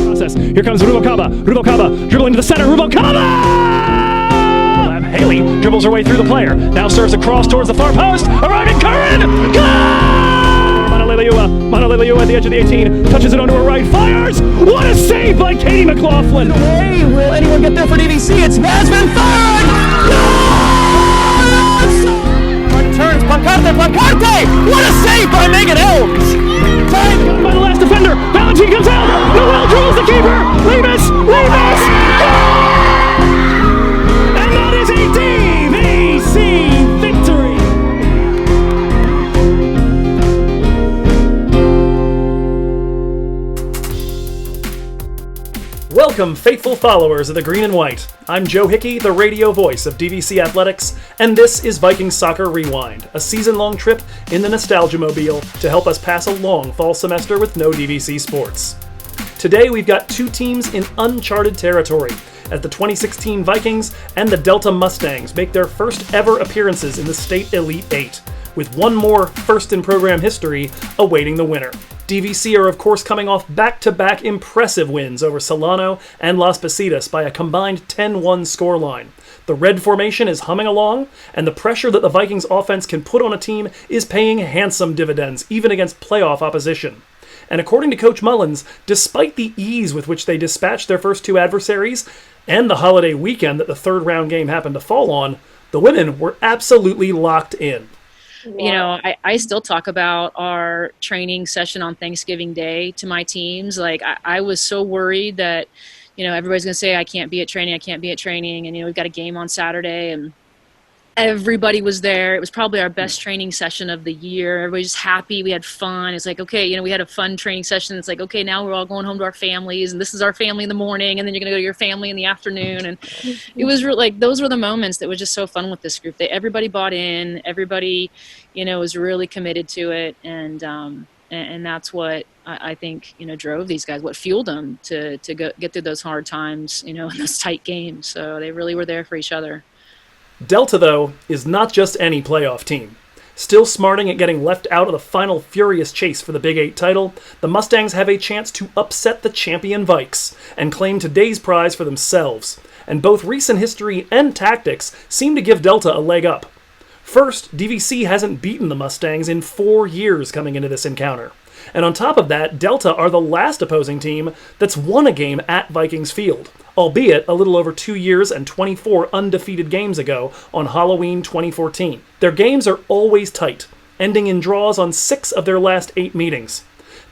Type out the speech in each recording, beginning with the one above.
Process. Here comes Rubalcaba. Rubalcaba dribbling to the center. Rubalcaba! Haley dribbles her way through the player. Now serves across towards the far post. Arriving Cailin! Goal! Manoliliua at the edge of the 18. Touches it onto her right. Fires! What a save by Katie McLaughlin! Hey, will anyone get there for DVC? It's Yasmin firing! Turns, Plancarte! What a save by Megan Elms! Tied by the last defender. Valentine comes out. Noel drills the keeper. Levis! Goal! And that is a DVC victory! Welcome, faithful followers of the Green and White. I'm Joe Hickey, the radio voice of DVC Athletics, and this is Vikings Soccer Rewind, a season-long trip in the Nostalgia Mobile to help us pass a long fall semester with no DVC sports. Today we've got two teams in uncharted territory, as the 2016 Vikings and the Delta Mustangs make their first ever appearances in the State Elite Eight, with one more first in program history awaiting the winner. DVC are of course coming off back-to-back impressive wins over Solano and Las Positas by a combined 10-1 scoreline. The red formation is humming along, and the pressure that the Vikings offense can put on a team is paying handsome dividends, even against playoff opposition. And according to Coach Mullins, despite the ease with which they dispatched their first two adversaries, and the holiday weekend that the third round game happened to fall on, the women were absolutely locked in. You know, I still talk about our training session on Thanksgiving Day to my teams. Like, I was so worried that, you know, everybody's going to say, I can't be at training. And, you know, we've got a game on Saturday, and everybody was there. It was probably our best training session of the year. Everybody's just happy. We had fun. It's like, okay, you know, we had a fun training session. It's like, okay, now we're all going home to our families, and this is our family in the morning, and then you're going to go to your family in the afternoon. And it was like, those were the moments that was just so fun with this group. Everybody bought in. Everybody, you know, was really committed to it. And that's what I think, you know, drove these guys, what fueled them to get through those hard times, you know, in those tight games. So they really were there for each other. Delta, though, is not just any playoff team. Still smarting at getting left out of the final furious chase for the Big 8 title, the Mustangs have a chance to upset the champion Vikes and claim today's prize for themselves. And both recent history and tactics seem to give Delta a leg up. First, DVC hasn't beaten the Mustangs in 4 years coming into this encounter. And on top of that, Delta are the last opposing team that's won a game at Vikings Field, albeit a little over 2 years and 24 undefeated games ago on Halloween 2014. Their games are always tight, ending in draws on 6 of their last 8 meetings.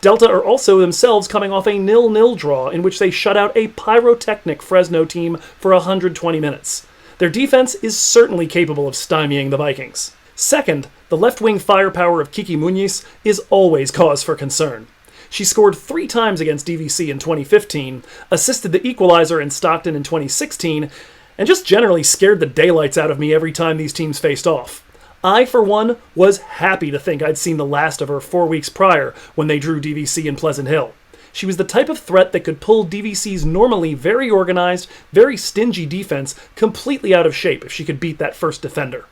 Delta are also themselves coming off a 0-0 draw in which they shut out a pyrotechnic Fresno team for 120 minutes. Their defense is certainly capable of stymieing the Vikings. Second, the left-wing firepower of Kiki Muñiz is always cause for concern. She scored 3 times against DVC in 2015, assisted the equalizer in Stockton in 2016, and just generally scared the daylights out of me every time these teams faced off. I, for one, was happy to think I'd seen the last of her 4 weeks prior when they drew DVC in Pleasant Hill. She was the type of threat that could pull DVC's normally very organized, very stingy defense completely out of shape if she could beat that first defender.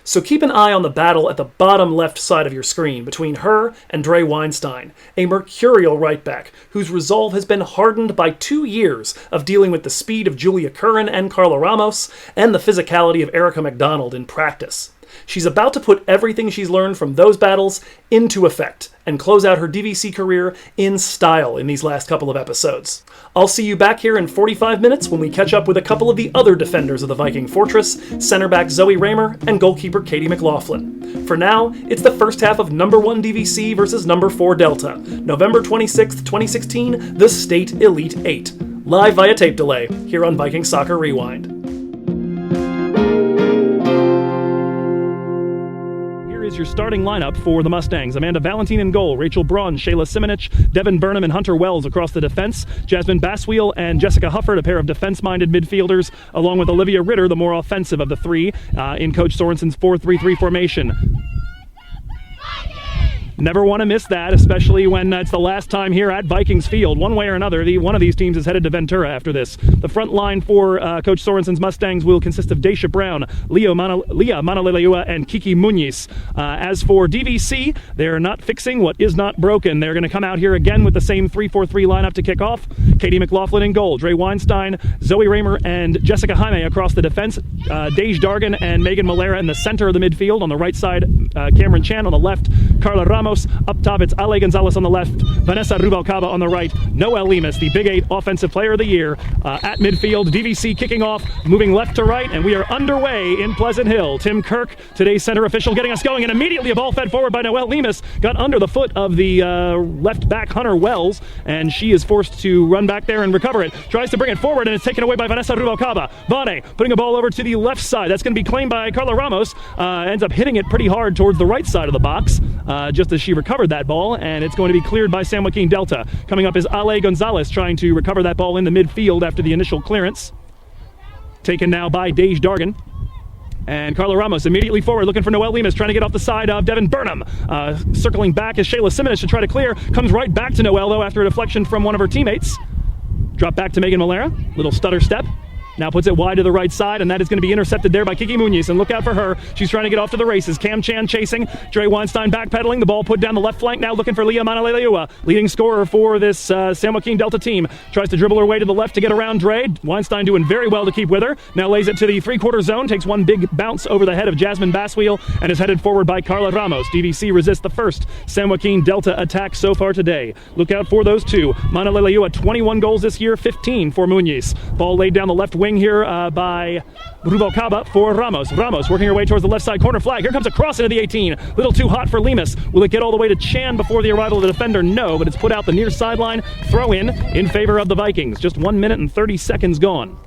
So keep an eye on the battle at the bottom left side of your screen between her and Dre Weinstein, a mercurial right back whose resolve has been hardened by 2 years of dealing with the speed of Julia Curran and Carla Ramos and the physicality of Erica McDonald in practice. She's about to put everything she's learned from those battles into effect and close out her DVC career in style in these last couple of episodes. I'll see you back here in 45 minutes when we catch up with a couple of the other defenders of the Viking Fortress, center back Zoë Ramer and goalkeeper Katie McLaughlin. For now, it's the first half of number 1 DVC versus number 4 Delta, November 26th, 2016, the State Elite 8. Live via tape delay, here on Viking Soccer Rewind. Is your starting lineup for the Mustangs. Amanda Valentine in goal, Rachel Braun, Shayla Simonich, Devin Burnham, and Hunter Wells across the defense, Jasmine Basweel and Jessica Hufford, a pair of defense-minded midfielders, along with Olivia Ritter, the more offensive of the three, in Coach Sorensen's 4-3-3 formation. Never want to miss that, especially when it's the last time here at Vikings Field. One way or another, one of these teams is headed to Ventura after this. The front line for Coach Sorensen's Mustangs will consist of Daisha Brown, Leah Manaleleua, and Kiki Muñiz. As for DVC, they're not fixing what is not broken. They're going to come out here again with the same 3-4-3 lineup to kick off. Katie McLaughlin in goal, Dre Weinstein, Zoë Ramer, and Jessica Jaime across the defense. Dej Dargan and Megan Malera in the center of the midfield. On the right side, Cameron Chan. On the left, Carla Ramos. Up top, it's Ale Gonzalez on the left, Vanessa Rubalcaba on the right, Noelle Lemus, the Big 8 Offensive Player of the Year. At midfield, DVC kicking off, moving left to right, and we are underway in Pleasant Hill. Tim Kirk, today's center official, getting us going, and immediately a ball fed forward by Noelle Lemus, got under the foot of the left back Hunter Wells, and she is forced to run back there and recover it. Tries to bring it forward, and it's taken away by Vanessa Rubalcaba. Vane putting a ball over to the left side. That's going to be claimed by Carla Ramos. Ends up hitting it pretty hard towards the right side of the box, just as she recovered that ball, and it's going to be cleared by San Joaquin Delta. Coming up is Ale Gonzalez trying to recover that ball in the midfield after the initial clearance. Taken now by Dej Dargan. And Carla Ramos immediately forward, looking for Noelle Lemus, trying to get off the side of Devin Burnham. Circling back is Shayla Simmons to try to clear. Comes right back to Noelle, though, after a deflection from one of her teammates. Drop back to Megan Malera. Little stutter step. Now puts it wide to the right side, and that is going to be intercepted there by Kiki Muñiz. And look out for her. She's trying to get off to the races. Cam Chan chasing. Dre Weinstein backpedaling. The ball put down the left flank now, looking for Leah Manaleleua. Leading scorer for this San Joaquin Delta team. Tries to dribble her way to the left to get around Dre. Weinstein doing very well to keep with her. Now lays it to the three-quarter zone. Takes one big bounce over the head of Jasmine Baswheel and is headed forward by Carla Ramos. DVC resists the first San Joaquin Delta attack so far today. Look out for those two. Manaleleua, 21 goals this year, 15 for Muñiz. Ball laid down the left wing here by Rubalcaba for Ramos. Ramos working her way towards the left side corner flag. Here comes a cross into the 18. Little too hot for Lemus. Will it get all the way to Chan before the arrival of the defender? No, but it's put out the near sideline. Throw in favor of the Vikings. Just 1 minute and 30 seconds gone.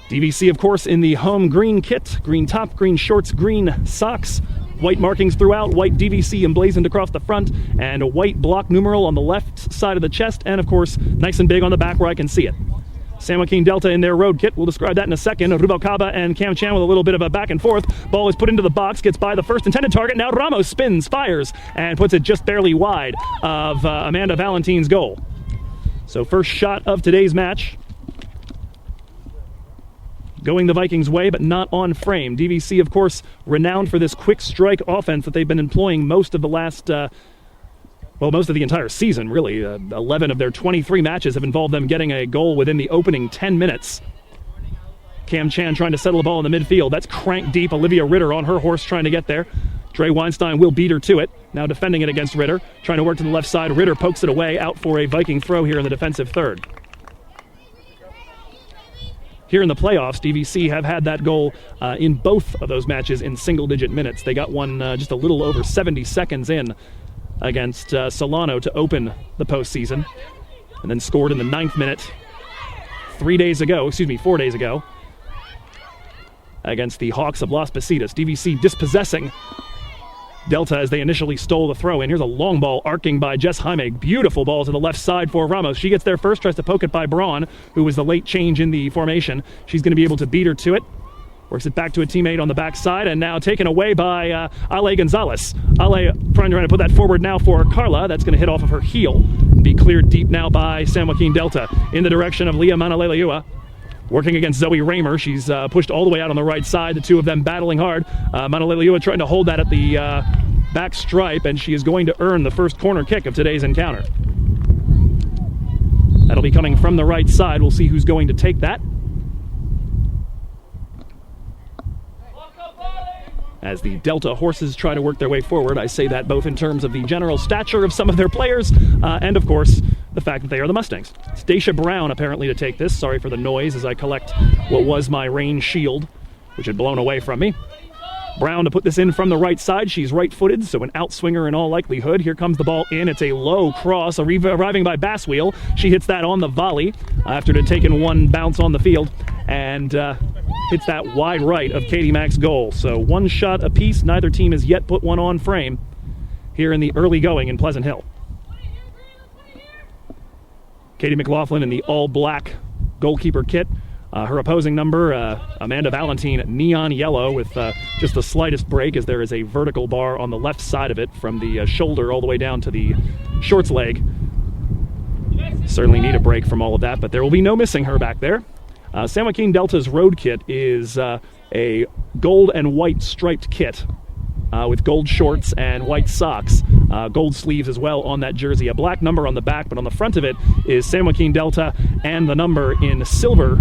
DVC, of course, in the home green kit. Green top, green shorts, green socks. White markings throughout, white DVC emblazoned across the front, and a white block numeral on the left side of the chest, and of course, nice and big on the back where I can see it. San Joaquin Delta in their road kit. We'll describe that in a second. Rubalcaba and Cam Chan with a little bit of a back and forth. Ball is put into the box, gets by the first intended target. Now Ramos spins, fires, and puts it just barely wide of Amanda Valentine's goal. So first shot of today's match going the Vikings' way, but not on frame. DVC, of course, renowned for this quick strike offense that they've been employing most of the last, most of the entire season, really. 11 of their 23 matches have involved them getting a goal within the opening 10 minutes. Cam Chan trying to settle the ball in the midfield. That's crank deep. Olivia Ritter on her horse trying to get there. Dre Weinstein will beat her to it. Now defending it against Ritter. Trying to work to the left side. Ritter pokes it away, out for a Viking throw here in the defensive third. Here in the playoffs, DVC have had that goal in both of those matches in single-digit minutes. They got one just a little over 70 seconds in against Solano to open the postseason, and then scored in the 9th minute 4 days ago, against the Hawks of Las Positas. DVC dispossessing Delta as they initially stole the throw in. Here's a long ball arcing by Jess Jaime. Beautiful ball to the left side for Ramos. She gets there first, tries to poke it by Braun, who was the late change in the formation. She's going to be able to beat her to it. Works it back to a teammate on the backside, and now taken away by Ale Gonzalez. Ale trying to put that forward now for Carla. That's going to hit off of her heel. Be cleared deep now by San Joaquin Delta in the direction of Leah Manaleleua. Working against Zoë Ramer. She's pushed all the way out on the right side. The two of them battling hard. Manaleleua trying to hold that at the back stripe, and she is going to earn the first corner kick of today's encounter. That'll be coming from the right side. We'll see who's going to take that. As the Delta horses try to work their way forward. I say that both in terms of the general stature of some of their players and, of course, the fact that they are the Mustangs. It's Daisha Brown, apparently, to take this. Sorry for the noise as I collect what was my rain shield, which had blown away from me. Brown to put this in from the right side. She's right-footed, so an outswinger in all likelihood. Here comes the ball in. It's a low cross, arriving by Baswheel. She hits that on the volley after to taken one bounce on the field, and hits that wide right of Katie Mac's goal. So one shot apiece. Neither team has yet put one on frame here in the early going in Pleasant Hill. Katie McLaughlin in the all-black goalkeeper kit. Her opposing number, Amanda Valentine, neon yellow with just the slightest break, as there is a vertical bar on the left side of it from the shoulder all the way down to the shorts leg. Certainly need a break from all of that, but there will be no missing her back there. San Joaquin Delta's road kit is a gold and white striped kit with gold shorts and white socks, gold sleeves as well on that jersey. A black number on the back, but on the front of it is San Joaquin Delta and the number in silver,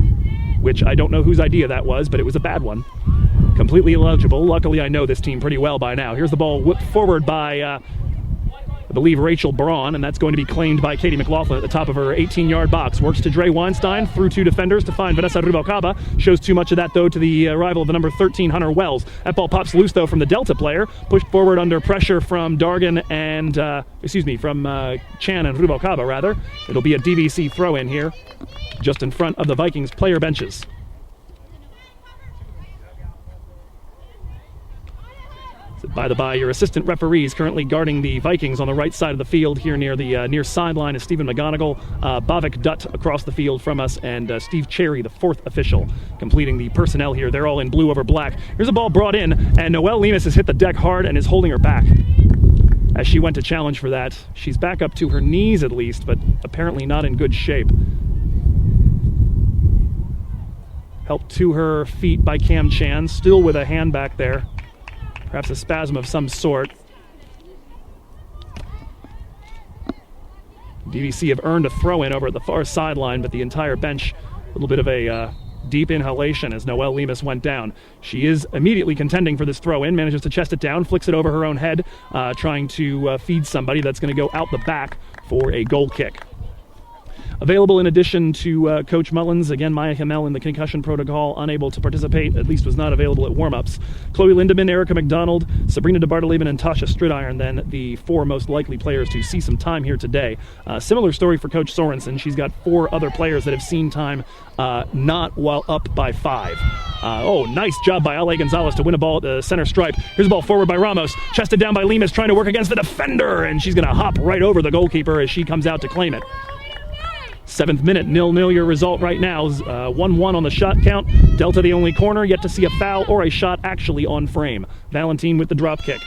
which I don't know whose idea that was, but it was a bad one. Completely illegible. Luckily, I know this team pretty well by now. Here's the ball whipped forward by I believe Rachel Braun, and that's going to be claimed by Katie McLaughlin at the top of her 18-yard box. Works to Dre Weinstein, through two defenders to find Vanessa Rubalcaba. Shows too much of that, though, to the arrival of the number 13, Hunter Wells. That ball pops loose, though, from the Delta player. Pushed forward under pressure from Dargan and, from Chan and Rubalcaba, rather. It'll be a DVC throw-in here, just in front of the Vikings player benches. By the by, your assistant referees currently guarding the Vikings on the right side of the field here near the near sideline is Stephen McGonigal, Bavik Dutt across the field from us, and Steve Cherry, the fourth official, completing the personnel here. They're all in blue over black. Here's a ball brought in, and Noelle Lemus has hit the deck hard and is holding her back. As she went to challenge for that, she's back up to her knees at least, but apparently not in good shape. Helped to her feet by Cam Chan, still with a hand back there. Perhaps a spasm of some sort. DVC have earned a throw-in over at the far sideline, but the entire bench, a little bit of a deep inhalation as Noelle Lemus went down. She is immediately contending for this throw-in, manages to chest it down, flicks it over her own head, trying to feed somebody. That's going to go out the back for a goal kick. Available in addition to Coach Mullins, again, Maya Himmel in the concussion protocol, unable to participate, at least was not available at warm-ups. Chloe Lindemann, Erica McDonald, Sabrina DeBartoleben, and Tasha Stridiron, then the four most likely players to see some time here today. Similar story for Coach Sorensen. She's got four other players that have seen time not while up by 5. Nice job by Ale Gonzalez to win a ball at the center stripe. Here's a ball forward by Ramos, chested down by Lemus, trying to work against the defender, and she's going to hop right over the goalkeeper as she comes out to claim it. 7th minute, 0-0 your result right now. 1-1 on the shot count. Delta the only corner, yet to see a foul or a shot actually on frame. Valentine with the drop kick.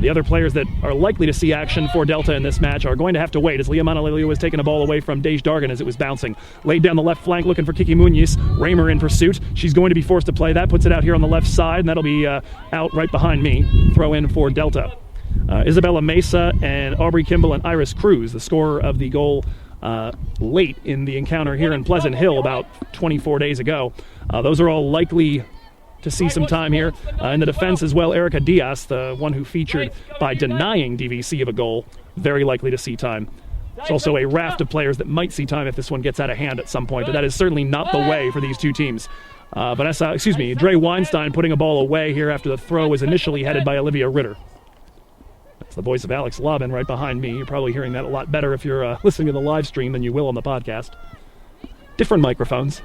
The other players that are likely to see action for Delta in this match are going to have to wait, as Leah Manalilio was taking a ball away from Dej Dargan as it was bouncing. Laid down the left flank looking for Kiki Munoz. Ramer in pursuit. She's going to be forced to play that. Puts it out here on the left side, and that'll be out right behind me. Throw in for Delta. Isabella Mesa and Aubrey Kimball and Iris Cruz, the scorer of the goal late in the encounter here in Pleasant Hill about 24 days ago. Those are all likely to see some time here. In the defense as well, Erica Diaz, the one who featured by denying DVC of a goal, very likely to see time. There's also a raft of players that might see time if this one gets out of hand at some point, but that is certainly not the way for these two teams. Dre Weinstein putting a ball away here after the throw was initially headed by Olivia Ritter. That's the voice of Alex Lobin right behind me. You're probably hearing that a lot better if you're listening to the live stream than you will on the podcast. Different microphones.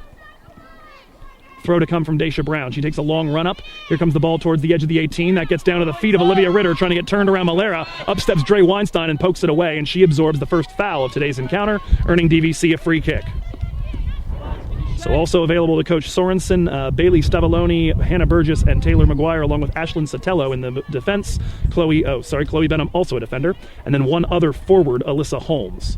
Throw to come from Daisha Brown. She takes a long run up. Here comes the ball towards the edge of the 18. That gets down to the feet of Olivia Ritter, trying to get turned around Malera. Up steps Dre Weinstein and pokes it away, and she absorbs the first foul of today's encounter, earning DVC a free kick. So also available to Coach Sorensen, Bailey Stavaloni, Hannah Burgess, and Taylor McGuire, along with Ashlyn Sotelo in the defense. Chloe Benham, also a defender. And then one other forward, Alyssa Holmes.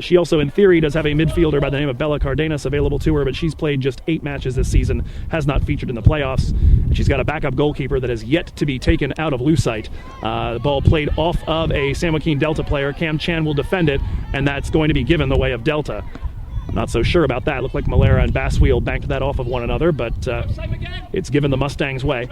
She also, in theory, does have a midfielder by the name of Bella Cardenas available to her, but she's played just 8 matches this season, has not featured in the playoffs. And she's got a backup goalkeeper that has yet to be taken out of Lucite. The ball played off of a San Joaquin Delta player. Cam Chan will defend it, and that's going to be given the way of Delta. Not so sure about that. Looked like Malera and Basswheel banked that off of one another, but it's given the Mustangs' way.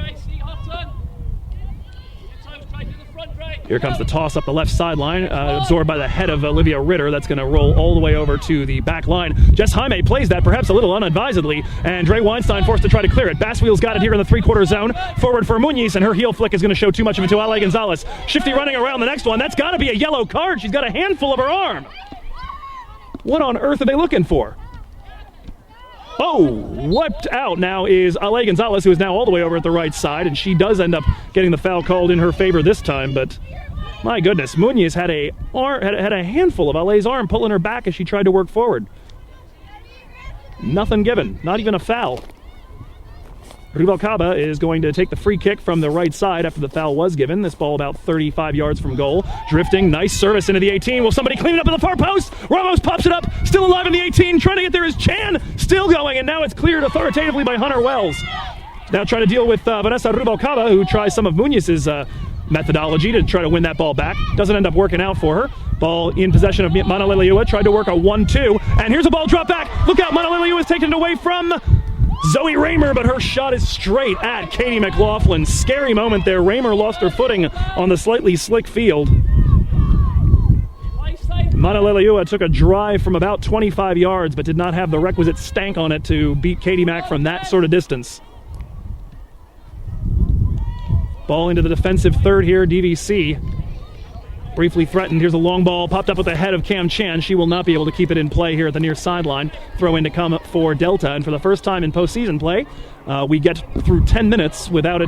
Here comes the toss up the left sideline, absorbed by the head of Olivia Ritter. That's going to roll all the way over to the back line. Jess Jaime plays that perhaps a little unadvisedly, and Dre Weinstein forced to try to clear it. Basswheel's got it here in the three-quarter zone. Forward for Munoz, and her heel flick is going to show too much of it to Ale Gonzalez. Shifty running around the next one. That's got to be a yellow card. She's got a handful of her arm. What on earth are they looking for? Wiped out now is Ale Gonzalez, who is now all the way over at the right side, and she does end up getting the foul called in her favor this time, but my goodness, Munoz had a handful of Ale's arm pulling her back as she tried to work forward. Nothing given, not even a foul. Rubalcaba is going to take the free kick from the right side after the foul was given. This ball about 35 yards from goal. Drifting, nice service into the 18. Will somebody clean it up in the far post? Ramos pops it up, still alive in the 18. Trying to get there is Chan, still going, and now it's cleared authoritatively by Hunter Wells. Now trying to deal with Vanessa Rubalcaba, who tries some of Muniz's methodology to try to win that ball back. Doesn't end up working out for her. Ball in possession of Manaliliua, tried to work a 1-2, and here's a ball drop back. Look out, Manaliliua is taken away from Zoë Ramer, but her shot is straight at Katie McLaughlin. Scary moment there. Ramer lost her footing on the slightly slick field. Manaliliua took a drive from about 25 yards, but did not have the requisite stank on it to beat Katie Mac from that sort of distance. Ball into the defensive third here, DVC. Briefly threatened. Here's a long ball popped up with the head of Cam Chan. She will not be able to keep it in play here at the near sideline. Throw in to come for Delta, and for the first time in postseason play, we get through 10 minutes without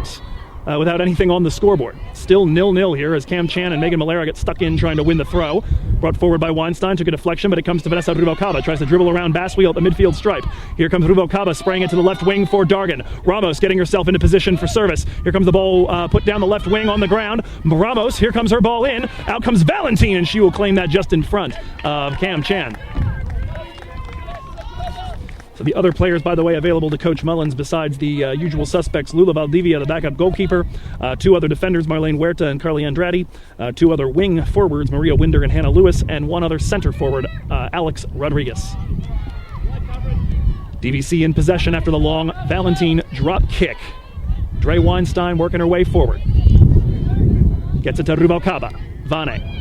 anything on the scoreboard. Still 0-0 here as Cam Chan and Megan Malera get stuck in trying to win the throw. Brought forward by Weinstein, took a deflection, but it comes to Vanessa Rubalcaba. Tries to dribble around Baswheel at the midfield stripe. Here comes Rubalcaba spraying it to the left wing for Dargan. Ramos getting herself into position for service. Here comes the ball put down the left wing on the ground. Ramos, here comes her ball in. Out comes Valentine, and she will claim that just in front of Cam Chan. So the other players, by the way, available to Coach Mullins besides the usual suspects, Lula Valdivia, the backup goalkeeper, two other defenders, Marlene Huerta and Carly Andrade, two other wing forwards, Maria Winder and Hannah Lewis, and one other center forward, Alex Rodriguez. DVC in possession after the long Valentine drop kick. Dre Weinstein working her way forward. Gets it to Rubalcaba. Vane.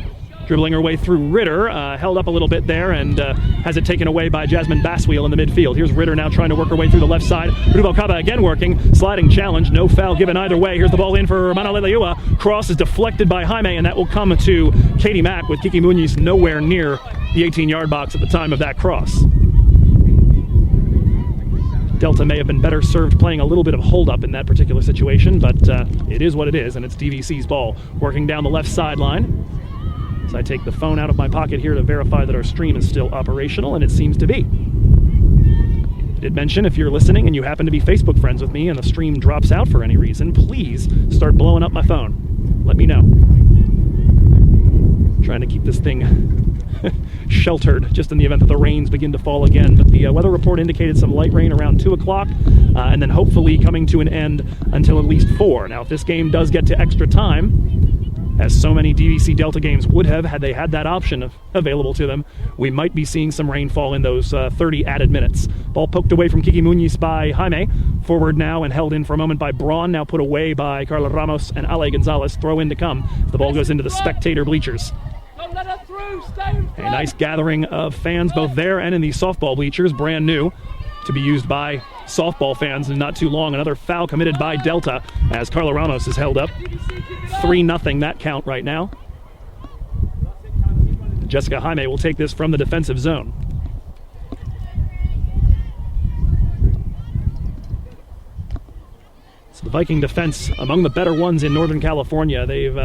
Dribbling her way through Ritter, held up a little bit there and has it taken away by Jasmine Baswheel in the midfield. Here's Ritter now trying to work her way through the left side. Rubalcaba again working, sliding challenge, no foul given either way. Here's the ball in for Manaliliua. Cross is deflected by Jaime, and that will come to Katie Mac with Kiki Muñiz nowhere near the 18-yard box at the time of that cross. Delta may have been better served playing a little bit of hold-up in that particular situation, but it is what it is, and it's DVC's ball working down the left sideline. So I take the phone out of my pocket here to verify that our stream is still operational, and it seems to be. I did mention, if you're listening and you happen to be Facebook friends with me and the stream drops out for any reason, please start blowing up my phone. Let me know. Trying to keep this thing sheltered just in the event that the rains begin to fall again. But the weather report indicated some light rain around 2 o'clock, and then hopefully coming to an end until at least 4. Now, if this game does get to extra time, as so many DVC Delta games would have had they had that option available to them, we might be seeing some rainfall in those 30 added minutes. Ball poked away from Kiki Muñiz by Jaime. Forward now and held in for a moment by Braun, now put away by Carla Ramos and Ale Gonzalez. Throw in to come. The ball goes into the spectator bleachers. A nice gathering of fans both there and in the softball bleachers, brand new, to be used by softball fans in not too long. Another foul committed by Delta as Carla Ramos is held up. 3-0 that count right now. Jessica Jaime will take this from the defensive zone. So the Viking defense among the better ones in Northern California. They've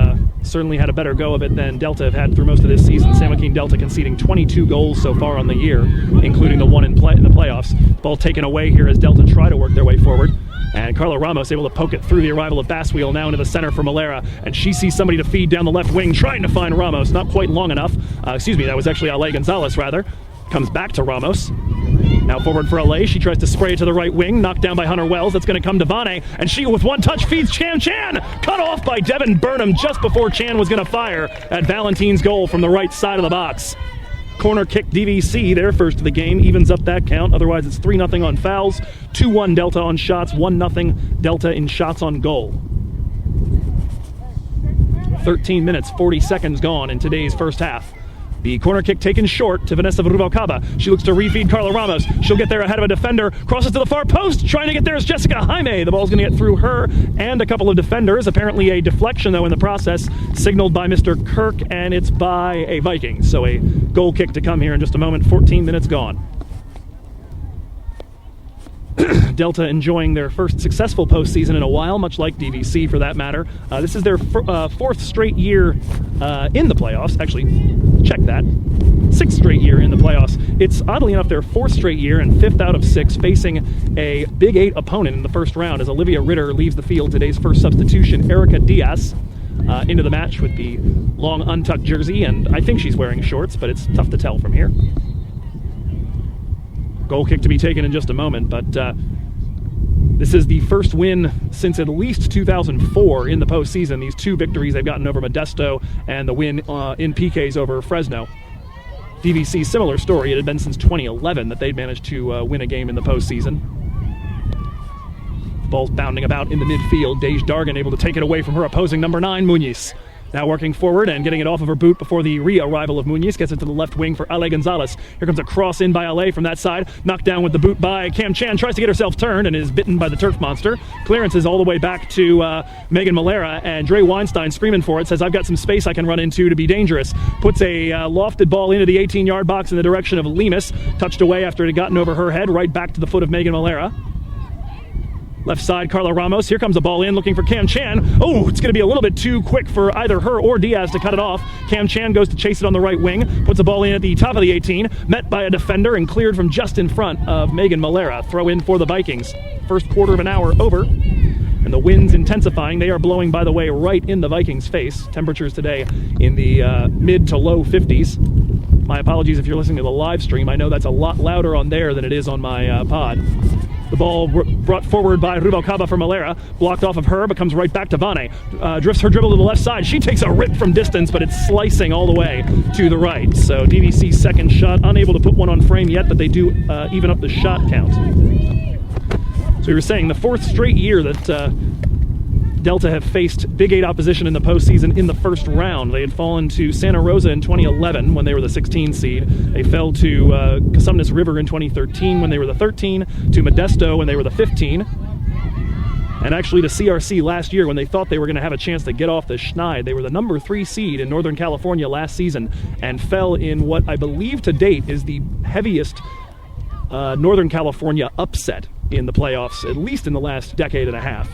certainly had a better go of it than Delta have had through most of this season. San Joaquin Delta conceding 22 goals so far on the year, including the one in the playoffs. Ball taken away here as Delta try to work their way forward. And Carla Ramos able to poke it through the arrival of Baswheel now into the center for Malera. And she sees somebody to feed down the left wing, trying to find Ramos. Not quite long enough. That was actually Ale Gonzalez, rather. Comes back to Ramos. Now forward for Ale. She tries to spray it to the right wing. Knocked down by Hunter Wells. That's going to come to Vane. And she, with one touch, feeds Chan. Cut off by Devin Burnham just before Chan was going to fire at Valentine's goal from the right side of the box. Corner kick DVC, their first of the game, evens up that count. Otherwise, it's 3-0 on fouls, 2-1 Delta on shots, 1-0 Delta in shots on goal. 13 minutes, 40 seconds gone in today's first half. The corner kick taken short to Vanessa Rubalcaba. She looks to refeed Carla Ramos. She'll get there ahead of a defender. Crosses to the far post. Trying to get there is Jessica Jaime. The ball's going to get through her and a couple of defenders. Apparently a deflection, though, in the process. Signaled by Mr. Kirk, and it's by a Viking. So a goal kick to come here in just a moment. 14 minutes gone. Delta enjoying their first successful postseason in a while, much like DVC for that matter. This is their fourth straight year in the playoffs. Actually, Check that. 6th straight year in the playoffs. It's oddly enough their 4th straight year and 5th out of 6, facing a Big 8 opponent in the first round as Olivia Ritter leaves the field. Today's first substitution, Erica Diaz, into the match with the long untucked jersey, and I think she's wearing shorts, but it's tough to tell from here. Goal kick to be taken in just a moment, but this is the first win since at least 2004 in the postseason. These 2 victories they've gotten over Modesto and the win in PKs over Fresno. DVC, similar story. It had been since 2011 that they'd managed to win a game in the postseason. The ball's bounding about in the midfield. Dej Dargan able to take it away from her opposing number 9, Muñiz. Now working forward and getting it off of her boot before the re-arrival of Muñiz. Gets it to the left wing for Ale Gonzalez. Here comes a cross in by Ale from that side. Knocked down with the boot by Cam Chan. Tries to get herself turned and is bitten by the turf monster. Clearance is all the way back to Megan Malera, and Dre Weinstein screaming for it. Says, I've got some space I can run into to be dangerous. Puts a lofted ball into the 18-yard box in the direction of Lemus. Touched away after it had gotten over her head. Right back to the foot of Megan Malera. Left side, Carla Ramos. Here comes a ball in, looking for Cam Chan. Oh, it's going to be a little bit too quick for either her or Diaz to cut it off. Cam Chan goes to chase it on the right wing. Puts a ball in at the top of the 18. Met by a defender and cleared from just in front of Megan Malera. Throw in for the Vikings. First quarter of an hour over. And the wind's intensifying. They are blowing, by the way, right in the Vikings' face. Temperatures today in the mid to low 50s. My apologies if you're listening to the live stream. I know that's a lot louder on there than it is on my pod. The ball brought forward by Rubalcaba for Malera. Blocked off of her, but comes right back to Vane. Drifts her dribble to the left side. She takes a rip from distance, but it's slicing all the way to the right. So DVC's second shot, unable to put one on frame yet, but they do even up the shot count. So we were saying the 4th straight year that Delta have faced Big 8 opposition in the postseason in the first round. They had fallen to Santa Rosa in 2011 when they were the 16 seed. They fell to Casumnas River in 2013 when they were the 13, to Modesto when they were the 15, and actually to CRC last year when they thought they were going to have a chance to get off the schneid. They were the number 3 seed in Northern California last season and fell in what I believe to date is the heaviest Northern California upset in the playoffs, at least in the last decade and a half.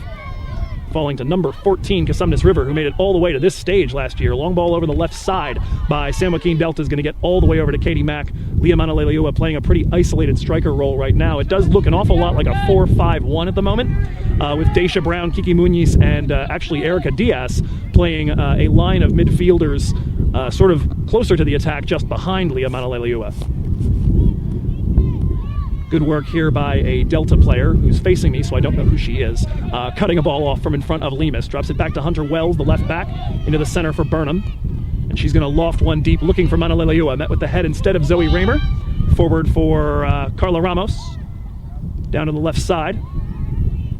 Falling to number 14, Casumnas River, who made it all the way to this stage last year. Long ball over the left side by San Joaquin Delta is going to get all the way over to Katie Mack. Liamana Leleua playing a pretty isolated striker role right now. It does look an awful lot like a 4-5-1 at the moment, with Daisha Brown, Kiki Muñiz, and actually Erica Diaz playing a line of midfielders sort of closer to the attack just behind Liamana Leleua. Good work here by a Delta player who's facing me, so I don't know who she is. Cutting a ball off from in front of Lemus. Drops it back to Hunter Wells, the left back, into the center for Burnham. And she's going to loft one deep, looking for Mana Leleua. Met with the head instead of Zoë Ramer. Forward for Carla Ramos. Down to the left side.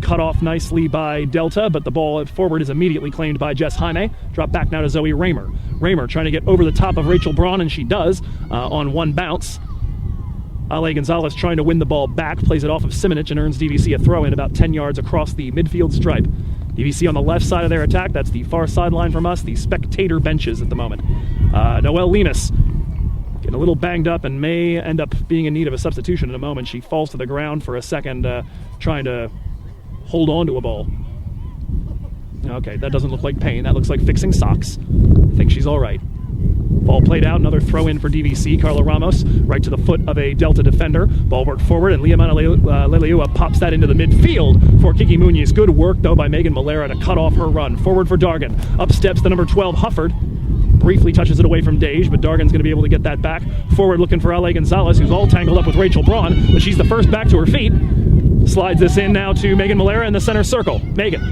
Cut off nicely by Delta, but the ball forward is immediately claimed by Jess Jaime. Drop back now to Zoë Ramer. Ramer trying to get over the top of Rachel Braun, and she does on one bounce. Ale Gonzalez trying to win the ball back, plays it off of Simonich and earns DVC a throw-in about 10 yards across the midfield stripe. DVC on the left side of their attack. That's the far sideline from us, the spectator benches at the moment. Noelle Lemus getting a little banged up and may end up being in need of a substitution in a moment. She falls to the ground for a second, trying to hold on to a ball. Okay, that doesn't look like pain. That looks like fixing socks. I think she's all right. Ball played out, another throw-in for DVC. Carla Ramos, right to the foot of a Delta defender. Ball worked forward, and Liamana Leleua pops that into the midfield for Kiki Muñiz. Good work, though, by Megan Malera to cut off her run. Forward for Dargan. Up steps the number 12, Hufford. Briefly touches it away from Dej, but Dargan's going to be able to get that back. Forward looking for Ale Gonzalez, who's all tangled up with Rachel Braun, but she's the first back to her feet. Slides this in now to Megan Malera in the center circle. Megan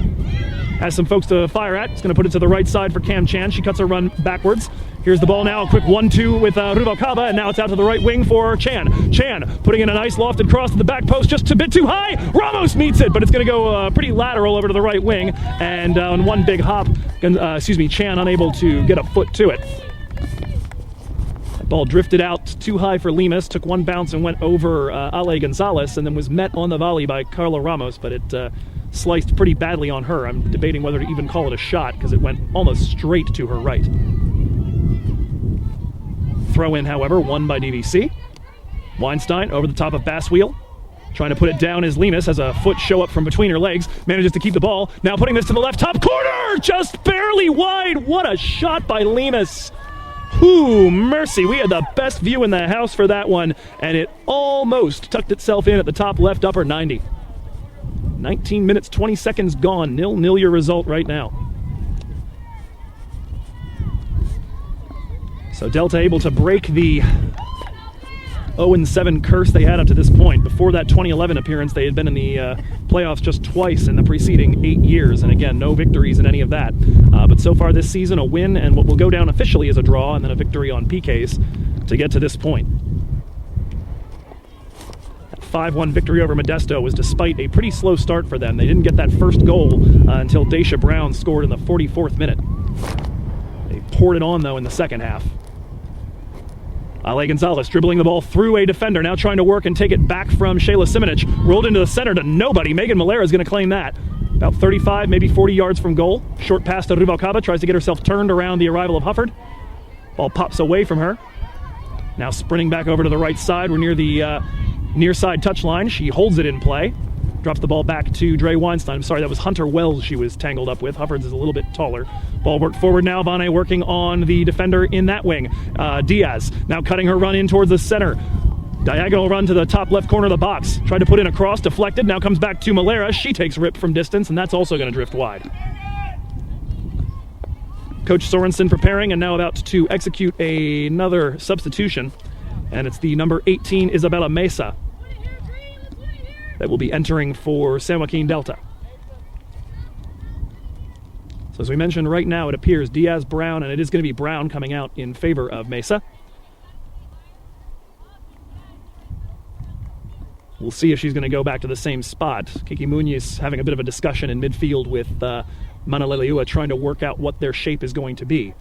has some folks to fire at. It's going to put it to the right side for Cam Chan. She cuts her run backwards. Here's the ball now. A quick 1-2 with Rubalcaba, and now it's out to the right wing for Chan. Chan putting in a nice lofted cross to the back post, just a bit too high. Ramos meets it, but it's going to go pretty lateral over to the right wing. And on one big hop, Chan unable to get a foot to it. That ball drifted out too high for Lemus, took one bounce and went over Ale Gonzalez, and then was met on the volley by Carla Ramos, but it sliced pretty badly on her. I'm debating whether to even call it a shot because it went almost straight to her right. Throw in, however, won by DVC. Weinstein over the top of Basswheel. Trying to put it down as Lemus has a foot show up from between her legs. Manages to keep the ball. Now putting this to the left top corner. Just barely wide. What a shot by Lemus. Whoo, mercy. We had the best view in the house for that one, and it almost tucked itself in at the top left upper 90. 19 minutes, 20 seconds gone. 0-0 your result right now. So Delta able to break the 0-7 curse they had up to this point. Before that 2011 appearance, they had been in the playoffs just twice in the preceding 8 years, and again, no victories in any of that. But so far this season, a win and what will go down officially as a draw, and then a victory on PKs to get to this point. That 5-1 victory over Modesto was despite a pretty slow start for them. They didn't get that first goal until Daisha Brown scored in the 44th minute. They poured it on, though, in the second half. Ale Gonzalez dribbling the ball through a defender, now trying to work and take it back from Shayla Simonich. Rolled into the center to nobody. Megan Malera is going to claim that. About 35, maybe 40 yards from goal. Short pass to Rubalcaba, tries to get herself turned around the arrival of Hufford. Ball pops away from her. Now sprinting back over to the right side. We're near the near side touchline. She holds it in play. Drops the ball back to Dre Weinstein. I'm sorry, that was Hunter Wells she was tangled up with. Hufford's is a little bit taller. Ball worked forward now. Vane working on the defender in that wing. Diaz now cutting her run in towards the center. Diagonal run to the top left corner of the box. Tried to put in a cross, deflected. Now comes back to Malera. She takes rip from distance, and that's also going to drift wide. Coach Sorensen preparing and now about to execute another substitution. And it's the number 18, Isabella Mesa, that will be entering for San Joaquin Delta. So as we mentioned, right now it appears Diaz, Brown, and it is going to be Brown coming out in favor of Mesa. We'll see if she's going to go back to the same spot. Kiki Muñiz having a bit of a discussion in midfield with Manaleleua, trying to work out what their shape is going to be.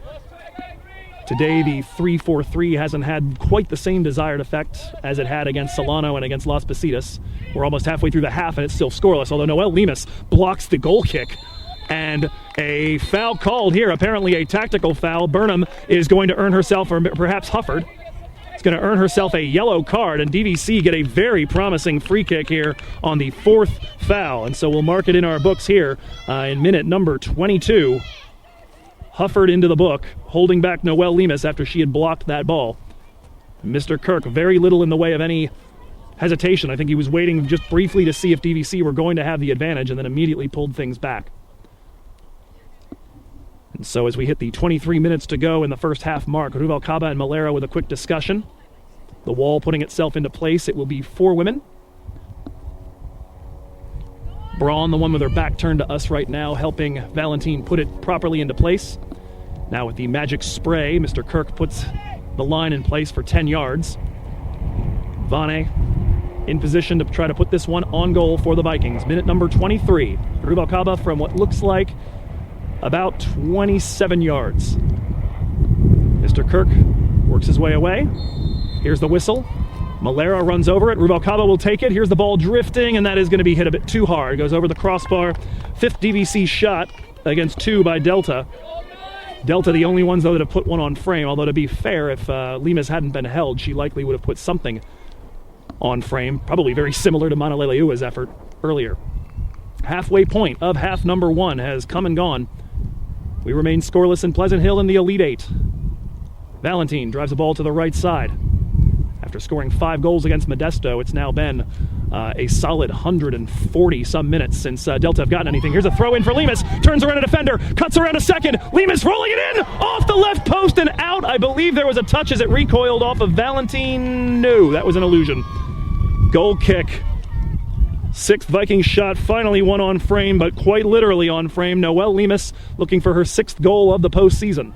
Today, the 3-4-3 hasn't had quite the same desired effect as it had against Solano and against Las Positas. We're almost halfway through the half, and it's still scoreless, although Noelle Lemus blocks the goal kick. And a foul called here, apparently a tactical foul. Burnham is going to earn herself, or perhaps Hufford, is going to earn herself a yellow card, and DVC get a very promising free kick here on the 4th foul. And so we'll mark it in our books here in minute number 22. Hufford into the book, holding back Noelle Lemus after she had blocked that ball. Mr. Kirk, very little in the way of any hesitation. I think he was waiting just briefly to see if DVC were going to have the advantage and then immediately pulled things back. And so as we hit the 23 minutes to go in the first half mark, Rubalcaba and Malera with a quick discussion. The wall putting itself into place. It will be 4 women. Braun, the one with her back turned to us right now, helping Valentine put it properly into place. Now with the magic spray, Mr. Kirk puts the line in place for 10 yards. Vane in position to try to put this one on goal for the Vikings. Minute number 23. Rubalcaba from what looks like about 27 yards. Mr. Kirk works his way away. Here's the whistle. Malera runs over it. Rubalcaba will take it. Here's the ball drifting, and that is going to be hit a bit too hard. Goes over the crossbar. 5th DVC shot against 2 by Delta. Delta the only ones, though, that have put one on frame, although to be fair, if Lemus hadn't been held, she likely would have put something on frame, probably very similar to Manaleleua's effort earlier. Halfway point of half number 1 has come and gone. We remain scoreless in Pleasant Hill in the Elite 8. Valentine drives the ball to the right side. After scoring 5 goals against Modesto, it's now been a solid 140-some minutes since Delta have gotten anything. Here's a throw-in for Lemus. Turns around a defender. Cuts around a second. Lemus rolling it in! Off the left post and out. I believe there was a touch as it recoiled off of Valentine. No, that was an illusion. Goal kick. 6th Vikings shot, finally one on frame, but quite literally on frame. Noelle Lemus looking for her 6th goal of the postseason.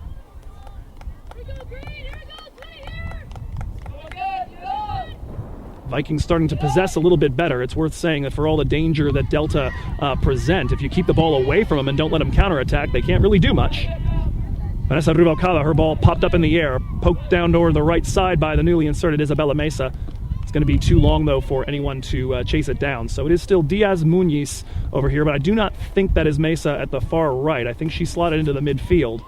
Vikings starting to possess a little bit better. It's worth saying that for all the danger that Delta present, if you keep the ball away from them and don't let them counterattack, they can't really do much. Vanessa Rubalcaba, her ball popped up in the air, poked down toward the right side by the newly inserted Isabella Mesa. It's going to be too long, though, for anyone to chase it down. So it is still Diaz Muñiz over here, but I do not think that is Mesa at the far right. I think she slotted into the midfield.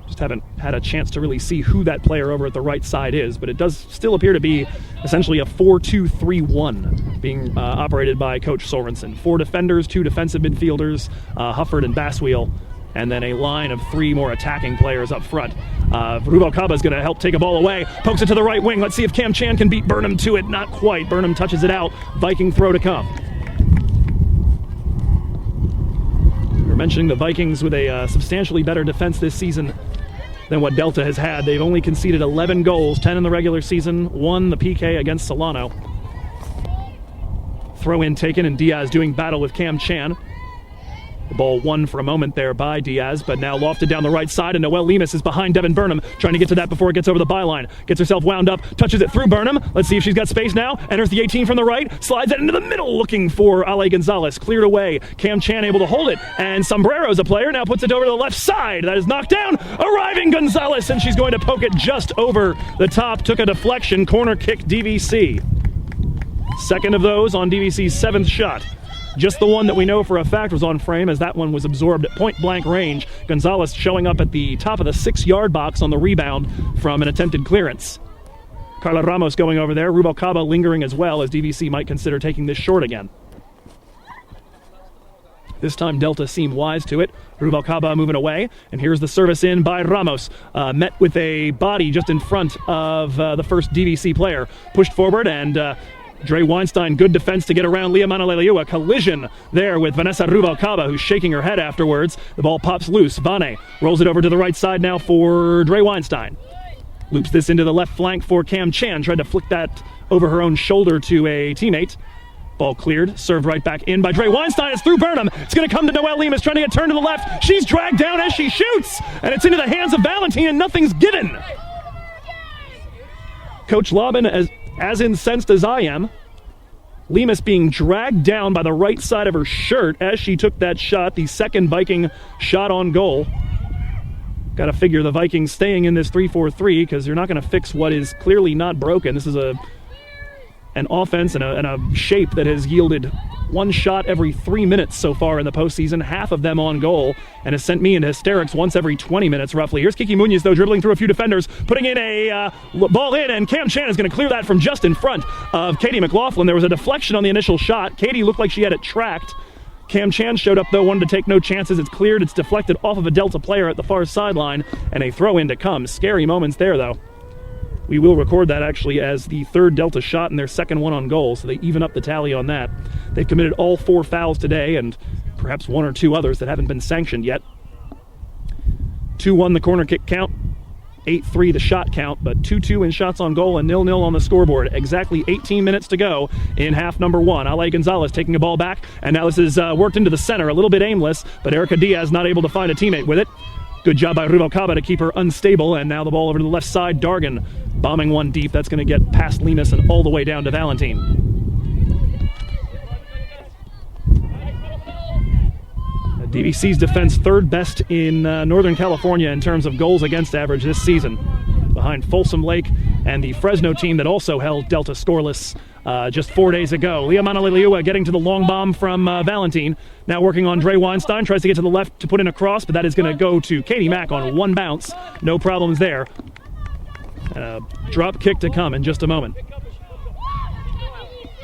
Just haven't had a chance to really see who that player over at the right side is, but it does still appear to be essentially a 4-2-3-1 being operated by Coach Sorensen. 4 defenders, 2 defensive midfielders, Hufford and Basswheel and then a line of 3 more attacking players up front. Rubalcaba is going to help take a ball away. Pokes it to the right wing. Let's see if Cam Chan can beat Burnham to it. Not quite. Burnham touches it out. Viking throw to come. We were mentioning the Vikings with a substantially better defense this season than what Delta has had. They've only conceded 11 goals, 10 in the regular season, 1 the PK against Solano. Throw in taken, and Diaz doing battle with Cam Chan. The ball won for a moment there by Diaz, but now lofted down the right side, and Noelle Lemus is behind Devin Burnham, trying to get to that before it gets over the byline. Gets herself wound up, touches it through Burnham. Let's see if she's got space now. Enters the 18 from the right, slides it into the middle, looking for Ale Gonzalez. Cleared away. Cam Chan able to hold it, and Sombrero's a player, now puts it over to the left side. That is knocked down. Arriving Gonzalez, and she's going to poke it just over the top. Took a deflection, corner kick DVC. Second of those on DVC's 7th shot. Just the one that we know for a fact was on frame, as that one was absorbed at point-blank range. Gonzalez showing up at the top of the 6-yard box on the rebound from an attempted clearance. Carla Ramos going over there. Rubalcaba lingering as well, as DVC might consider taking this short again. This time Delta seem wise to it. Rubalcaba moving away, and here's the service in by Ramos. Met with a body just in front of the first DVC player. Pushed forward, and Dre Weinstein, good defense to get around Leah Manaleliu. A collision there with Vanessa Rubalcaba, who's shaking her head afterwards. The ball pops loose. Vane rolls it over to the right side now for Dre Weinstein. Loops this into the left flank for Cam Chan. Tried to flick that over her own shoulder to a teammate. Ball cleared, served right back in by Dre Weinstein. It's through Burnham. It's going to come to Noelle Lemus, trying to get turned to the left. She's dragged down as she shoots, and it's into the hands of Valentine, and nothing's given. Coach Laubin, as incensed as I am. Lemus being dragged down by the right side of her shirt as she took that shot, the second Viking shot on goal. Got to figure the Vikings staying in this 3-4-3, because you're not going to fix what is clearly not broken. This is an offense and a shape that has yielded one shot every 3 minutes so far in the postseason, half of them on goal, and has sent me into hysterics once every 20 minutes roughly. Here's Kiki Muñoz, though, dribbling through a few defenders, putting in a ball in, and Cam Chan is going to clear that from just in front of Katie McLaughlin. There was a deflection on the initial shot. Katie looked like she had it tracked. Cam Chan showed up, though, wanted to take no chances. It's cleared. It's deflected off of a Delta player at the far sideline, and a throw in to come. Scary moments there, though. We will record that actually as the third Delta shot and their second one on goal, so they even up the tally on that. They've committed all 4 fouls today, and perhaps 1 or 2 others that haven't been sanctioned yet. 2-1 the corner kick count, 8-3 the shot count, but 2-2 in shots on goal and 0-0 on the scoreboard. Exactly 18 minutes to go in half number 1. Ale Gonzalez taking a ball back, and now this is worked into the center, a little bit aimless, but Erica Diaz not able to find a teammate with it. Good job by Rubalcaba to keep her unstable, and now the ball over to the left side. Dargan bombing one deep. That's going to get past Lemus and all the way down to Valentine. DVC's defense third best in Northern California in terms of goals against average this season, behind Folsom Lake and the Fresno team that also held Delta scoreless just 4 days ago. Leah Manaleliu getting to the long bomb from Valentine. Now working on Dre Weinstein. Tries to get to the left to put in a cross, but that is going to go to Katie Mack on one bounce. No problems there. Drop kick to come in just a moment.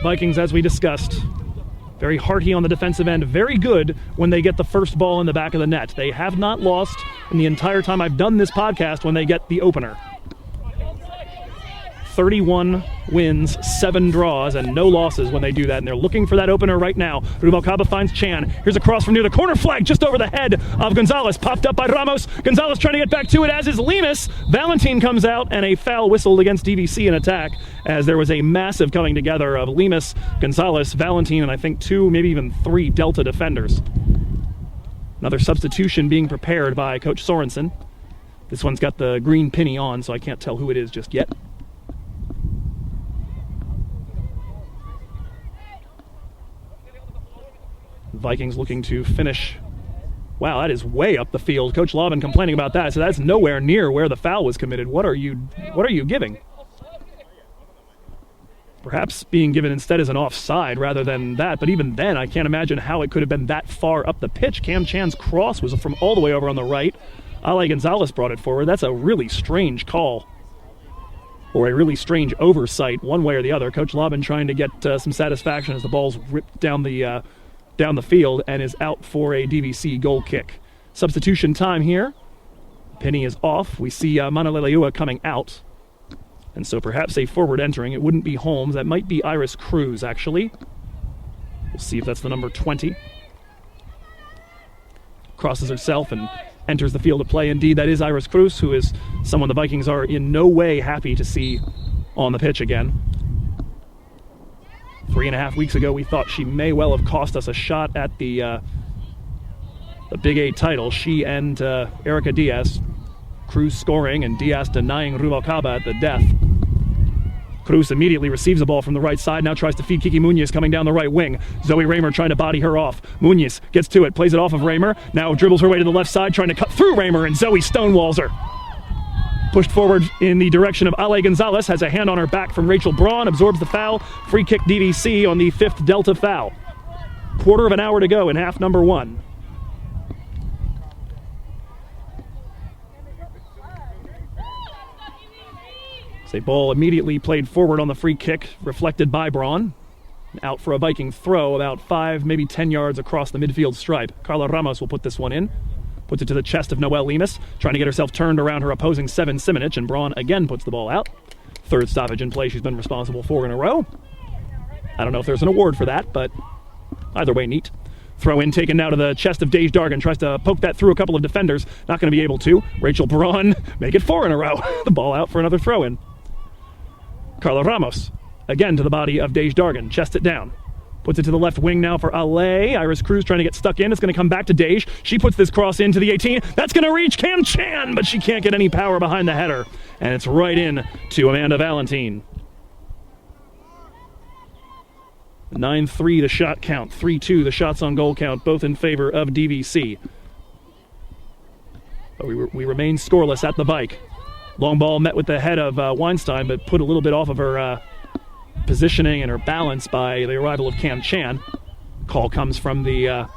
Vikings, as we discussed, very hearty on the defensive end. Very good when they get the first ball in the back of the net. They have not lost in the entire time I've done this podcast when they get the opener. 31 wins, 7 draws, and no losses when they do that, and they're looking for that opener right now. Rubalcaba finds Chan. Here's a cross from near the corner flag, just over the head of Gonzalez. Popped up by Ramos. Gonzalez trying to get back to it, as is Lemus. Valentine comes out, and a foul whistled against DVC in attack, as there was a massive coming together of Lemus, Gonzalez, Valentine, and I think 2, maybe even 3 Delta defenders. Another substitution being prepared by Coach Sorensen. This one's got the green pinny on, so I can't tell who it is just yet. Vikings looking to finish. Wow, that is way up the field. Coach Laubin complaining about that. So that's nowhere near where the foul was committed. What are you giving? Perhaps being given instead as an offside rather than that. But even then, I can't imagine how it could have been that far up the pitch. Cam Chan's cross was from all the way over on the right. Ale Gonzalez brought it forward. That's a really strange call, or a really strange oversight, one way or the other. Coach Laubin trying to get some satisfaction as the ball's ripped down the field and is out for a DVC goal kick. Substitution time here. Penny is off. We see Manaleleua coming out. And so perhaps a forward entering. It wouldn't be Holmes. That might be Iris Cruz, actually. We'll see if that's the number 20. Crosses herself and enters the field of play. Indeed, that is Iris Cruz, who is someone the Vikings are in no way happy to see on the pitch again. 3.5 weeks ago, we thought she may well have cost us a shot at the Big 8 title. She and Erica Diaz. Cruz scoring and Diaz denying Rubalcaba at the death. Cruz immediately receives the ball from the right side, now tries to feed Kiki Muñiz coming down the right wing. Zoë Ramer trying to body her off. Muñiz gets to it, plays it off of Ramer, now dribbles her way to the left side, trying to cut through Ramer, and Zoë stonewalls her. Pushed forward in the direction of Ale Gonzalez, has a hand on her back from Rachel Braun, absorbs the foul. Free kick DVC on the 5th Delta foul. Quarter of an hour to go in half number 1. It's a ball immediately played forward on the free kick, reflected by Braun. Out for a Viking throw about 5, maybe 10 yards across the midfield stripe. Carla Ramos will put this one in. Puts it to the chest of Noelle Lemus, trying to get herself turned around her opposing Seven Simonich, and Braun again puts the ball out. 3rd stoppage in play she's been responsible for in a row. I don't know if there's an award for that, but either way, neat. Throw in taken now to the chest of Dej Dargan. Tries to poke that through a couple of defenders. Not going to be able to. Rachel Braun make it 4 in a row. The ball out for another throw in. Carla Ramos, again to the body of Dej Dargan, chest it down. Puts it to the left wing now for Ale. Iris Cruz trying to get stuck in. It's going to come back to Dej. She puts this cross into the 18. That's going to reach Cam Chan, but she can't get any power behind the header. And it's right in to Amanda Valentine. 9-3 the shot count, 3-2 the shots on goal count, both in favor of DVC. But we remain scoreless at the Vike. Long ball met with the head of Weinstein, but put a little bit off of her positioning and her balance by the arrival of Cam Chan. Call comes from the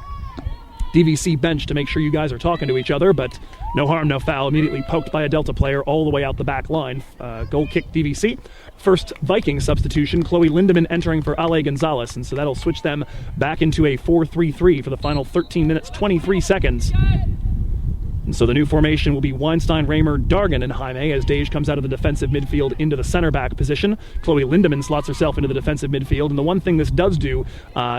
DVC bench to make sure you guys are talking to each other, but no harm, no foul. Immediately poked by a Delta player all the way out the back line. Goal kick DVC. First Viking substitution, Chloe Lindemann entering for Ale Gonzalez, and so that'll switch them back into a 4-3-3 for the final 13 minutes, 23 seconds. And so the new formation will be Weinstein, Ramer, Dargan, and Jaime as Dej comes out of the defensive midfield into the center back position. Chloe Lindemann slots herself into the defensive midfield, and the one thing this does do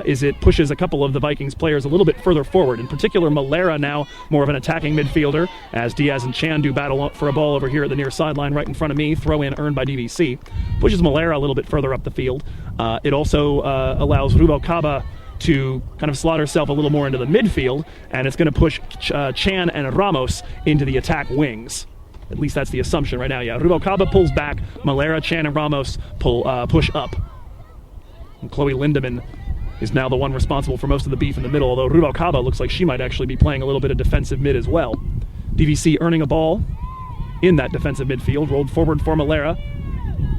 is it pushes a couple of the Vikings players a little bit further forward. In particular, Malera now more of an attacking midfielder as Diaz and Chan do battle for a ball over here at the near sideline right in front of me. Throw in earned by DVC. Pushes Malera a little bit further up the field. It also allows Rubalcaba to kind of slot herself a little more into the midfield, and it's going to push Chan and Ramos into the attack wings. At least that's the assumption right now. Yeah, Rubalcaba pulls back, Malera, Chan, and Ramos push up. And Chloe Lindemann is now the one responsible for most of the beef in the middle, although Rubalcaba looks like she might actually be playing a little bit of defensive mid as well. DVC earning a ball in that defensive midfield, rolled forward for Malera.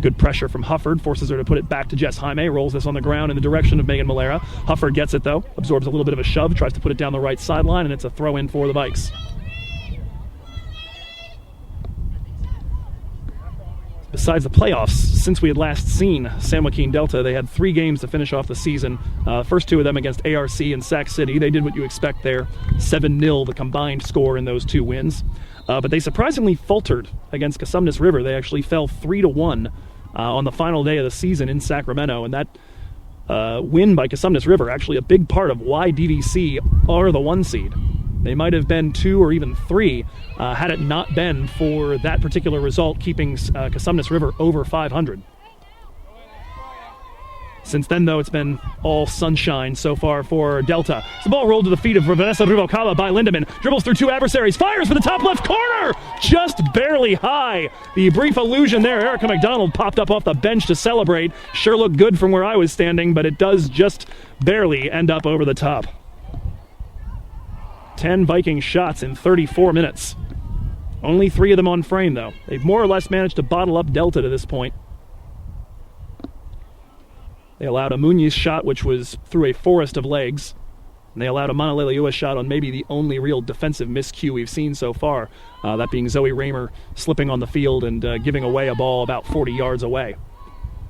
Good pressure from Hufford, forces her to put it back to Jess Jaime, rolls this on the ground in the direction of Megan Malera. Hufford gets it though, absorbs a little bit of a shove, tries to put it down the right sideline, and it's a throw in for the Vikes. Besides the playoffs, since we had last seen San Joaquin Delta, they had 3 games to finish off the season. First 2 of them against ARC and Sac City. They did what you expect there, 7-0 the combined score in those 2 wins. But they surprisingly faltered against Cosumnes River. They actually fell 3-1 on the final day of the season in Sacramento, and that win by Cosumnes River actually a big part of why DVC are the 1 seed. They might have been 2 or even 3 had it not been for that particular result keeping Cosumnes River over 500. Since then, though, it's been all sunshine so far for Delta. The ball rolled to the feet of Vanessa Rubalcaba by Lindemann. Dribbles through 2 adversaries. Fires for the top left corner! Just barely high. The brief illusion there. Erica McDonald popped up off the bench to celebrate. Sure looked good from where I was standing, but it does just barely end up over the top. 10 Viking shots in 34 minutes. Only 3 of them on frame, though. They've more or less managed to bottle up Delta to this point. They allowed a Muñiz shot, which was through a forest of legs. And they allowed a Manaleleua shot on maybe the only real defensive miscue we've seen so far. That being Zoë Ramer slipping on the field and giving away a ball about 40 yards away.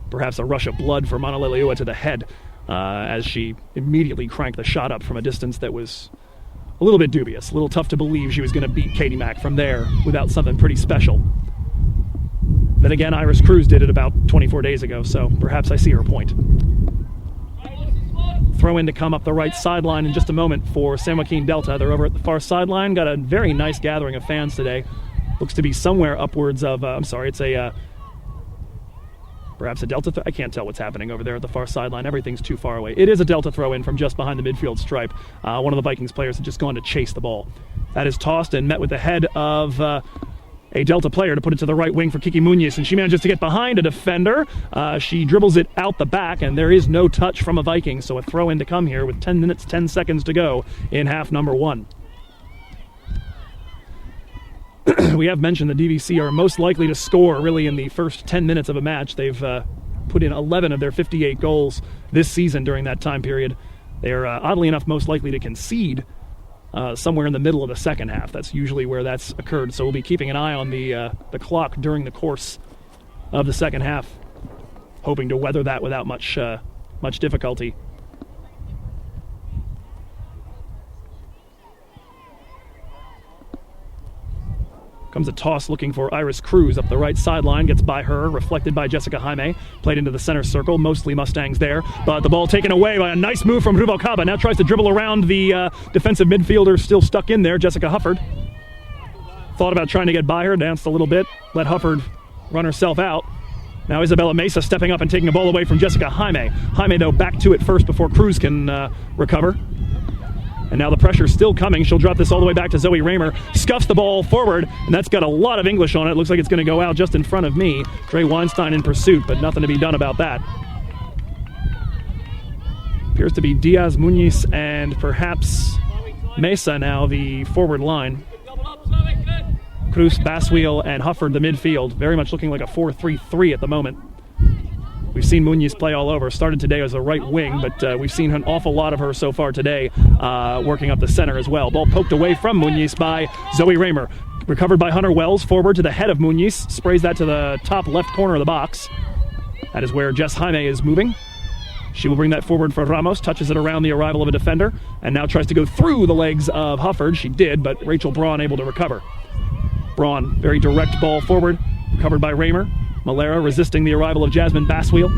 Perhaps a rush of blood for Manaleleua to the head as she immediately cranked the shot up from a distance that was a a little bit dubious, a little tough to believe she was going to beat Katie Mac from there without something pretty special. Then again, Iris Cruz did it about 24 days ago, so perhaps I see her point. Throw in to come up the right sideline in just a moment for San Joaquin Delta. They're over at the far sideline. Got a very nice gathering of fans today. Looks to be somewhere upwards of, perhaps a Delta I can't tell what's happening over there at the far sideline. Everything's too far away. It is a Delta throw in from just behind the midfield stripe. One of the Vikings players had just gone to chase the ball. That is tossed and met with the head of a Delta player to put it to the right wing for Kiki Muñiz, and she manages to get behind a defender. She dribbles it out the back, and there is no touch from a Viking, so a throw in to come here with 10 minutes, 10 seconds to go in half number 1. We have mentioned the DVC are most likely to score really in the first 10 minutes of a match. They've put in 11 of their 58 goals this season during that time period. They are, oddly enough, most likely to concede somewhere in the middle of the second half. That's usually where that's occurred. So we'll be keeping an eye on the clock during the course of the second half, hoping to weather that without much difficulty. Comes a toss looking for Iris Cruz up the right sideline, gets by her, reflected by Jessica Jaime, played into the center circle, mostly Mustangs there, but the ball taken away by a nice move from Rubalcaba. Now tries to dribble around the defensive midfielder still stuck in there, Jessica Hufford. Thought about trying to get by her, danced a little bit, let Hufford run herself out. Now Isabella Mesa stepping up and taking the ball away from Jessica Jaime. Jaime, though, back to it first before Cruz can recover. And now the pressure's still coming. She'll drop this all the way back to Zoë Ramer. Scuffs the ball forward, and that's got a lot of English on it. Looks like it's going to go out just in front of me. Dre Weinstein in pursuit, but nothing to be done about that. Appears to be Diaz, Muñiz, and perhaps Mesa now the forward line. Cruz, Baswheel, and Hufford the midfield. Very much looking like a 4-3-3 at the moment. We've seen Muñiz play all over. Started today as a right wing, but we've seen an awful lot of her so far today, working up the center as well. Ball poked away from Muñiz by Zoë Ramer. Recovered by Hunter Wells, forward to the head of Muñiz. Sprays that to the top left corner of the box. That is where Jess Jaime is moving. She will bring that forward for Ramos, touches it around the arrival of a defender, and now tries to go through the legs of Hufford. She did, but Rachel Braun able to recover. Braun, very direct ball forward, recovered by Ramer. Malera resisting the arrival of Jasmine Baswheel.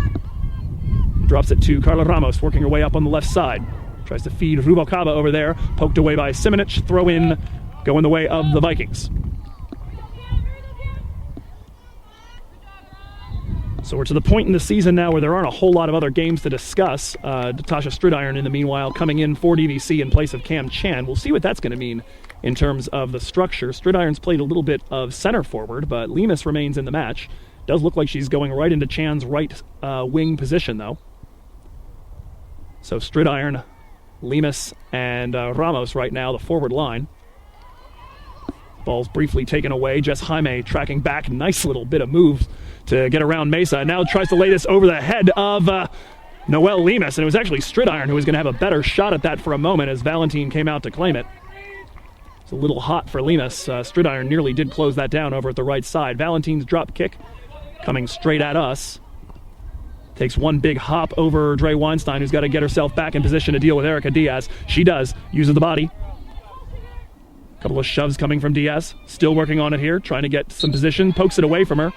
Drops it to Carla Ramos, working her way up on the left side. Tries to feed Rubalcaba over there. Poked away by Simonich. Throw in, going the way of the Vikings. So we're to the point in the season now where there aren't a whole lot of other games to discuss. Natasha Stridiron, in the meanwhile, coming in for DVC in place of Cam Chan. We'll see what that's going to mean in terms of the structure. Stridiron's played a little bit of center forward, but Lemus remains in the match. Does look like she's going right into Chan's right wing position, though. So Stridiron, Lemus, and Ramos right now, the forward line. Ball's briefly taken away. Jess Jaime tracking back. Nice little bit of move to get around Mesa. Now tries to lay this over the head of Noelle Lemus, and it was actually Stridiron who was going to have a better shot at that for a moment as Valentine came out to claim it. It's a little hot for Lemus. Stridiron nearly did close that down over at the right side. Valentine's drop kick coming straight at us. Takes one big hop over Dre Weinstein, who's got to get herself back in position to deal with Erica Diaz. She does. Uses the body. Couple of shoves coming from Diaz. Still working on it here, trying to get some position. Pokes it away from her.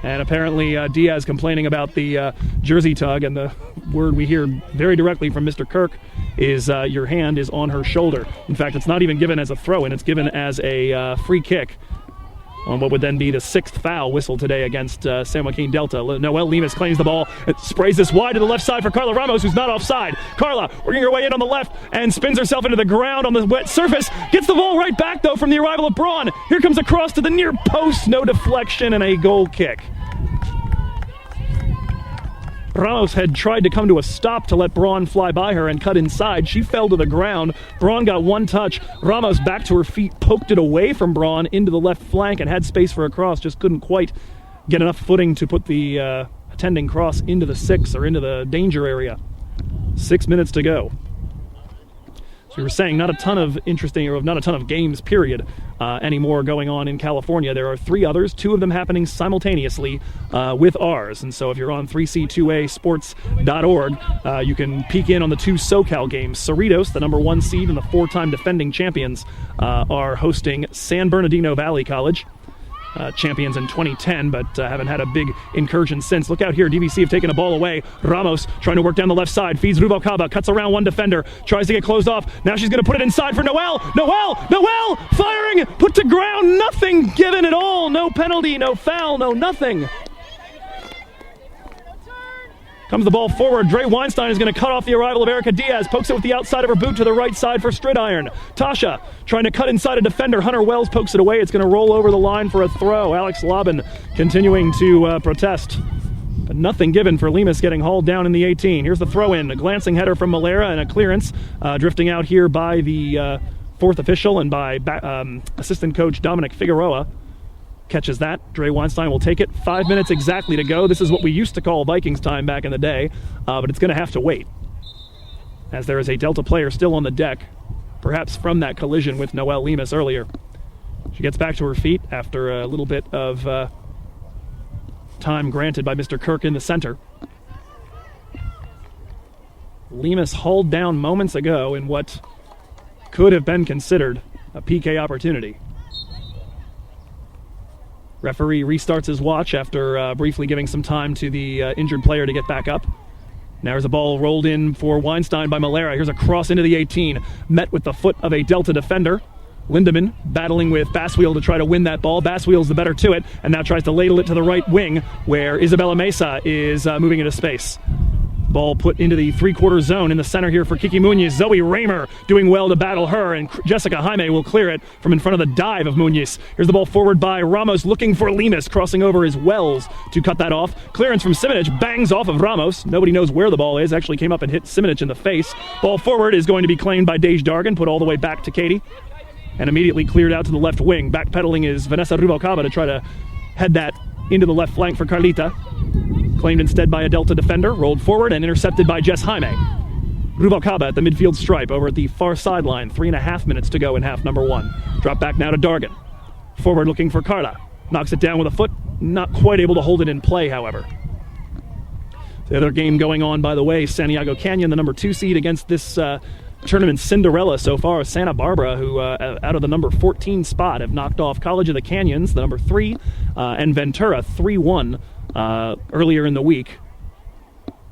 And apparently Diaz complaining about the jersey tug, and the word we hear very directly from Mr. Kirk is your hand is on her shoulder. In fact, it's not even given as a throw-in. It's given as a free kick on what would then be the sixth foul whistle today against San Joaquin Delta. Noelle Lemus claims the ball. It sprays this wide to the left side for Carla Ramos, who's not offside. Carla working her way in on the left and spins herself into the ground on the wet surface. Gets the ball right back, though, from the arrival of Braun. Here comes a cross to the near post. No deflection and a goal kick. Ramos had tried to come to a stop to let Braun fly by her and cut inside. She fell to the ground. Braun got one touch. Ramos back to her feet, poked it away from Braun into the left flank and had space for a cross. Just couldn't quite get enough footing to put the attending cross into the six or into the danger area. 6 minutes to go. So We were saying not a ton of interesting, or not a ton of games, period, anymore going on in California. There are 3 others, 2 of them happening simultaneously with ours. And so if you're on 3c2asports.org, you can peek in on the 2 SoCal games. Cerritos, the number 1 seed and the 4-time defending champions, are hosting San Bernardino Valley College. Champions in 2010, but haven't had a big incursion since. Look out here, DVC have taken a ball away. Ramos trying to work down the left side, feeds Rubalcaba, cuts around one defender, tries to get closed off. Now she's going to put it inside for Noel. Noel, firing, put to ground, nothing given at all. No penalty, no foul, no nothing. Comes the ball forward. Dre Weinstein is going to cut off the arrival of Erica Diaz. Pokes it with the outside of her boot to the right side for Stridiron. Tasha trying to cut inside a defender. Hunter Wells pokes it away. It's going to roll over the line for a throw. Alex Laban continuing to protest. But nothing given for Lemus getting hauled down in the 18. Here's the throw-in. A glancing header from Malera and a clearance drifting out here by the 4th official and by assistant coach Dominic Figueroa. Catches that. Dre Weinstein will take it. 5 minutes exactly to go. This is what we used to call Vikings time back in the day, but it's going to have to wait, as there is a Delta player still on the deck, perhaps from that collision with Noelle Lemus earlier. She gets back to her feet after a little bit of time granted by Mr. Kirk in the center. Lemus hauled down moments ago in what could have been considered a PK opportunity. Referee restarts his watch after briefly giving some time to the injured player to get back up. Now there's a ball rolled in for Weinstein by Malera. Here's a cross into the 18, met with the foot of a Delta defender. Lindemann battling with Basswheel to try to win that ball. Basswheel's the better to it, and now tries to ladle it to the right wing, where Isabella Mesa is moving into space. Ball put into the 3-quarter zone in the center here for Kiki Munoz. Zoë Ramer doing well to battle her, and Jessica Jaime will clear it from in front of the dive of Munoz. Here's the ball forward by Ramos, looking for Lemus. Crossing over is Wells to cut that off. Clearance from Simonich, bangs off of Ramos. Nobody knows where the ball is. Actually came up and hit Simonich in the face. Ball forward is going to be claimed by Dej Dargan, put all the way back to Katie, and immediately cleared out to the left wing. Backpedaling is Vanessa Rubalcaba to try to head that into the left flank for Carlita. Claimed instead by a Delta defender, rolled forward and intercepted by Jess Jaime. Rubalcaba at the midfield stripe over at the far sideline. 3.5 minutes to go in half number 1. Drop back now to Dargan. Forward looking for Carla. Knocks it down with a foot. Not quite able to hold it in play, however. The other game going on, by the way, Santiago Canyon, the number 2 seed against this tournament Cinderella so far, Santa Barbara, who out of the number 14 spot have knocked off College of the Canyons, the number 3, and Ventura 3-1 earlier in the week.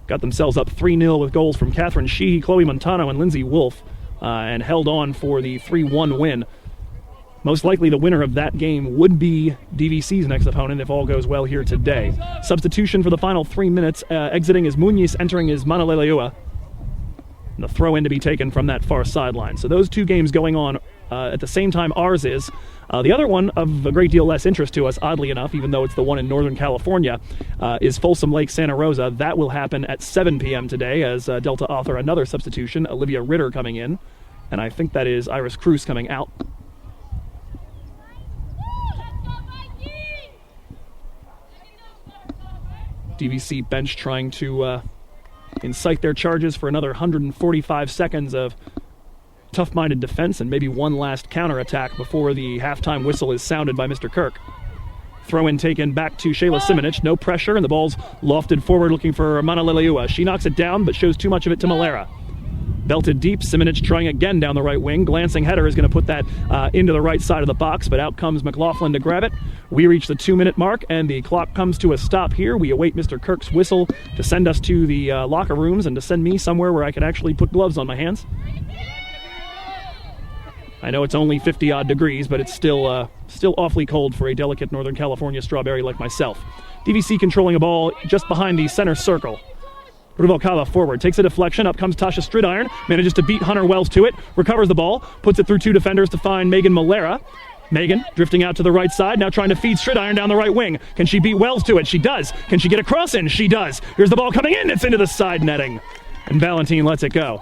Got themselves up 3-0 with goals from Catherine Sheehy, Chloe Montano, and Lindsay Wolf, and held on for the 3-1 win. Most likely the winner of that game would be DVC's next opponent if all goes well here today. Substitution for the final 3 minutes. Exiting is Munoz, entering is Manaleleua. And the throw-in to be taken from that far sideline. So those 2 games going on at the same time ours is. The other one of a great deal less interest to us, oddly enough, even though it's the one in Northern California, is Folsom Lake Santa Rosa. That will happen at 7 p.m. today as Delta author another substitution, Olivia Ritter coming in. And I think that is Iris Cruz coming out. DVC bench trying to incite their charges for another 145 seconds of tough-minded defense and maybe one last counterattack before the halftime whistle is sounded by Mr. Kirk. Throw-in taken back to Shayla Simonich. No pressure, and the ball's lofted forward looking for Manaleleua. She knocks it down, but shows too much of it to Malera. Belted deep, Simonich trying again down the right wing. Glancing header is going to put that into the right side of the box, but out comes McLaughlin to grab it. We reach the 2-minute mark, and the clock comes to a stop here. We await Mr. Kirk's whistle to send us to the locker rooms and to send me somewhere where I can actually put gloves on my hands. I know it's only 50-odd degrees, but it's still awfully cold for a delicate Northern California strawberry like myself. DVC controlling a ball just behind the center circle. Rubalcaba forward, takes a deflection, up comes Tasha Stridiron, manages to beat Hunter Wells to it, recovers the ball, puts it through 2 defenders to find Megan Malera. Megan drifting out to the right side, now trying to feed Stridiron down the right wing. Can she beat Wells to it? She does. Can she get a cross in? She does. Here's the ball coming in, it's into the side netting. And Valentine lets it go.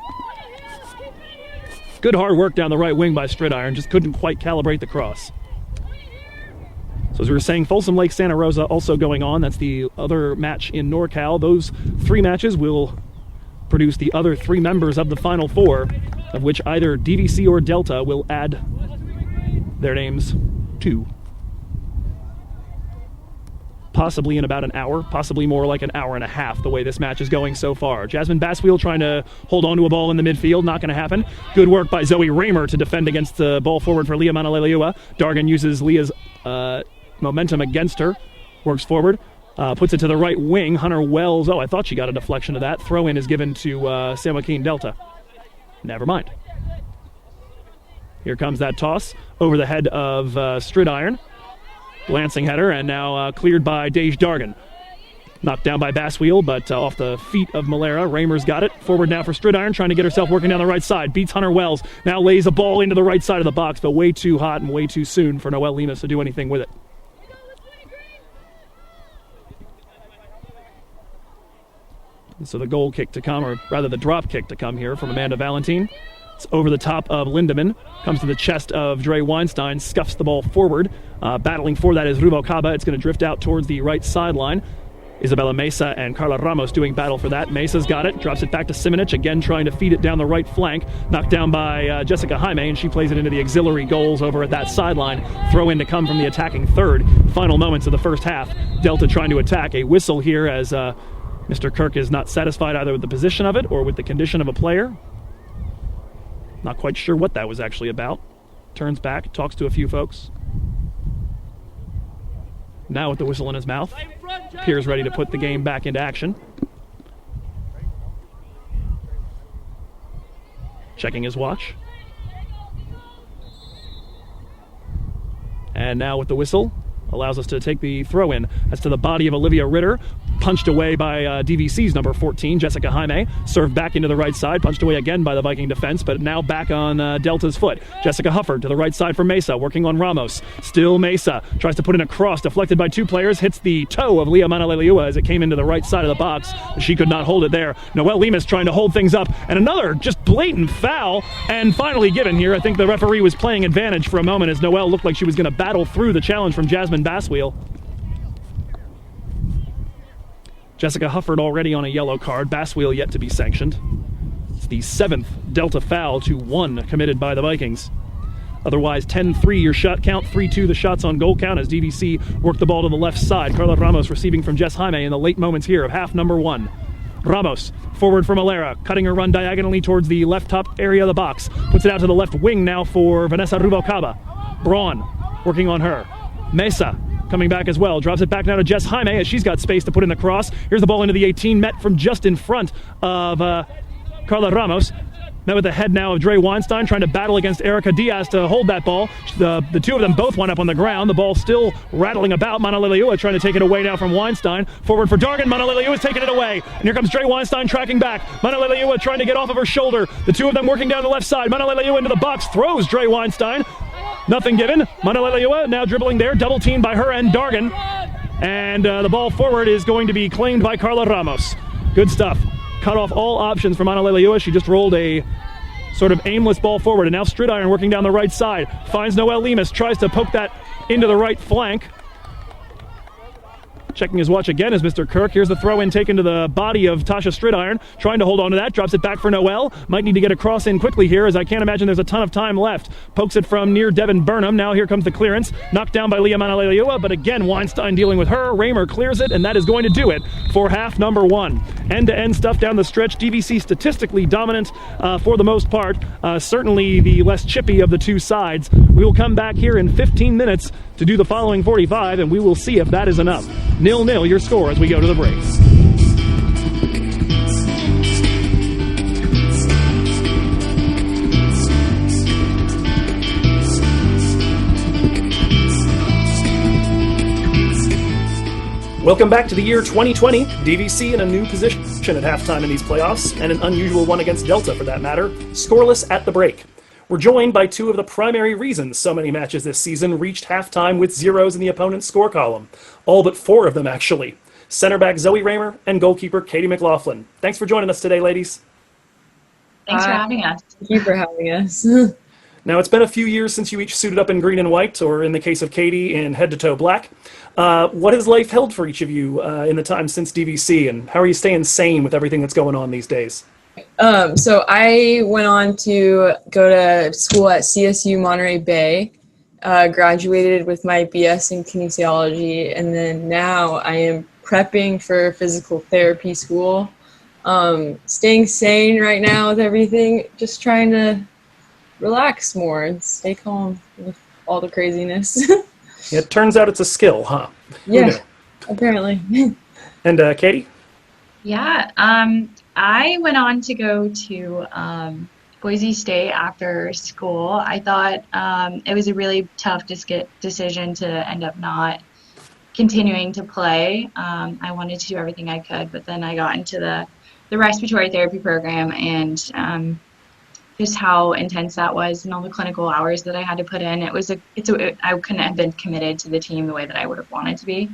Good hard work down the right wing by Stridiron, just couldn't quite calibrate the cross. So as we were saying, Folsom Lake Santa Rosa also going on. That's the other match in NorCal. Those 3 matches will produce the other 3 members of the Final Four. of which either DVC or Delta will add their names to. Possibly in about an hour, possibly more like an hour and a half, the way this match is going so far. Jasmine Baswheel trying to hold on to a ball in the midfield, not going to happen. Good work by Zoë Ramer to defend against the ball forward for Leah Manaleleua. Dargan uses Leah's momentum against her, works forward, puts it to the right wing. Hunter Wells, I thought she got a deflection of that. Throw-in is given to San Joaquin Delta. Never mind. Here comes that toss over the head of Stridiron. Glancing header, and now cleared by Dej Dargan. Knocked down by Baswheel, but off the feet of Malera. Ramer's got it. Forward now for Stridiron, trying to get herself working down the right side. Beats Hunter Wells. Now lays a ball into the right side of the box, but way too hot and way too soon for Noelle Lemus to do anything with it. And so the goal kick to come, or rather the drop kick to come here from Amanda Valentine. It's over the top of Lindemann, comes to the chest of Dre Weinstein, scuffs the ball forward. Battling for that is Rubalcaba. It's going to drift out towards the right sideline. Isabella Mesa and Carla Ramos doing battle for that. Mesa's got it, drops it back to Simonich, again trying to feed it down the right flank. Knocked down by Jessica Jaime, and she plays it into the auxiliary goals over at that sideline. Throw in to come from the attacking third. Final moments of the first half. Delta trying to attack. A whistle here as Mr. Kirk is not satisfied either with the position of it or with the condition of a player. Not quite sure what that was actually about. Turns back, talks to a few folks. Now with the whistle in his mouth, appears ready to put the game back into action. Checking his watch. And now with the whistle, allows us to take the throw-in. That's to the body of Olivia Ritter. Punched away by DVC's number 14, Jessica Jaime. Served back into the right side. Punched away again by the Viking defense, but now back on Delta's foot. Jessica Hufford to the right side for Mesa, working on Ramos. Still Mesa. Tries to put in a cross, deflected by two players. Hits the toe of Leah Manaleleua as it came into the right side of the box. But she could not hold it there. Noelle Lemus trying to hold things up. And another just blatant foul. And finally given here. I think the referee was playing advantage for a moment as Noelle looked like she was going to battle through the challenge from Jasmine Baswheel. Jessica Hufford already on a yellow card. Baswheel yet to be sanctioned. It's the 7th Delta foul to 1 committed by the Vikings. Otherwise, 10-3 your shot count, 3-2 the shots on goal count as DVC worked the ball to the left side. Carla Ramos receiving from Jess Jaime in the late moments here of half number 1. Ramos, forward for Malera, cutting her run diagonally towards the left top area of the box. Puts it out to the left wing now for Vanessa Rubalcaba. Braun, working on her. Mesa, coming back as well. Drops it back now to Jess Jaime as she's got space to put in the cross. Here's the ball into the 18, met from just in front of Carla Ramos. Met with the head now of Dre Weinstein, trying to battle against Erica Diaz to hold that ball. The two of them both wind up on the ground. The ball still rattling about. Manaleleua trying to take it away now from Weinstein. Forward for Dargan. Manaleleua is taking it away. And here comes Dre Weinstein tracking back. Manaleleua trying to get off of her shoulder. The two of them working down the left side. Manaleleua into the box. Throws Dre Weinstein. Nothing given. Manaleleua now dribbling there. Double teamed by her and Dargan. And the ball forward is going to be claimed by Carla Ramos. Good stuff. Cut off all options for Manaleleua. She just rolled a sort of aimless ball forward. And now Stridiron working down the right side. Finds Noelle Lemus. Tries to poke that into the right flank. Checking his watch again is Mr. Kirk. Here's the throw-in taken to the body of Tasha Stridiron. Trying to hold on to that. Drops it back for Noelle. Might need to get a cross in quickly here as I can't imagine there's a ton of time left. Pokes it from near Devin Burnham. Now here comes the clearance. Knocked down by Leah Manaleleua, but again Weinstein dealing with her. Ramer clears it, and that is going to do it for half number 1. End-to-end stuff down the stretch. DVC statistically dominant for the most part. Certainly the less chippy of the two sides. We will come back here in 15 minutes to do the following 45, and we will see if that is enough. 0-0 your score as we go to the break. Welcome back to the year 2020. DVC in a new position at halftime in these playoffs, and an unusual one against Delta for that matter, scoreless at the break. We're joined by two of the primary reasons so many matches this season reached halftime with zeros in the opponent's score column. All but 4 of them, actually. Center back Zoë Ramer and goalkeeper Katie McLaughlin. Thanks for joining us today, ladies. Thanks for having us. Thank you for having us. Now, it's been a few years since you each suited up in green and white, or in the case of Katie, in head-to-toe black. What has life held for each of you in the time since DVC, and how are you staying sane with everything that's going on these days? So I went on to go to school at CSU Monterey Bay, graduated with my BS in kinesiology, and then now I am prepping for physical therapy school. Staying sane right now with everything, just trying to relax more and stay calm with all the craziness. It turns out it's a skill, huh? Who Yeah, knew? apparently. And Katie? Yeah, I went on to go to Boise State after school. I thought it was a really tough decision to end up not continuing to play. I wanted to do everything I could, but then I got into the respiratory therapy program, and just how intense that was and all the clinical hours that I had to put in. I couldn't have been committed to the team the way that I would have wanted to be.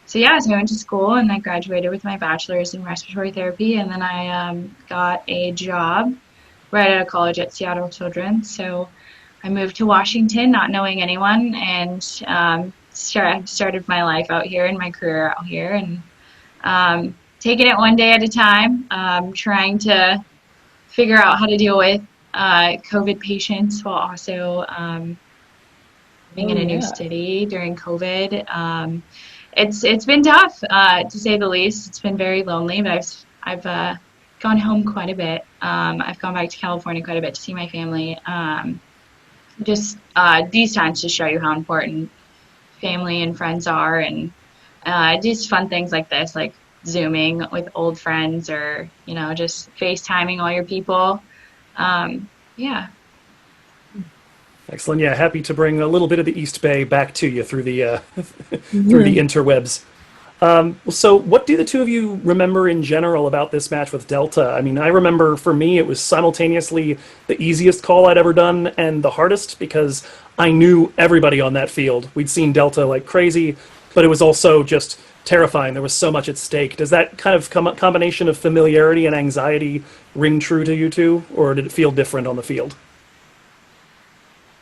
So yeah, so I went to school and I graduated with my bachelor's in respiratory therapy, and then I got a job right out of college at Seattle Children's. So I moved to Washington, not knowing anyone, and started my life out here and my career out here, and taking it one day at a time, trying to figure out how to deal with COVID patients while also living in a new city during COVID. It's been tough, to say the least. It's been very lonely, but I've gone home quite a bit. I've gone back to California quite a bit to see my family. Just these times to show you how important family and friends are, and just fun things like this, like Zooming with old friends, or just FaceTiming all your people. Yeah. Excellent. Yeah, happy to bring a little bit of the East Bay back to you through the through the interwebs. So what do the two of you remember in general about this match with Delta? I mean, I remember for me it was simultaneously the easiest call I'd ever done and the hardest, because I knew everybody on that field. We'd seen Delta like crazy, but it was also just terrifying. There was so much at stake. Does that kind of combination of familiarity and anxiety ring true to you two, or did it feel different on the field?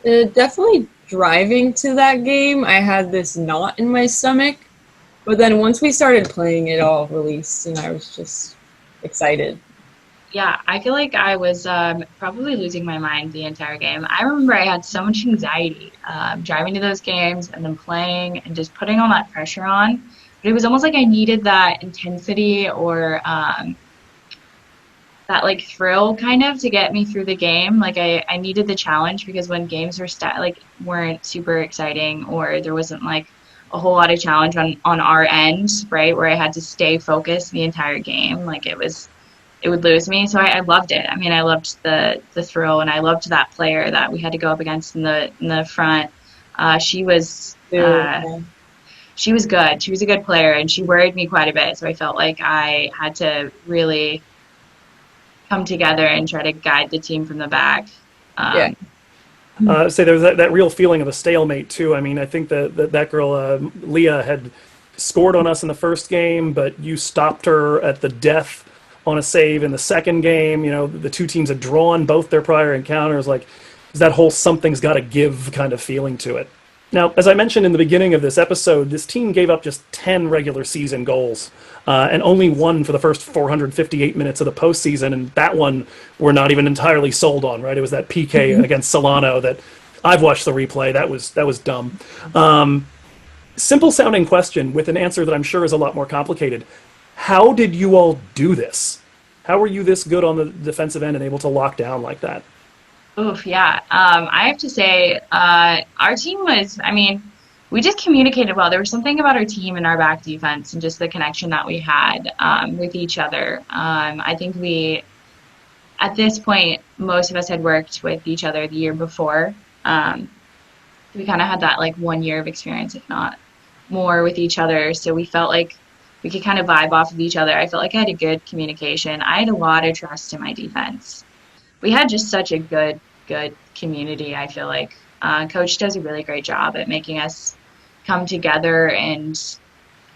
Definitely driving to that game, I had this knot in my stomach, but then once we started playing, it all released, and I was just excited. Yeah, I feel like I was probably losing my mind the entire game. I remember I had so much anxiety driving to those games and then playing and just putting all that pressure on. But it was almost like I needed that intensity, or that like thrill kind of to get me through the game. Like I needed the challenge, because when games weren't super exciting, or there wasn't like a whole lot of challenge on our end, right, where I had to stay focused the entire game, like it would lose me. So I loved it. I mean, I loved the thrill, and I loved that player that we had to go up against in the front. She was good. She was a good player, and she worried me quite a bit. So I felt like I had to really come together and try to guide the team from the back. Say there's that real feeling of a stalemate too. I mean, I think that girl Leah had scored on us in the first game, but you stopped her at the death on a save in the second game. The two teams had drawn both their prior encounters. Like, that whole something's got to give kind of feeling to it. Now, as I mentioned in the beginning of this episode, this team gave up just 10 regular season goals, and only one for the first 458 minutes of the postseason, and that one we're not even entirely sold on, right? It was that PK against Solano that I've watched the replay. That was dumb. Simple sounding question with an answer that I'm sure is a lot more complicated. How did you all do this? How were you this good on the defensive end and able to lock down like that? Oof, yeah. I have to say, our team we just communicated well. There was something about our team and our back defense and just the connection that we had with each other. I think at this point, most of us had worked with each other the year before. We kind of had that like 1 year of experience, if not more, with each other. So we felt like we could kind of vibe off of each other. I felt like I had a good communication. I had a lot of trust in my defense. We had just such a good community, I feel like. Coach does a really great job at making us come together, and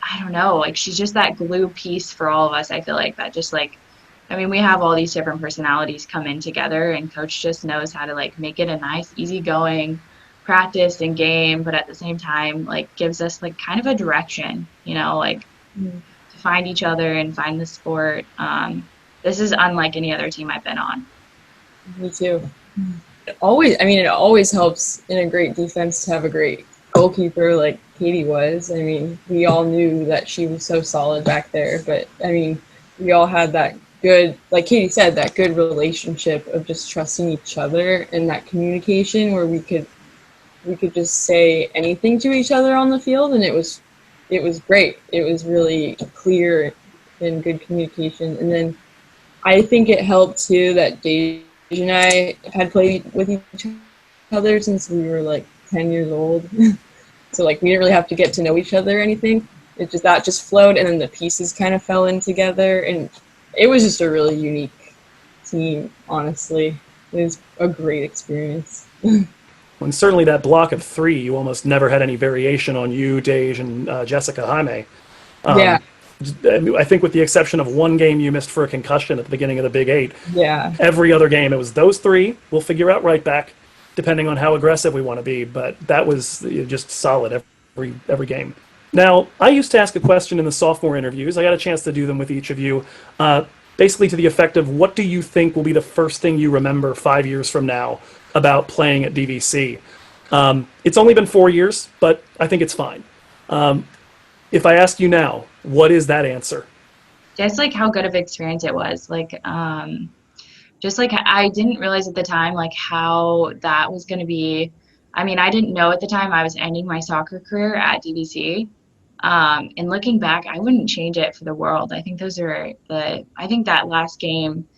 I don't know, like she's just that glue piece for all of us. I feel like that just like, we have all these different personalities come in together, and Coach just knows how to like make it a nice, easygoing practice and game, but at the same time, like gives us like kind of a direction, to find each other and find the sport. this is unlike any other team I've been on. Me too. It always helps in a great defense to have a great goalkeeper like Katie was. I mean, we all knew that she was so solid back there, but I mean, we all had that good, like Katie said, that good relationship of just trusting each other and that communication where we could just say anything to each other on the field, and it was great. It was really clear and good communication. And then I think it helped too that Deja and I had played with each other since we were like 10 years old. So like we didn't really have to get to know each other or anything. That just flowed, and then the pieces kind of fell in together, and it was just a really unique team, honestly. It was a great experience. And certainly that block of 3, you almost never had any variation on you, Dej, and Jessica Jaime. Yeah. I think with the exception of one game you missed for a concussion at the beginning of the Big 8. Yeah. Every other game, it was those 3. We'll figure out right back, depending on how aggressive we want to be. But that was just solid every game. Now, I used to ask a question in the sophomore interviews. I got a chance to do them with each of you. Basically to the effect of, what do you think will be the first thing you remember 5 years from now about playing at DVC? It's only been 4 years, but I think it's fine. If I ask you now, what is that answer? Just like how good of experience it was. Like, just like I didn't realize at the time like how that was going to be. I mean, I didn't know at the time I was ending my soccer career at DVC. And looking back, I wouldn't change it for the world. I think I think that last game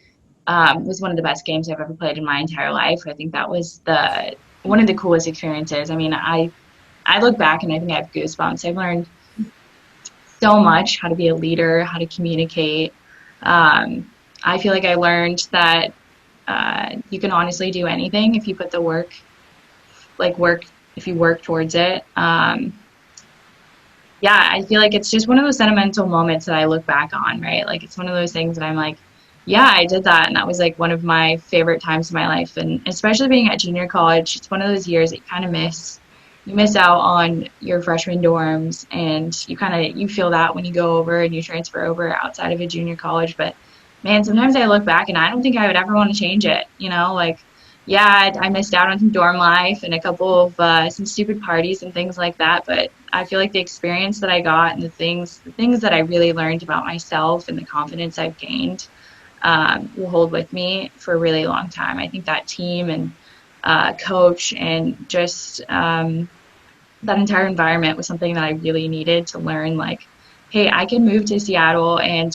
was one of the best games I've ever played in my entire life. I think that was one of the coolest experiences. I mean, I look back and I think I have goosebumps. I've learned so much, how to be a leader, how to communicate. I feel like I learned that you can honestly do anything if you put the work, if you work towards it. Yeah, I feel like it's just one of those sentimental moments that I look back on, right? Like, it's one of those things that I'm like, yeah, I did that. And that was like one of my favorite times of my life. And especially being at junior college, it's one of those years that you kind of miss. You miss out on your freshman dorms, and you feel that when you go over and you transfer over outside of a junior college. But man, sometimes I look back and I don't think I would ever want to change it. You know, like, yeah, I missed out on some dorm life and a couple of some stupid parties and things like that. But I feel like the experience that I got and the things that I really learned about myself and the confidence I've gained will hold with me for a really long time. I think that team and coach and just that entire environment was something that I really needed to learn. Like, hey, I can move to Seattle and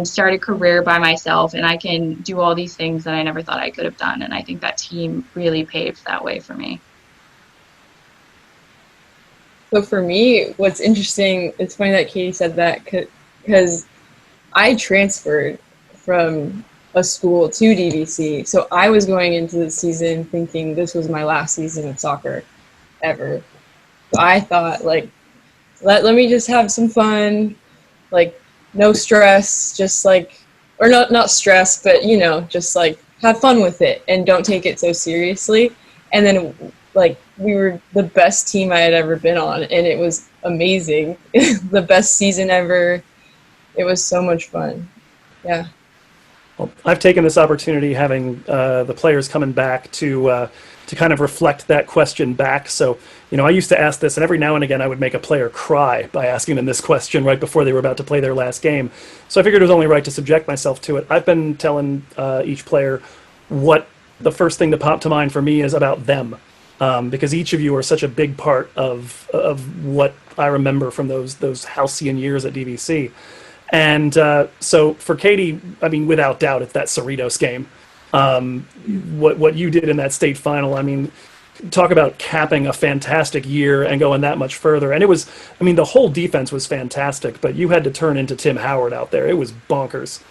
start a career by myself, and I can do all these things that I never thought I could have done. And I think that team really paved that way for me. So for me, what's interesting, it's funny that Katie said that, because I transferred from a school to DVC. So I was going into the season thinking this was my last season of soccer ever. So I thought, like, let me just have some fun, like, no stress, just like, or not stress, but, you know, just like have fun with it and don't take it so seriously. And then, like, we were the best team I had ever been on, and it was amazing. The best season ever. It was so much fun. Yeah. Well, I've taken this opportunity, having the players coming back, to kind of reflect that question back. So, you know, I used to ask this, and every now and again I would make a player cry by asking them this question right before they were about to play their last game. So I figured it was only right to subject myself to it. I've been telling each player what the first thing that popped to mind for me is about them, because each of you are such a big part of what I remember from those halcyon years at DVC. And so for Katie, I mean, without doubt, it's that Cerritos game. What you did in that state final, I mean, talk about capping a fantastic year and going that much further. And it was, I mean, the whole defense was fantastic, but you had to turn into Tim Howard out there. It was bonkers.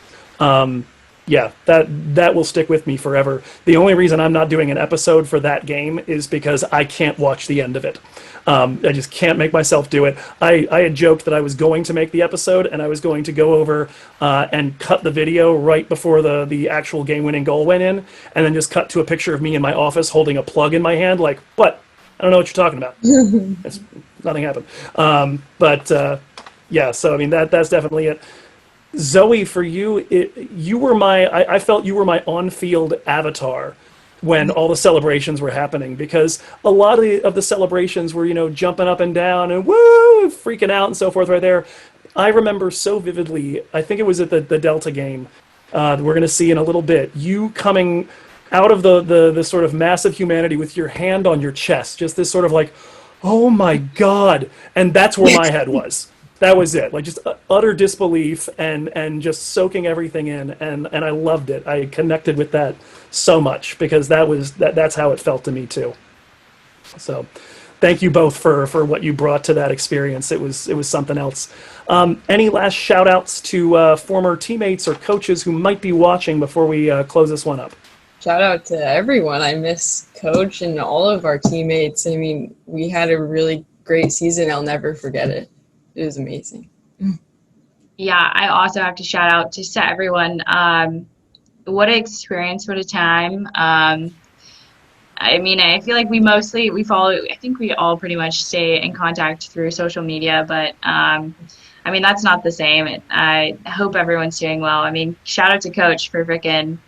Yeah, that will stick with me forever. The only reason I'm not doing an episode for that game is because I can't watch the end of it. I just can't make myself do it. I had joked that I was going to make the episode, and I was going to go over and cut the video right before the actual game-winning goal went in, and then just cut to a picture of me in my office holding a plug in my hand, like, what? I don't know what you're talking about. Nothing happened. Yeah, so I mean, that's definitely it. Zoe, for you, I felt you were my on-field avatar when all the celebrations were happening, because a lot of the celebrations were, jumping up and down and woo, freaking out and so forth right there. I remember so vividly, I think it was at the Delta game, we're going to see in a little bit, you coming out of the sort of massive humanity with your hand on your chest, just this sort of like, oh my God. And that's where my head was. That was it. Like just utter disbelief and just soaking everything in. And I loved it. I connected with that so much because that's how it felt to me too. So thank you both for what you brought to that experience. It was something else. Any last shout outs to former teammates or coaches who might be watching before we close this one up? Shout out to everyone. I miss Coach and all of our teammates. I mean, we had a really great season. I'll never forget it. It was amazing. Yeah, I also have to shout out to everyone. What an experience, what a time. I mean, I feel like we follow, I think we all pretty much stay in contact through social media, but I mean, that's not the same. I hope everyone's doing well. I mean, shout out to Coach for freaking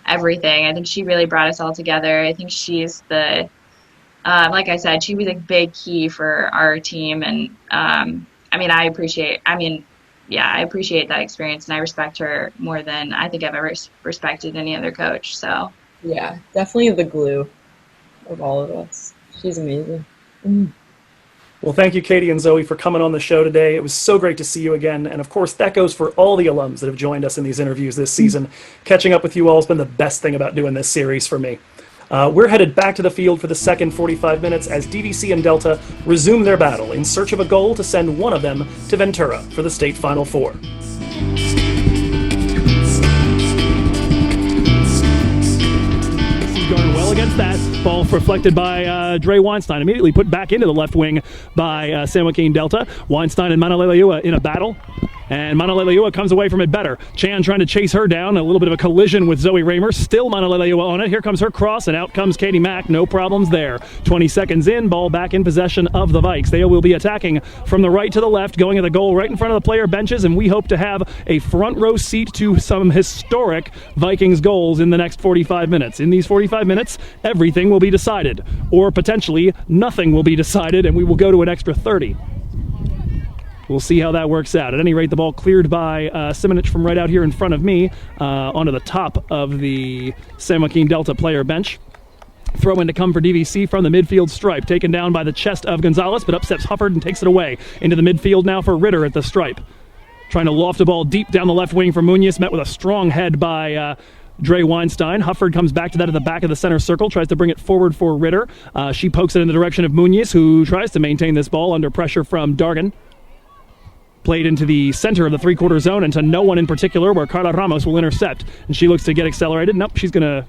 everything. I think she really brought us all together. I think she's like I said, she was a big key for our team. And I appreciate that experience, and I respect her more than I think I've ever respected any other coach. So yeah, definitely the glue of all of us. She's amazing. Well, thank you, Katie and Zoe, for coming on the show today. It was so great to see you again. And of course, that goes for all the alums that have joined us in these interviews this season. Catching up with you all has been the best thing about doing this series for me. We're headed back to the field for the second 45 minutes as DVC and Delta resume their battle in search of a goal to send one of them to Ventura for the state Final Four. Going well against that. Ball reflected by Dre Weinstein. Immediately put back into the left wing by San Joaquin Delta. Weinstein and Manaleleua in a battle. And Manaleleua comes away from it better. Chan trying to chase her down. A little bit of a collision with Zoë Ramer. Still Manaleleua on it. Here comes her cross, and out comes Katie Mack. No problems there. 20 seconds in. Ball back in possession of the Vikes. They will be attacking from the right to the left, going at the goal right in front of the player benches, and we hope to have a front row seat to some historic Vikings goals in the next 45 minutes. In these 45 minutes, everything will be decided. Or potentially, nothing will be decided, and we will go to an extra 30. We'll see how that works out. At any rate, the ball cleared by Simonich from right out here in front of me onto the top of the San Joaquin Delta player bench. Throw in to come for DVC from the midfield stripe. Taken down by the chest of Gonzalez, but upsets Hufford and takes it away. Into the midfield now for Ritter at the stripe. Trying to loft a ball deep down the left wing for Munoz. Met with a strong head by Dre Weinstein. Hufford comes back to that at the back of the center circle, tries to bring it forward for Ritter. She pokes it in the direction of Munoz, who tries to maintain this ball under pressure from Dargan. Played into the center of the three-quarter zone and to no one in particular, where Carla Ramos will intercept. And she looks to get accelerated. Nope, she's going to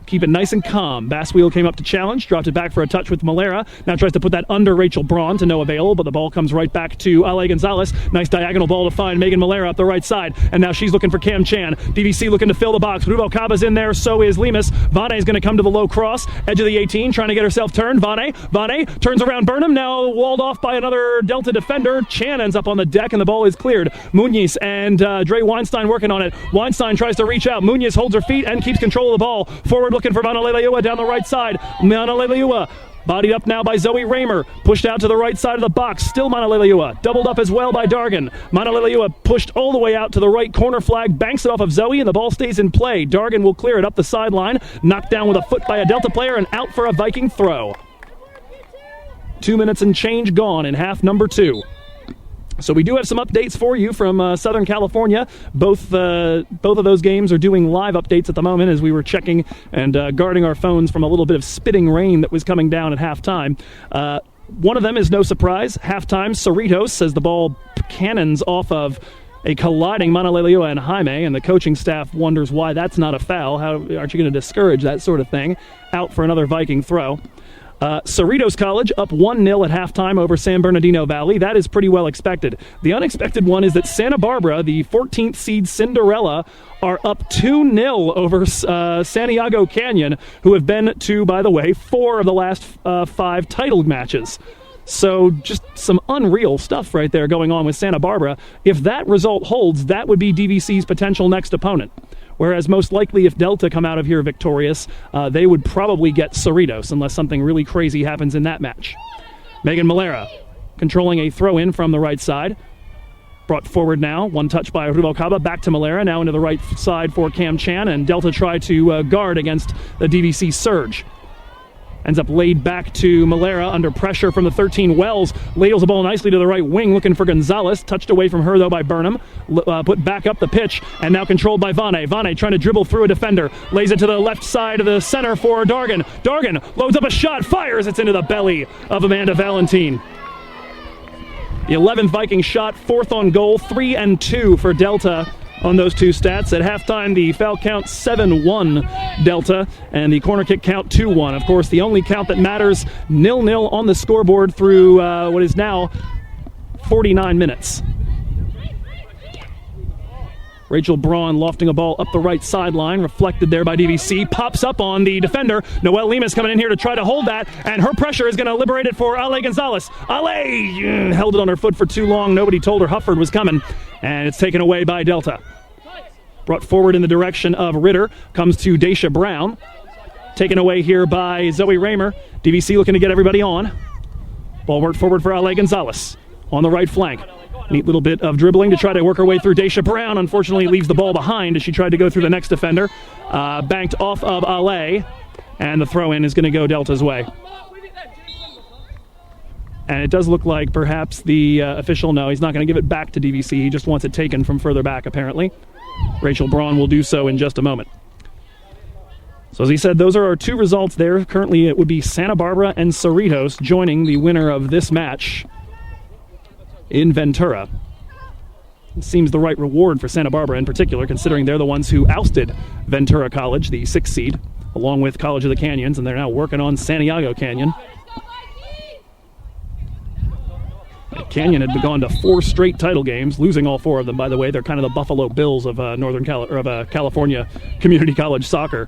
keep it nice and calm. Basswheel came up to challenge, dropped it back for a touch with Malera. Now tries to put that under Rachel Braun to no avail, but the ball comes right back to Ale Gonzalez. Nice diagonal ball to find Megan Malera up the right side. And now she's looking for Cam Chan. DVC looking to fill the box. Rubalcaba's in there, so is Lemus. Vane is going to come to the low cross. Edge of the 18, trying to get herself turned. Vane turns around Burnham, now walled off by another Delta defender. Chan ends up on the deck, and the ball is cleared. Munoz and Dre Weinstein working on it. Weinstein tries to reach out. Munoz holds her feet and keeps control of the ball. Forward looking for Manaleleua down the right side. Manaleleua bodied up now by Zoë Ramer. Pushed out to the right side of the box. Still Manaleleua. Doubled up as well by Dargan. Manaleleua pushed all the way out to the right corner flag. Banks it off of Zoe, and the ball stays in play. Dargan will clear it up the sideline. Knocked down with a foot by a Delta player and out for a Viking throw. 2 minutes and change gone in half number 2. So we do have some updates for you from Southern California. Both of those games are doing live updates at the moment as we were checking and guarding our phones from a little bit of spitting rain that was coming down at halftime. One of them is no surprise. Halftime, Cerritos says the ball cannons off of a colliding Manaleleua and Jaime, and the coaching staff wonders why that's not a foul. How aren't you going to discourage that sort of thing? Out for another Viking throw. Cerritos College up 1-0 at halftime over San Bernardino Valley. That is pretty well expected. The unexpected one is that Santa Barbara, the 14th seed Cinderella, are up 2-0 over Santiago Canyon, who have been to, by the way, 4 of the last 5 title matches. So just some unreal stuff right there going on with Santa Barbara. If that result holds, that would be DVC's potential next opponent. Whereas most likely if Delta come out of here victorious, they would probably get Cerritos unless something really crazy happens in that match. Megan Malera controlling a throw-in from the right side. Brought forward now, one touch by Rubalcaba, back to Malera, now into the right side for Cam Chan, and Delta try to guard against the DVC surge. Ends up laid back to Malera under pressure from the 13. Wells ladles the ball nicely to the right wing, looking for Gonzalez. Touched away from her, though, by Burnham. Put back up the pitch, and now controlled by Vane. Vane trying to dribble through a defender. Lays it to the left side of the center for Dargan. Dargan loads up a shot, fires. It's into the belly of Amanda Valentine. The 11th Viking shot, 4th on goal, 3 and 2 for Delta on those two stats. At halftime, the foul count 7-1 Delta, and the corner kick count 2-1. Of course, the only count that matters, 0-0 on the scoreboard through what is now 49 minutes. Rachel Braun lofting a ball up the right sideline, reflected there by DVC, pops up on the defender. Noelle Limas coming in here to try to hold that, and her pressure is going to liberate it for Ale Gonzalez. Ale held it on her foot for too long. Nobody told her Hufford was coming, and it's taken away by Delta. Brought forward in the direction of Ritter, comes to Daisha Brown. Taken away here by Zoë Ramer. DVC looking to get everybody on. Ball worked forward for Ale Gonzalez on the right flank. Neat little bit of dribbling to try to work her way through. Daisha Brown unfortunately leaves the ball behind as she tried to go through the next defender. Banked off of Ale, and the throw-in is going to go Delta's way. And it does look like perhaps the official, no, he's not going to give it back to DVC. He just wants it taken from further back, apparently. Rachel Braun will do so in just a moment. So as he said, those are our two results there. Currently it would be Santa Barbara and Cerritos joining the winner of this match in Ventura. It seems the right reward for Santa Barbara in particular, considering they're the ones who ousted Ventura College, the 6th seed, along with College of the Canyons, and they're now working on Santiago Canyon. Canyon had gone to 4 straight title games, losing all 4 of them, by the way. They're kind of the Buffalo Bills of California community college soccer.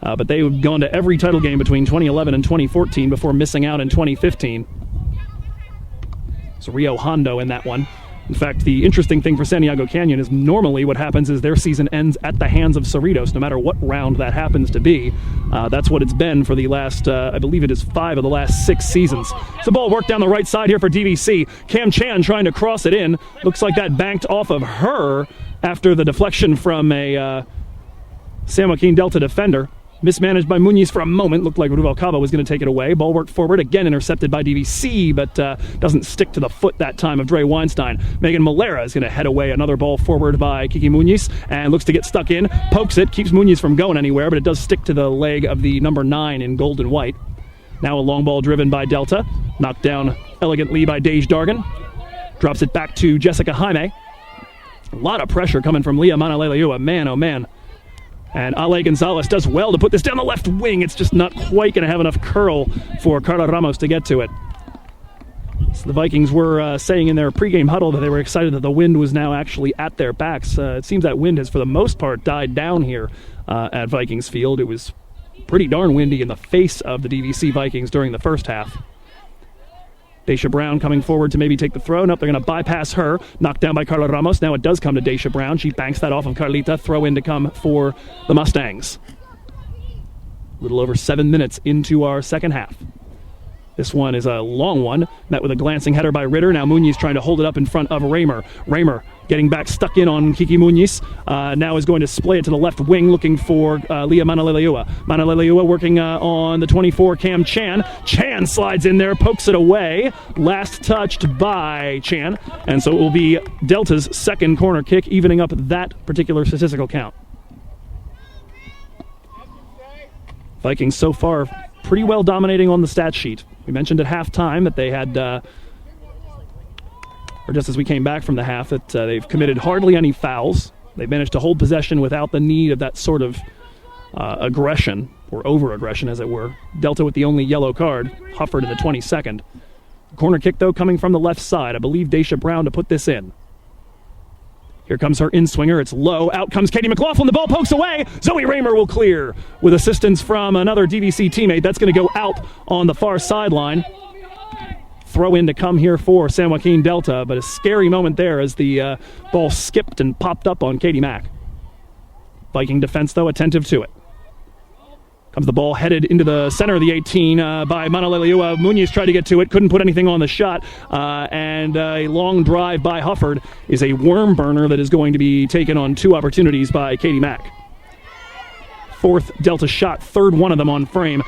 But they had gone to every title game between 2011 and 2014 before missing out in 2015. So Rio Hondo in that one. In fact, the interesting thing for Santiago Canyon is normally what happens is their season ends at the hands of Cerritos, no matter what round that happens to be. That's what it's been for the last, I believe it is 5 of the last 6 seasons. So the ball worked down the right side here for DVC. Cam Chan trying to cross it in. Looks like that banked off of her after the deflection from a San Joaquin Delta defender. Mismanaged by Muñiz for a moment. Looked like Rubalcaba was going to take it away. Ball worked forward. Again intercepted by DVC, but doesn't stick to the foot that time of Dre Weinstein. Megan Malera is going to head away. Another ball forward by Kiki Muñiz, and looks to get stuck in. Pokes it. Keeps Muñiz from going anywhere, but it does stick to the leg of the number 9 in gold and white. Now a long ball driven by Delta. Knocked down elegantly by Dej Dargan. Drops it back to Jessica Jaime. A lot of pressure coming from Leah Manaleleua. Man, oh man. And Ale Gonzalez does well to put this down the left wing. It's just not quite going to have enough curl for Carla Ramos to get to it. So the Vikings were saying in their pregame huddle that they were excited that the wind was now actually at their backs. It seems that wind has, for the most part, died down here at Vikings Field. It was pretty darn windy in the face of the DVC Vikings during the first half. Daisha Brown coming forward to maybe take the throw. Nope, they're going to bypass her. Knocked down by Carla Ramos. Now it does come to Daisha Brown. She banks that off of Carlita. Throw in to come for the Mustangs. A little over 7 minutes into our second half. This one is a long one, met with a glancing header by Ritter. Now Muñiz trying to hold it up in front of Ramer. Ramer getting back, stuck in on Kiki Muñiz. Now is going to splay it to the left wing, looking for Leah Manaleleua. Manaleleua working on the 24, Cam Chan. Chan slides in there, pokes it away. Last touched by Chan. And so it will be Delta's second corner kick, evening up that particular statistical count. Vikings so far pretty well dominating on the stat sheet. We mentioned at halftime that they had, or just as we came back from the half, that they've committed hardly any fouls. They've managed to hold possession without the need of that sort of aggression, or over-aggression, as it were. Delta with the only yellow card, Hufford in the 22nd. Corner kick, though, coming from the left side. I believe Daisha Brown to put this in. Here comes her in-swinger. It's low. Out comes Katie McLaughlin. The ball pokes away. Zoë Ramer will clear with assistance from another DVC teammate. That's going to go out on the far sideline. throw in to come here for San Joaquin Delta, but a scary moment there as the ball skipped and popped up on Katie Mack. Viking defense, though, attentive to it. Comes the ball headed into the center of the 18 by Manaleliua. Mullins tried to get to it, couldn't put anything on the shot, and a long drive by Hufford is a worm burner that is going to be taken on 2 opportunities by Katie Mack. 4th Delta shot, 3rd one of them on frame.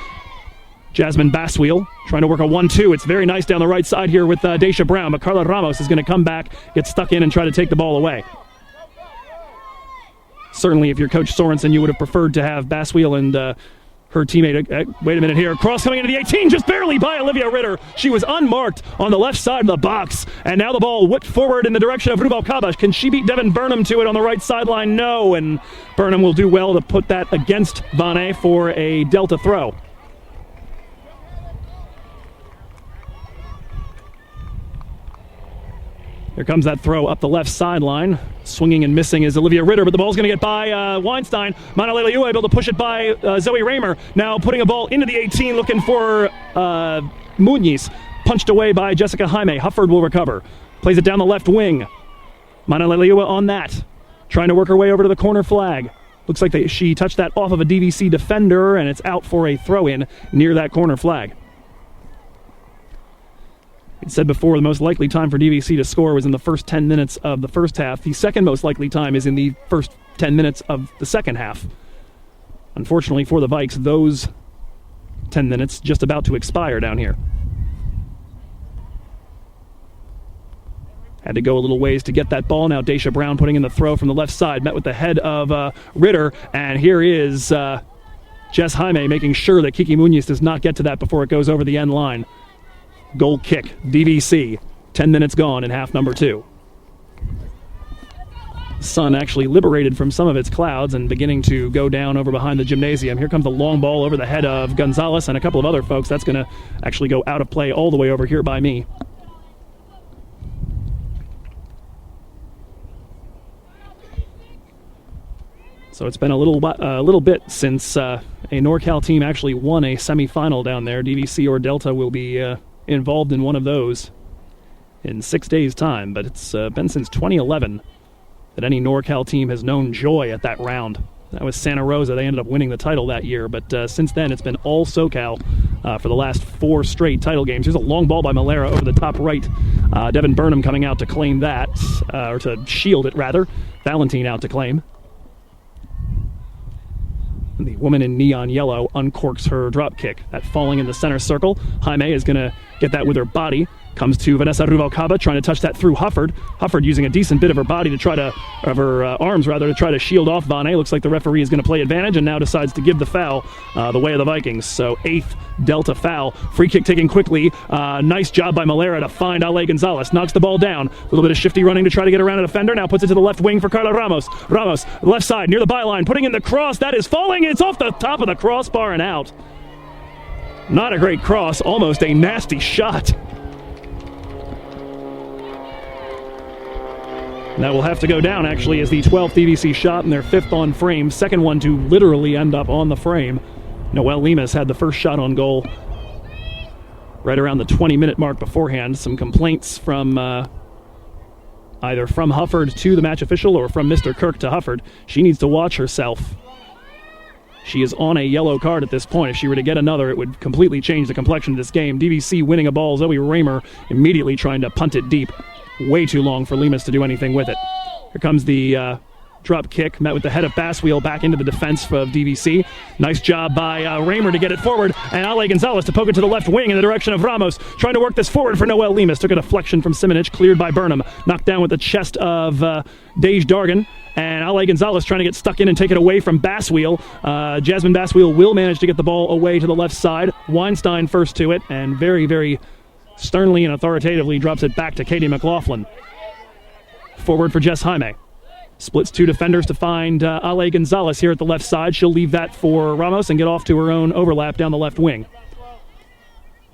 Jasmine Basweel trying to work a 1-2. It's very nice down the right side here with Daisha Brown, but Carla Ramos is going to come back, get stuck in, and try to take the ball away. Certainly, if you're Coach Sorensen, you would have preferred to have Basweel and her teammate, wait a minute here, cross coming into the 18, just barely by Olivia Ritter. She was unmarked on the left side of the box, and now the ball whipped forward in the direction of Rubalcaba. Can she beat Devin Burnham to it on the right sideline? No, and Burnham will do well to put that against Vane for a Delta throw. Here comes that throw up the left sideline. Swinging and missing is Olivia Ritter, but the ball's going to get by Weinstein. Manaleliua able to push it by Zoë Ramer. Now putting a ball into the 18, looking for Mullins. Punched away by Jessica Jaime. Hufford will recover. Plays it down the left wing. Manaleliua on that. Trying to work her way over to the corner flag. Looks like she touched that off of a DVC defender, and it's out for a throw-in near that corner flag. It said before the most likely time for DVC to score was in the first 10 minutes of the first half. The second most likely time is in the first 10 minutes of the second half. Unfortunately for the Vikes, those 10 minutes just about to expire down here. Had to go a little ways to get that ball. Now Daisha Brown putting in the throw from the left side, met with the head of Ritter, and here is Jess Jaime making sure that Kiki Mullins does not get to that before it goes over the end line. Goal kick, DVC, 10 minutes gone in half number 2. Sun actually liberated from some of its clouds and beginning to go down over behind the gymnasium. Here comes the long ball over the head of Gonzalez and a couple of other folks. That's going to actually go out of play all the way over here by me. So it's been a little bit since a NorCal team actually won a semifinal down there. DVC or Delta will be involved in one of those in 6 days' time, but it's been since 2011 that any NorCal team has known joy at that round. That was Santa Rosa. They ended up winning the title that year, but since then it's been all SoCal for the last 4 straight title games. Here's a long ball by Malera over the top right. Devin Burnham coming out to claim that, or to shield it rather. Valentine out to claim. And the woman in neon yellow uncorks her drop kick. That falling in the center circle. Jaime is going to get that with her body. Comes to Vanessa Rubalcaba, trying to touch that through Hufford. Hufford using a decent bit of her body to try to, of her arms rather, to try to shield off Vane. Looks like the referee is going to play advantage and now decides to give the foul the way of the Vikings. So 8th Delta foul. Free kick taken quickly. Nice job by Malera to find Ale Gonzalez. Knocks the ball down. A little bit of shifty running to try to get around a defender. Now puts it to the left wing for Carla Ramos. Ramos, left side, near the byline, putting in the cross. That is falling. It's off the top of the crossbar and out. Not a great cross. Almost a nasty shot. That will have to go down, actually, as the 12th DVC shot and their 5th on frame. Second one to literally end up on the frame. Noelle Lemus had the first shot on goal right around the 20-minute mark beforehand. Some complaints from either from Hufford to the match official or from Mr. Kirk to Hufford. She needs to watch herself. She is on a yellow card at this point. If she were to get another, it would completely change the complexion of this game. DVC winning a ball. Zoë Ramer immediately trying to punt it deep. Way too long for Lemus to do anything with it. Here comes the drop kick, met with the head of Basweel back into the defense of DVC. Nice job by Ramer to get it forward, and Ale Gonzalez to poke it to the left wing in the direction of Ramos. Trying to work this forward for Noelle Lemus. Took a deflection from Simonich, cleared by Burnham. Knocked down with the chest of Dej Dargan. And Ale Gonzalez trying to get stuck in and take it away from Basweel. Jasmine Basweel will manage to get the ball away to the left side. Weinstein first to it, and very, very sternly and authoritatively drops it back to Katie McLaughlin. Forward for Jess Jaime. Splits 2 defenders to find Ale Gonzalez here at the left side. She'll leave that for Ramos and get off to her own overlap down the left wing.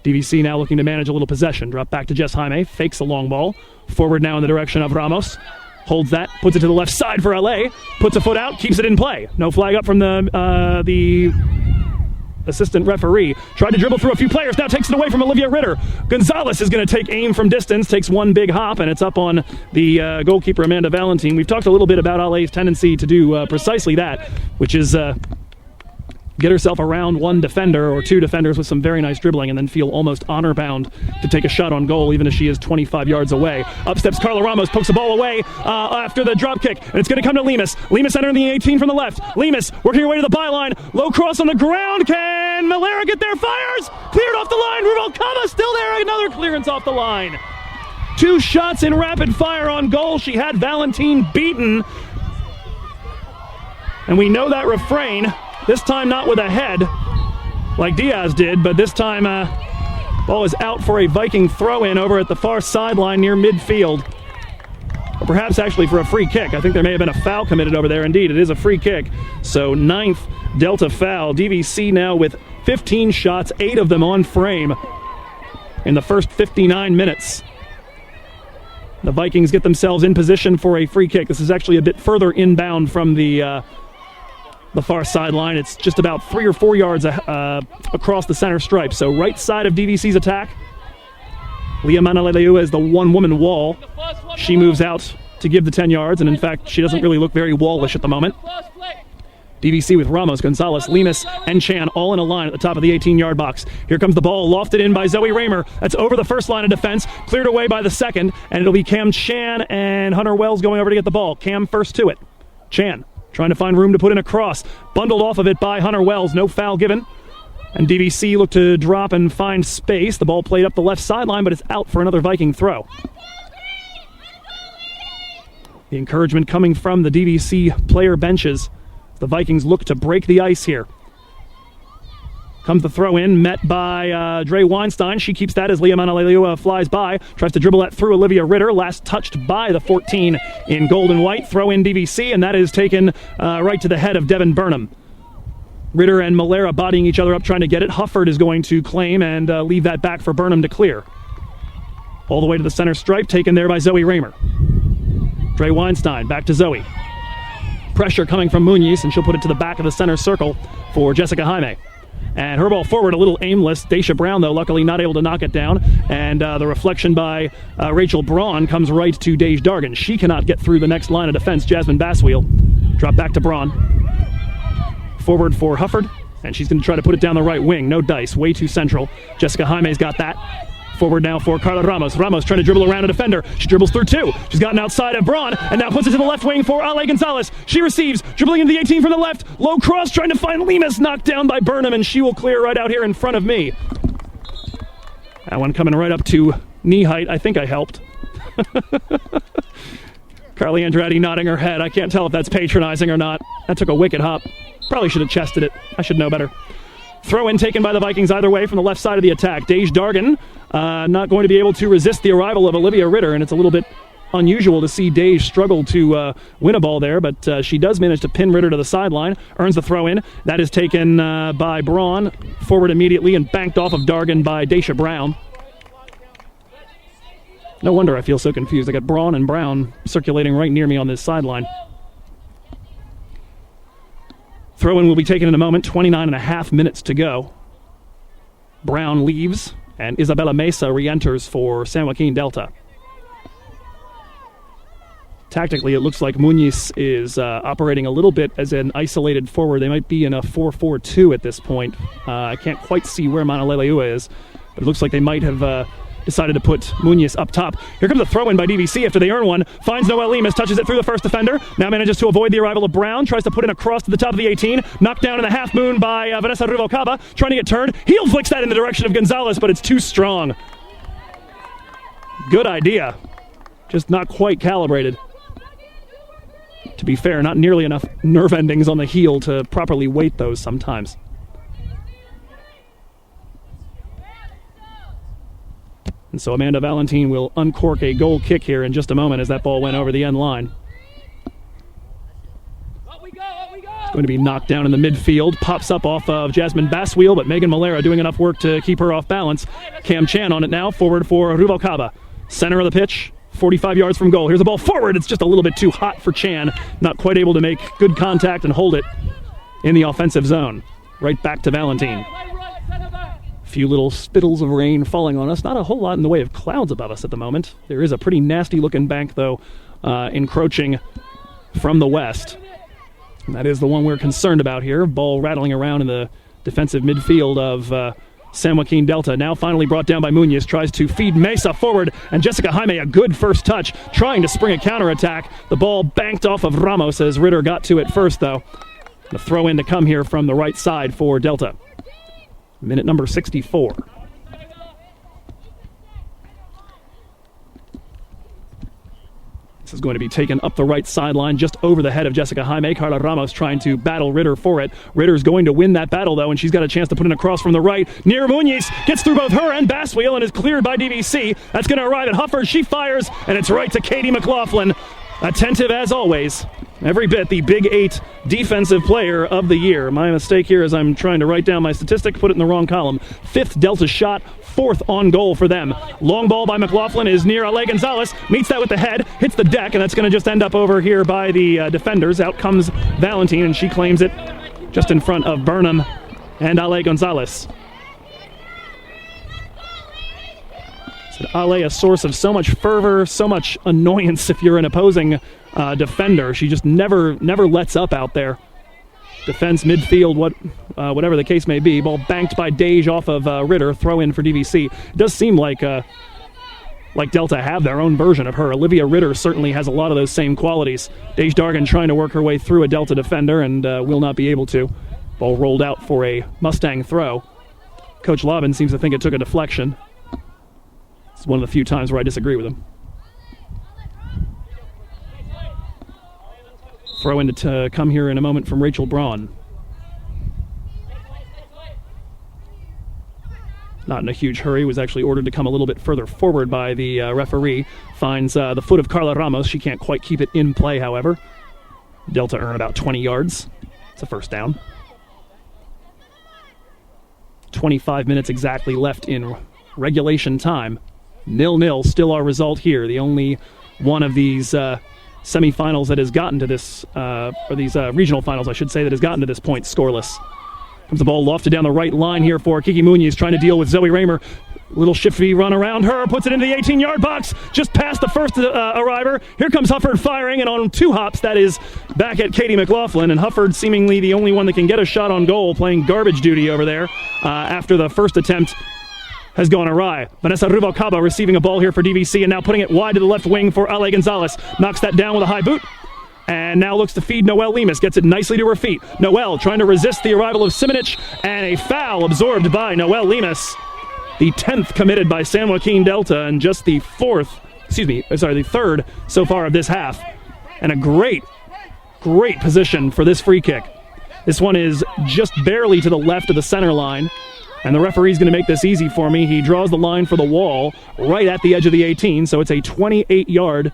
DVC now looking to manage a little possession. Drop back to Jess Jaime. Fakes a long ball. Forward now in the direction of Ramos. Holds that. Puts it to the left side for LA. Puts a foot out. Keeps it in play. No flag up from the assistant referee. Tried to dribble through a few players, now takes it away from Olivia Ritter. Gonzalez is going to take aim from distance, takes one big hop, and it's up on the goalkeeper, Amanda Valentine. We've talked a little bit about Ale's tendency to do precisely that, which is get herself around one defender or two defenders with some very nice dribbling and then feel almost honor-bound to take a shot on goal, even if she is 25 yards away. Up steps Carla Ramos, pokes the ball away after the drop kick, and it's going to come to Lemus. Lemus entering the 18 from the left. Lemus working her way to the byline. Low cross on the ground. Can Malera get there? Fires! Cleared off the line. Ruvalcaba still there. Another clearance off the line. 2 shots in rapid fire on goal. She had Valentine beaten. And we know that refrain. This time not with a head like Diaz did, but this time ball is out for a Viking throw-in over at the far sideline near midfield. Or perhaps actually for a free kick. I think there may have been a foul committed over there. Indeed, it is a free kick. So 9th Delta foul. DVC now with 15 shots, 8 of them on frame in the first 59 minutes. The Vikings get themselves in position for a free kick. This is actually a bit further inbound from the far sideline. It's just about 3 or 4 yards across the center stripe. So right side of DVC's attack. Leah Manaleleua is the one-woman wall. She moves out to give the 10 yards, and in fact, she doesn't really look very wallish at the moment. DVC with Ramos, Gonzalez, Lemus, and Chan all in a line at the top of the 18-yard box. Here comes the ball, lofted in by Zoë Ramer. That's over the first line of defense, cleared away by the second, and it'll be Cam Chan and Hunter Wells going over to get the ball. Cam first to it. Chan trying to find room to put in a cross. Bundled off of it by Hunter Wells. No foul given. And DVC look to drop and find space. The ball played up the left sideline, but it's out for another Viking throw. The encouragement coming from the DVC player benches. The Vikings look to break the ice here. Comes the throw in, met by Dre Weinstein. She keeps that as Leah Manaleleua flies by. Tries to dribble that through Olivia Ritter. Last touched by the 14 in gold and white. Throw in DVC, and that is taken right to the head of Devin Burnham. Ritter and Malera bodying each other up trying to get it. Hufford is going to claim and leave that back for Burnham to clear. All the way to the center stripe, taken there by Zoë Ramer. Dre Weinstein, back to Zoe. Pressure coming from Muñiz, and she'll put it to the back of the center circle for Jessica Jaime. And her ball forward, a little aimless. Daisha Brown, though, luckily not able to knock it down. And the reflection by Rachel Braun comes right to Dej Dargan. She cannot get through the next line of defense. Jasmine Basswheel. Drop back to Braun. Forward for Hufford. And she's going to try to put it down the right wing. No dice. Way too central. Jessica Jaime's got that. Forward now for Carla Ramos. Ramos trying to dribble around a defender. She dribbles through 2. She's gotten outside of Braun and now puts it to the left wing for Ale Gonzalez. She receives, dribbling into the 18 from the left. Low cross trying to find Lemus, knocked down by Burnham, and she will clear right out here in front of me. That one coming right up to knee height. I think I helped. Carly Andrade nodding her head. I can't tell if that's patronizing or not. That took a wicked hop. Probably should have chested it. I should know better. Throw in taken by the Vikings either way from the left side of the attack. Dej Dargan not going to be able to resist the arrival of Olivia Ritter, and it's a little bit unusual to see Dej struggle to win a ball there, but she does manage to pin Ritter to the sideline, earns the throw in. That is taken by Braun, forward immediately, and banked off of Dargan by Daisha Brown. No wonder I feel so confused. I got Braun and Brown circulating right near me on this sideline. Throw-in will be taken in a moment. 29.5 minutes to go. Brown leaves, and Isabella Mesa re-enters for San Joaquin Delta. Tactically, it looks like Muñiz is operating a little bit as an isolated forward. They might be in a 4-4-2 at this point. I can't quite see where Manaleleua is, but it looks like they might have decided to put Muñiz up top. Here comes a throw-in by DVC after they earn one. Finds Noelle Lemus, touches it through the first defender. Now manages to avoid the arrival of Brown. Tries to put in a cross to the top of the 18. Knocked down in the half moon by Vanessa Ruvalcaba. Trying to get turned. Heel flicks that in the direction of Gonzalez, but it's too strong. Good idea. Just not quite calibrated. To be fair, not nearly enough nerve endings on the heel to properly weight those sometimes. And so Amanda Valentine will uncork a goal kick here in just a moment as that ball went over the end line. It's going to be knocked down in the midfield. Pops up off of Jasmine Basswheel, but Megan Malera doing enough work to keep her off balance. Cam Chan on it now, forward for Ruvalcaba. Center of the pitch, 45 yards from goal. Here's the ball forward. It's just a little bit too hot for Chan. Not quite able to make good contact and hold it in the offensive zone. right back to Valentin. A few little spittles of rain falling on us. Not a whole lot in the way of clouds above us at the moment. There is a pretty nasty-looking bank, though, encroaching from the west. And that is the one we're concerned about here. Ball rattling around in the defensive midfield of San Joaquin Delta. Now finally brought down by Mullins. Tries to feed Mesa forward, and Jessica Jaime, a good first touch, trying to spring a counterattack. The ball banked off of Ramos as Ritter got to it first, though. The throw in to come here from the right side for Delta. Minute number 64. This is going to be taken up the right sideline just over the head of Jessica Jaime. Carla Ramos trying to battle Ritter for it. Ritter's going to win that battle, though, and she's got a chance to put in a cross from the right. Near Mullins, gets through both her and Basswheel and is cleared by DVC. That's going to arrive at Hufford. She fires, and it's right to Katie McLaughlin. Attentive as always. Every bit the Big 8 defensive player of the year. My mistake here is I'm trying to write down my statistic, put it in the wrong column. 5th Delta shot, 4th on goal for them. Long ball by McLaughlin is near Ale Gonzalez. Meets that with the head, hits the deck, and that's going to just end up over here by the defenders. Out comes Valentin, and she claims it just in front of Burnham and Ale Gonzalez. Ale, a source of so much fervor, so much annoyance if you're an opposing defender. She just never lets up out there. Defense, midfield, whatever the case may be. Ball banked by Dage off of Ritter. Throw in for DVC. It does seem like Delta have their own version of her. Olivia Ritter certainly has a lot of those same qualities. Dage Dargan trying to work her way through a Delta defender and will not be able to. Ball rolled out for a Mustang throw. Coach Laubin seems to think it took a deflection. It's one of the few times where I disagree with him. Throw in to come here in a moment from Rachel Braun. Not in a huge hurry, was actually ordered to come a little bit further forward by the referee. Finds the foot of Carla Ramos. She can't quite keep it in play, however. Delta earn about 20 yards. It's a first down. 25 minutes exactly left in regulation time. 0-0, still our result here. The only one of these semifinals that has gotten to this, or these regional finals, I should say, that has gotten to this point scoreless. Comes the ball lofted down the right line here for Kiki Mullins, trying to deal with Zoë Ramer. Little shifty run around her, puts it into the 18-yard box, just past the first arriver. Here comes Hufford firing, and on 2 hops, that is back at Katie McLaughlin, and Hufford seemingly the only one that can get a shot on goal, playing garbage duty over there after the first attempt has gone awry. Vanessa Rubalcaba receiving a ball here for DVC and now putting it wide to the left wing for Ale Gonzalez. Knocks that down with a high boot and now looks to feed Noelle Lemus. Gets it nicely to her feet. Noelle trying to resist the arrival of Simonich, and a foul absorbed by Noelle Lemus. The 10th committed by San Joaquin Delta and just the third so far of this half. And a great position for this free kick. This one is just barely to the left of the center line. And the referee's going to make this easy for me. He draws the line for the wall right at the edge of the 18, so it's a 28-yard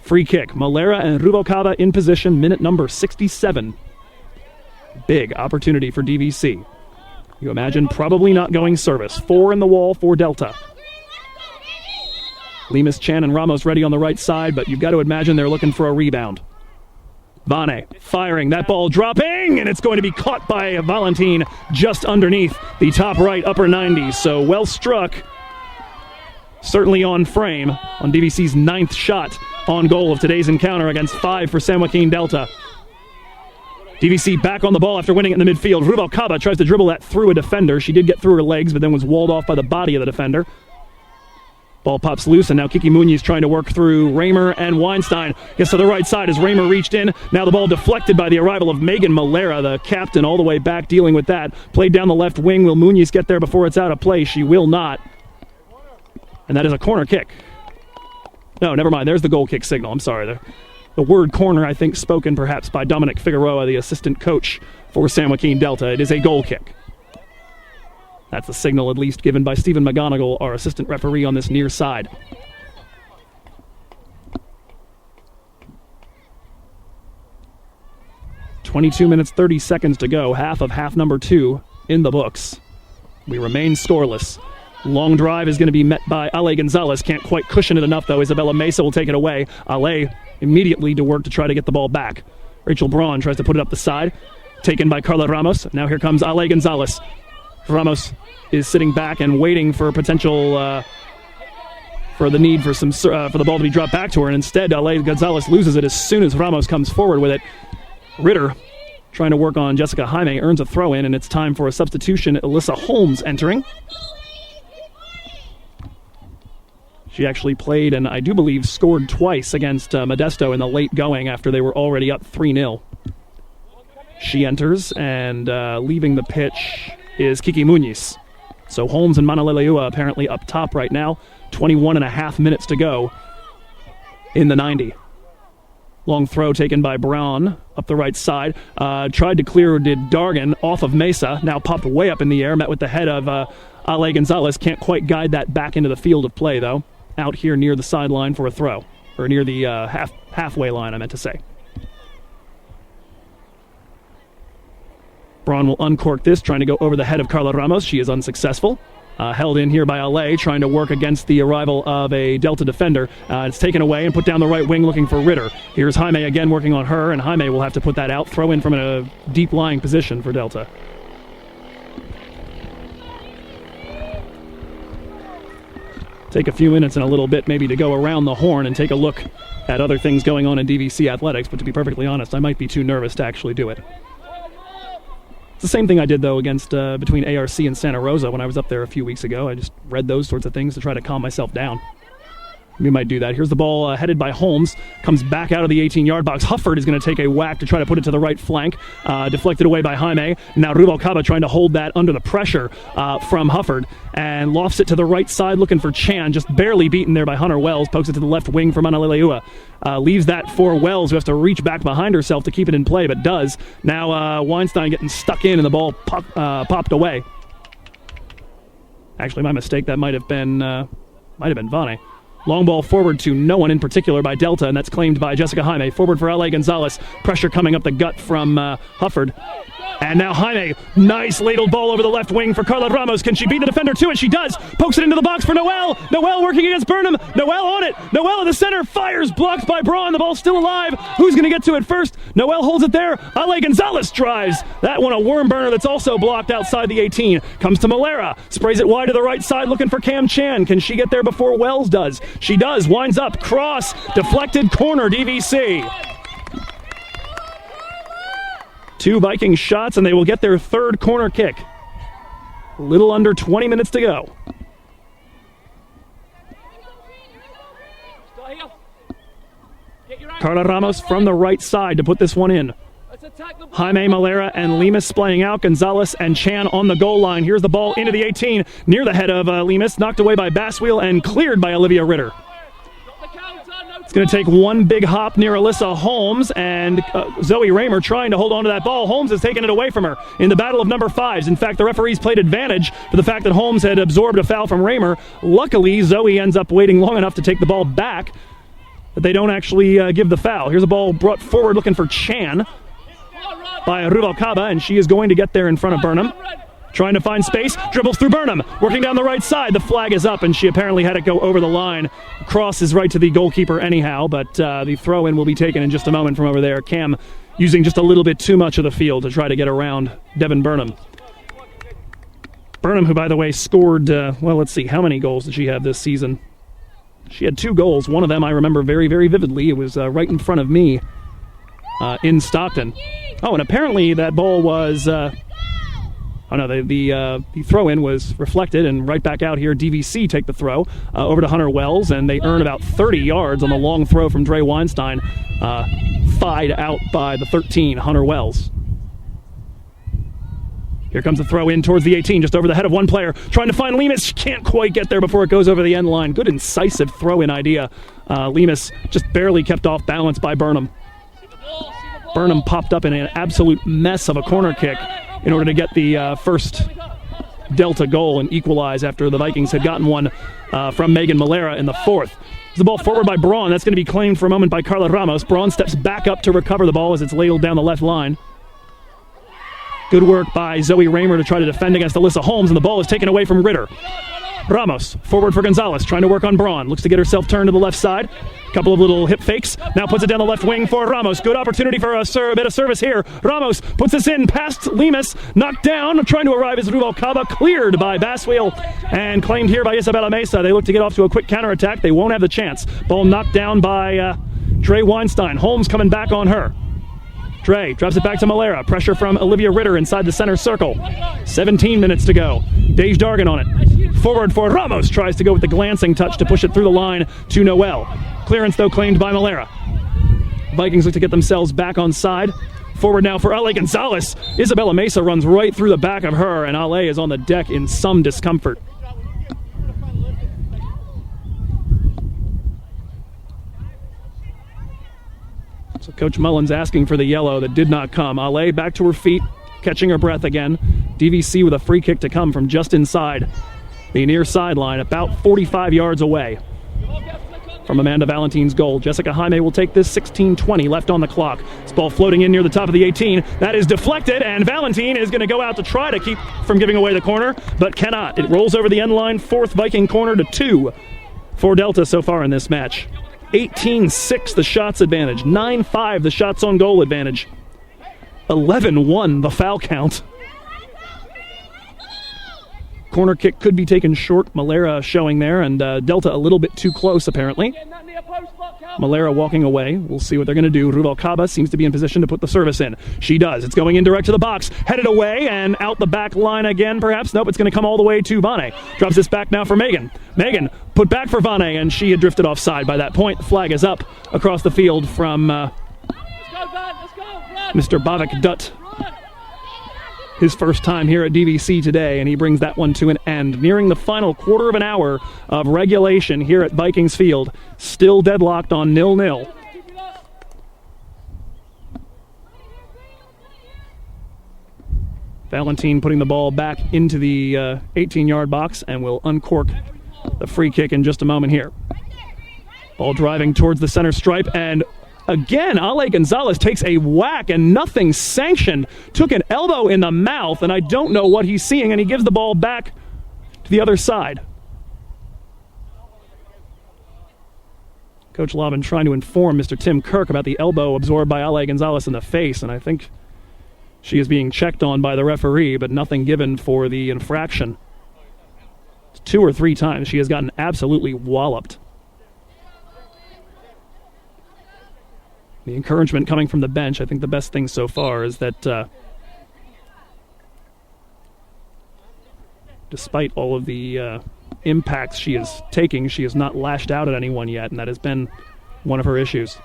free kick. Malera and Rubalcaba in position, minute number 67. Big opportunity for DVC. You imagine probably not going service. 4 in the wall for Delta. Lemus, Chan, and Ramos ready on the right side, but you've got to imagine they're looking for a rebound. Vane firing, that ball dropping, and it's going to be caught by Valentin just underneath the top right upper 90s. So well struck, certainly on frame on DVC's 9th shot on goal of today's encounter against 5 for San Joaquin Delta. DVC back on the ball after winning it in the midfield. Rubalcaba tries to dribble that through a defender. She did get through her legs, but then was walled off by the body of the defender. Ball pops loose, and now Kiki Mullins trying to work through Ramer and Weinstein. Gets to the right side as Ramer reached in. Now the ball deflected by the arrival of Megan Malera, the captain, all the way back dealing with that. Played down the left wing. Will Mullins get there before it's out of play? She will not. And that is a corner kick. No, never mind. There's the goal kick signal. I'm sorry. The word corner, I think, spoken perhaps by Dominic Figueroa, the assistant coach for San Joaquin Delta. It is a goal kick. That's the signal, at least, given by Stephen McGonigal, our assistant referee on this near side. .22 minutes, 30 seconds to go. Half of half number 2 in the books. We remain scoreless. Long drive is going to be met by Ale Gonzalez. Can't quite cushion it enough, though. Isabella Mesa will take it away. Ale immediately to work to try to get the ball back. Rachel Braun tries to put it up the side. taken by Carla Ramos. Now here comes Ale Gonzalez. Ramos is sitting back and waiting for potential for the need for some for the ball to be dropped back to her, and instead Ale Gonzalez loses it as soon as Ramos comes forward with it. Ritter trying to work on Jessica Jaime, earns a throw in, and it's time for a substitution. Alyssa Holmes entering. She actually played and I do believe scored twice against Modesto in the late going after they were already up 3-0. She enters, and leaving the pitch is Kiki Muñiz. So Holmes and Manaleua apparently up top right now. 21 and a half minutes to go in the 90. Long throw taken by Brown up the right side. Tried to clear, did Dargan off of Mesa. Now popped way up in the air, met with the head of Ale Gonzalez. Can't quite guide that back into the field of play, though. Out here near the sideline for a throw. Or near the halfway line, I meant to say. Braun will uncork this, trying to go over the head of Carla Ramos. She is unsuccessful. Held in here by Ale, trying to work against the arrival of a Delta defender. It's taken away and put down the right wing looking for Ritter. Here's Jaime again working on her, and Jaime will have to put that out. Throw in from a deep lying position for Delta. Take a few minutes and a little bit maybe to go around the horn and take a look at other things going on in DVC athletics, but to be perfectly honest, I might be too nervous to actually do it. It's the same thing I did, though, against between ARC and Santa Rosa when I was up there a few weeks ago. I just read those sorts of things to try to calm myself down. We might do that. Here's the ball headed by Holmes. Comes back out of the 18-yard box. Hufford is going to take a whack to try to put it to the right flank. Deflected away by Jaime. Now Rubalcaba trying to hold that under the pressure from Hufford. And lofts it to the right side looking for Chan. Just barely beaten there by Hunter Wells. Pokes it to the left wing for Manaleua. Leaves that for Wells, who has to reach back behind herself to keep it in play, but does. Now Weinstein getting stuck in, and the ball popped away. Actually, my mistake. That might have been Vane. Long ball forward to no one in particular by Delta, and that's claimed by Jessica Jaime. Forward for Ale Gonzalez. Pressure coming up the gut from Hufford. And now Jaime, nice ladled ball over the left wing for Carla Ramos. Can she beat the defender to it? She does. Pokes it into the box for Noel. Noel working against Burnham. Noel on it. Noel at the center. Fires. Blocked by Braun. The ball's still alive. Who's going to get to it first? Noel holds it there. Ale Gonzalez drives. That one a worm burner that's also blocked outside the 18. Comes to Malera. Sprays it wide to the right side looking for Cam Chan. Can she get there before Wells does? She does. Winds up. Cross. Deflected corner. DVC. 2 Vikings shots, and they will get their third corner kick. A little under 20 minutes to go. Carla Ramos from the right side to put this one in. Jaime, Malera, and Lemus splaying out. Gonzalez and Chan on the goal line. Here's the ball into the 18, near the head of Lemus. Knocked away by Basswheel and cleared by Olivia Ritter. It's going to take one big hop near Alyssa Holmes, and Zoë Ramer trying to hold on to that ball. Holmes has taken it away from her in the battle of number 5s. In fact, the referees played advantage for the fact that Holmes had absorbed a foul from Ramer. Luckily, Zoe ends up waiting long enough to take the ball back, but they don't actually give the foul. Here's a ball brought forward looking for Chan by Rubalcaba, and she is going to get there in front of Burnham. Trying to find space, dribbles through Burnham, working down the right side. The flag is up, and she apparently had it go over the line. Cross is right to the goalkeeper anyhow, but the throw-in will be taken in just a moment from over there. Cam using just a little bit too much of the field to try to get around Devin Burnham. Burnham, who, by the way, scored, well, let's see, how many goals did she have this season? She had 2 goals. One of them I remember very, very vividly. It was right in front of me in Stockton. Oh, and apparently that ball was... Oh no, the throw-in was reflected, and right back out here, DVC take the throw over to Hunter Wells, and they earn about 30 yards on the long throw from Dre Weinstein, fied out by the 13, Hunter Wells. Here comes the throw in towards the 18, just over the head of one player, trying to find Lemus. She can't quite get there before it goes over the end line. Good incisive throw-in idea. Lemus just barely kept off balance by Burnham. Burnham popped up in an absolute mess of a corner kick in order to get the first Delta goal and equalize after the Vikings had gotten one from Megan Malera in the 4th. The ball forward by Braun. That's going to be claimed for a moment by Carla Ramos. Braun steps back up to recover the ball as it's ladled down the left line. Good work by Zoë Ramer to try to defend against Alyssa Holmes, and the ball is taken away from Ritter. Ramos, forward for Gonzalez, trying to work on Braun. Looks to get herself turned to the left side. Couple of little hip fakes. Now puts it down the left wing for Ramos. Good opportunity for a bit of service here. Ramos puts this in past Lemus. Knocked down. Trying to arrive is Rubalcaba. Cleared by Baswheel and claimed here by Isabella Mesa. They look to get off to a quick counterattack. They won't have the chance. Ball knocked down by Dre Weinstein. Holmes coming back on her. Dre drops it back to Malera. Pressure from Olivia Ritter inside the center circle. 17 minutes to go. Dej Dargan on it. Forward for Ramos. Tries to go with the glancing touch to push it through the line to Noel. Clearance, though, claimed by Malera. Vikings look to get themselves back on side. Forward now for Ale Gonzalez. Isabella Mesa runs right through the back of her, and Ale is on the deck in some discomfort. So Coach Mullins asking for the yellow that did not come. Ale back to her feet, catching her breath again. DVC with a free kick to come from just inside the near sideline, about 45 yards away from Amanda Valentine's goal. Jessica Jaime will take this. 16:20 left on the clock. This ball floating in near the top of the 18. That is deflected, and Valentine is going to go out to try to keep from giving away the corner, but cannot. It rolls over the end line. Fourth Viking corner to 2 for Delta so far in this match. 18-6 the shots advantage. 9-5 the shots on goal advantage. 11-1 the foul count. Corner kick could be taken short. Malera showing there, and Delta a little bit too close apparently. Malera walking away. We'll see what they're going to do. Rubalcaba seems to be in position to put the service in. She does. It's going in direct to the box. Headed away and out the back line again, perhaps. Nope, it's going to come all the way to Vane. Drops this back now for Megan. Megan put back for Vane, and she had drifted offside by that point. The flag is up across the field from Mr. Bavik Dutt. His first time here at DVC today, and he brings that one to an end. Nearing the final quarter of an hour of regulation here at Vikings Field. Still deadlocked on 0-0. Valentine putting the ball back into the 18-yard box and will uncork the free kick in just a moment here. Ball driving towards the center stripe, and again, Ale Gonzalez takes a whack and nothing sanctioned. Took an elbow in the mouth, and I don't know what he's seeing, and he gives the ball back to the other side. Coach Laubin trying to inform Mr. Tim Kirk about the elbow absorbed by Ale Gonzalez in the face, and I think she is being checked on by the referee, but nothing given for the infraction. 2 or 3 times she has gotten absolutely walloped. The encouragement coming from the bench, I think the best thing so far is that despite all of the impacts she is taking, she has not lashed out at anyone yet, and that has been one of her issues.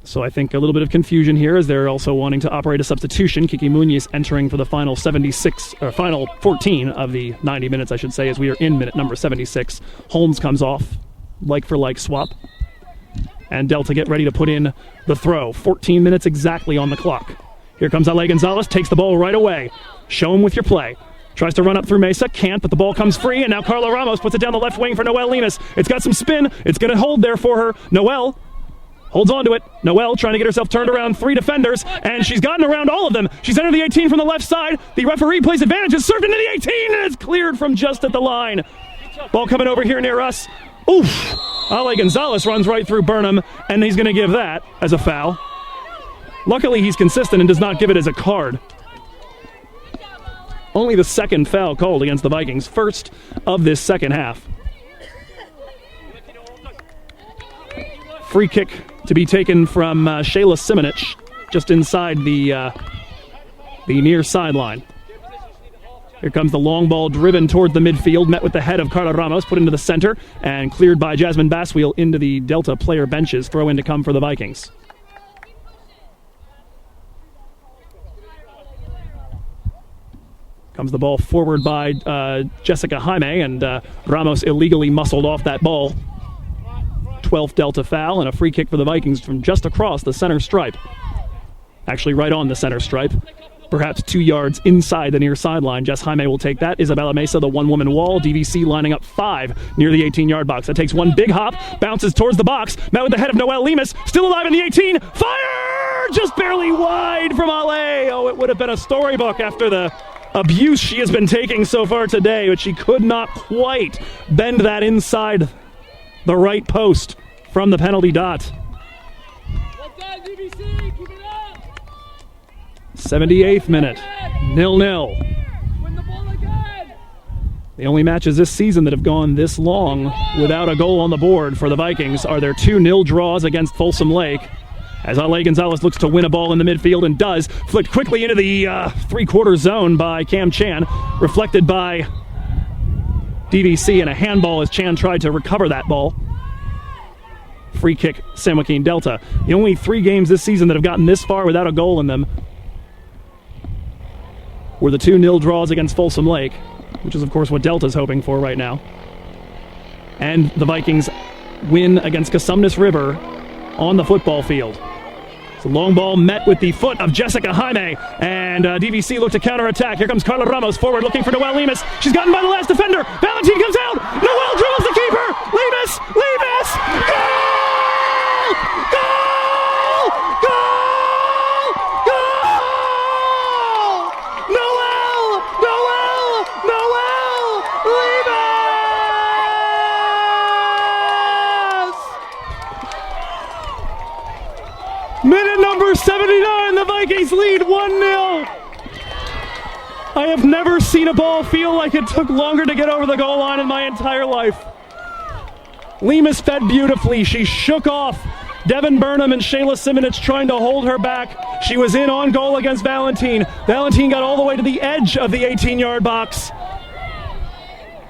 So I think a little bit of confusion here as they're also wanting to operate a substitution. Kiki Muñiz entering for the final 14 of the 90 minutes, I should say, as we are in minute number 76. Holmes comes off, like-for-like swap. And Delta get ready to put in the throw. 14 minutes exactly on the clock. Here comes Ale Gonzalez, takes the ball right away. Show him with your play. Tries to run up through Mesa, can't, but the ball comes free, and now Carla Ramos puts it down the left wing for Noel Lemus. It's got some spin. It's going to hold there for her. Noel holds on to it. Noel trying to get herself turned around 3 defenders, and she's gotten around all of them. She's entered the 18 from the left side. The referee plays advantage. It's served into the 18, and it's cleared from just at the line. Ball coming over here near us. Oof! Ale Gonzalez runs right through Burnham, and he's going to give that as a foul. Luckily, he's consistent and does not give it as a card. Only the second foul called against the Vikings, first of this second half. Free kick to be taken from Shayla Simonich, just inside the near sideline. Here comes the long ball driven towards the midfield, met with the head of Carla Ramos, put into the center, and cleared by Jasmine Baswheel into the Delta player benches. Throw in to come for the Vikings. Comes the ball forward by Jessica Jaime, and Ramos illegally muscled off that ball. 12th Delta foul, and a free kick for the Vikings from just across the center stripe. Actually right on the center stripe. Perhaps 2 yards inside the near sideline. Jess Jaime will take that. Isabella Mesa, the one-woman wall. DVC lining up 5 near the 18-yard box. That takes one big hop, bounces towards the box, met with the head of Noel Lemus, still alive in the 18. Fire! Just barely wide from Ale. Oh, it would have been a storybook after the abuse she has been taking so far today, but she could not quite bend that inside the right post from the penalty dot. Well done, DVC. Keep it up. 78th minute, 0-0. Win the ball again. The only matches this season that have gone this long without a goal on the board for the Vikings are their 2-0 draws against Folsom Lake, as Ale Gonzalez looks to win a ball in the midfield and does. Flicked quickly into the three-quarter zone by Cam Chan, reflected by DVC, and a handball as Chan tried to recover that ball. Free kick, San Joaquin Delta. The only 3 games this season that have gotten this far without a goal in them were the 2-0 draws against Folsom Lake, which is, of course, what Delta's hoping for right now. And the Vikings win against Cosumnes River on the football field. It's a long ball met with the foot of Jessica Jaime, and DVC look to counterattack. Here comes Carla Ramos forward looking for Noelle Lemus. She's gotten by the last defender. Valentin comes out. Noelle dribbles the keeper. Lemus! Goal! Goal! Goal! Goal! Noelle! Lemus! Minute number 79, the Vikings lead 1-0. I have never seen a ball feel like it took longer to get over the goal line in my entire life. Lemus fed beautifully. She shook off Devin Burnham and Shayla Simonich trying to hold her back. She was in on goal against Valentin. Valentin got all the way to the edge of the 18-yard box.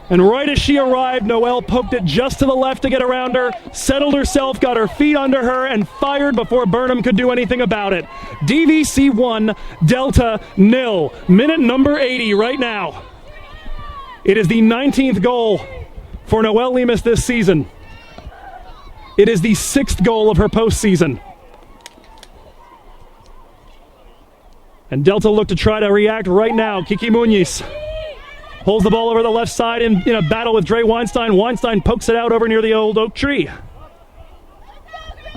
And right as she arrived, Noelle poked it just to the left to get around her, settled herself, got her feet under her, and fired before Burnham could do anything about it. DVC 1, Delta 0. Minute number 80 right now. It is the 19th goal for Noelle Lemus this season. It is the 6th goal of her postseason. And Delta look to try to react right now. Kiki Muñiz pulls the ball over the left side in a battle with Dre Weinstein. Weinstein pokes it out over near the old oak tree.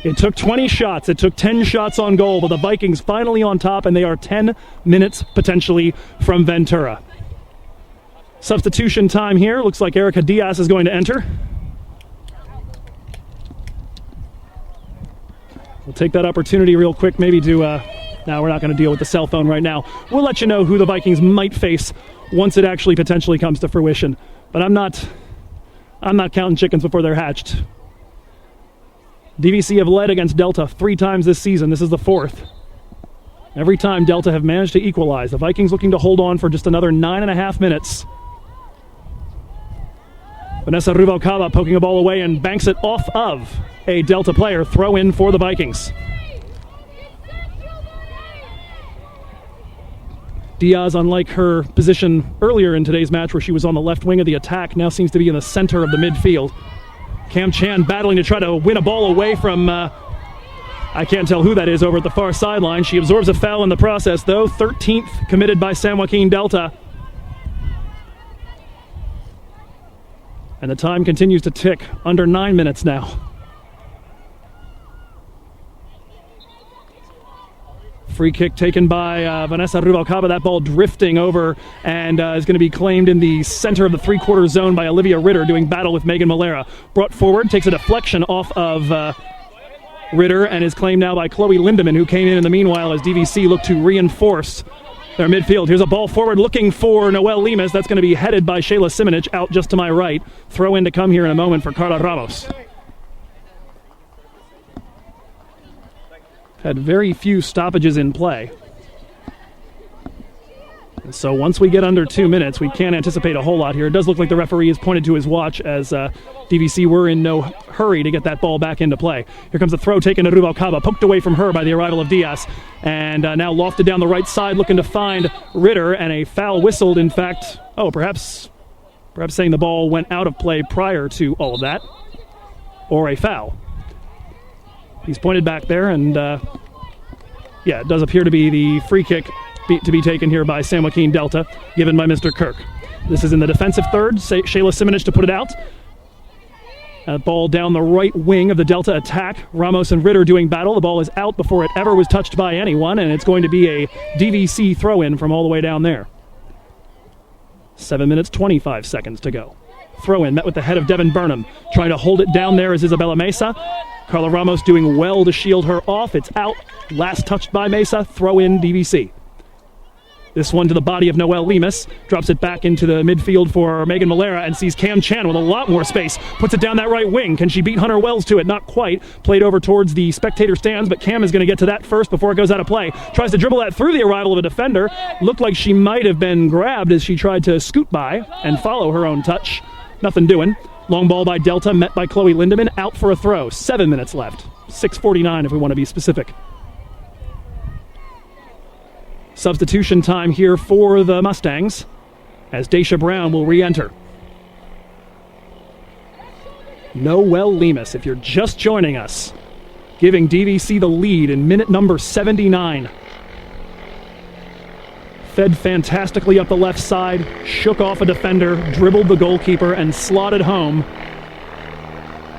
It took 20 shots. It took 10 shots on goal, but the Vikings finally on top, and they are 10 minutes potentially from Ventura. Substitution time here. Looks like Erica Diaz is going to enter. We'll take that opportunity real quick maybe to... Now we're not going to deal with the cell phone right now. We'll let you know who the Vikings might face once it actually potentially comes to fruition. But I'm not counting chickens before they're hatched. DVC have led against Delta 3 times this season. This is the 4th. Every time Delta have managed to equalize. The Vikings looking to hold on for just another 9.5 minutes. Vanessa Rubalcaba poking a ball away and banks it off of a Delta player. Throw in for the Vikings. Diaz, unlike her position earlier in today's match where she was on the left wing of the attack, now seems to be in the center of the midfield. Cam Chan battling to try to win a ball away from, I can't tell who that is over at the far sideline. She absorbs a foul in the process, though. 13th committed by San Joaquin Delta. And the time continues to tick. Under 9 minutes now. Free kick taken by Vanessa Rubalcaba. That ball drifting over and is going to be claimed in the center of the three-quarter zone by Olivia Ritter, doing battle with Megan Malera. Brought forward, takes a deflection off of Ritter, and is claimed now by Chloe Lindemann, who came in the meanwhile as DVC looked to reinforce their midfield. Here's a ball forward looking for Noelle Lemus. That's going to be headed by Shayla Simonich out just to my right. Throw in to come here in a moment for Carla Ramos. Had very few stoppages in play. And so once we get under 2 minutes, we can't anticipate a whole lot here. It does look like the referee has pointed to his watch as DVC were in no hurry to get that ball back into play. Here comes the throw taken to Rubalcaba, poked away from her by the arrival of Diaz. And now lofted down the right side, looking to find Ritter, and a foul whistled, in fact. Oh, perhaps saying the ball went out of play prior to all of that. Or a foul. He's pointed back there, and it does appear to be the free kick to be taken here by San Joaquin Delta, given by Mr. Kirk. This is in the defensive third. Shayla Simonich to put it out. Ball down the right wing of the Delta attack. Ramos and Ritter doing battle. The ball is out before it ever was touched by anyone, and it's going to be a DVC throw-in from all the way down there. 7 minutes, 25 seconds to go. Throw in, met with the head of Devin Burnham. Trying to hold it down there is Isabella Mesa. Carla Ramos doing well to shield her off. It's out. Last touched by Mesa. Throw in DVC. This one to the body of Noelle Lemus. Drops it back into the midfield for Megan Malera and sees Cam Chan with a lot more space. Puts it down that right wing. Can she beat Hunter Wells to it? Not quite. Played over towards the spectator stands, but Cam is going to get to that first before it goes out of play. Tries to dribble that through the arrival of a defender. Looked like she might have been grabbed as she tried to scoot by and follow her own touch. Nothing doing. Long ball by Delta, met by Chloe Lindemann. Out for a throw. 7 minutes left. 6:49 if we want to be specific. Substitution time here for the Mustangs as Daisha Brown will re-enter. Noelle Lemus, if you're just joining us, giving DVC the lead in minute number 79. Fed fantastically up the left side, shook off a defender, dribbled the goalkeeper, and slotted home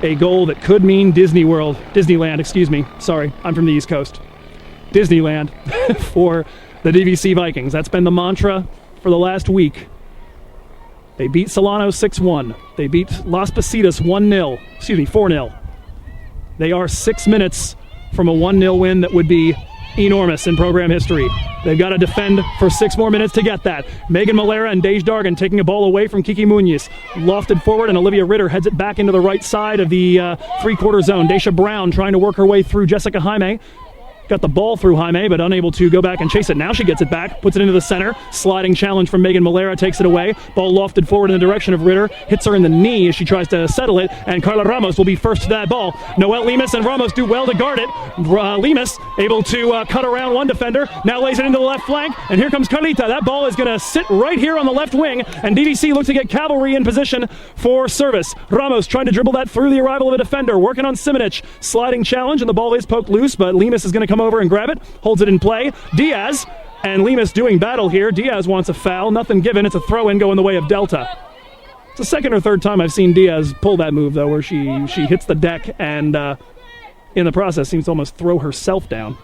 a goal that could mean Disneyland, excuse me. Sorry, I'm from the East Coast. Disneyland for the DVC Vikings. That's been the mantra for the last week. They beat Solano 6-1. They beat Las Positas 4-0. They are 6 minutes from a 1-0 win that would be enormous in program history. They've got to defend for 6 more minutes to get that. Megan Malera and Dej Dargan taking a ball away from Kiki Munoz. Lofted forward, and Olivia Ritter heads it back into the right side of the three-quarter zone. Daisha Brown trying to work her way through Jessica Jaime. Got the ball through Jaime, but unable to go back and chase it. Now she gets it back, puts it into the center. Sliding challenge from Megan Malera, takes it away. Ball lofted forward in the direction of Ritter. Hits her in the knee as she tries to settle it, and Carla Ramos will be first to that ball. Noelle Lemus and Ramos do well to guard it. Lemus able to cut around one defender. Now lays it into the left flank, and here comes Carlita. That ball is going to sit right here on the left wing, and DVC looks to get cavalry in position for service. Ramos trying to dribble that through the arrival of a defender, working on Simonich. Sliding challenge, and the ball is poked loose, but Lemus is going to come over and grab it, holds it in play. Diaz and Lemus doing battle here. Diaz wants a foul, nothing given. It's a throw-in going the way of Delta. It's the second or third time I've seen Diaz pull that move, though, where she hits the deck and in the process seems to almost throw herself down.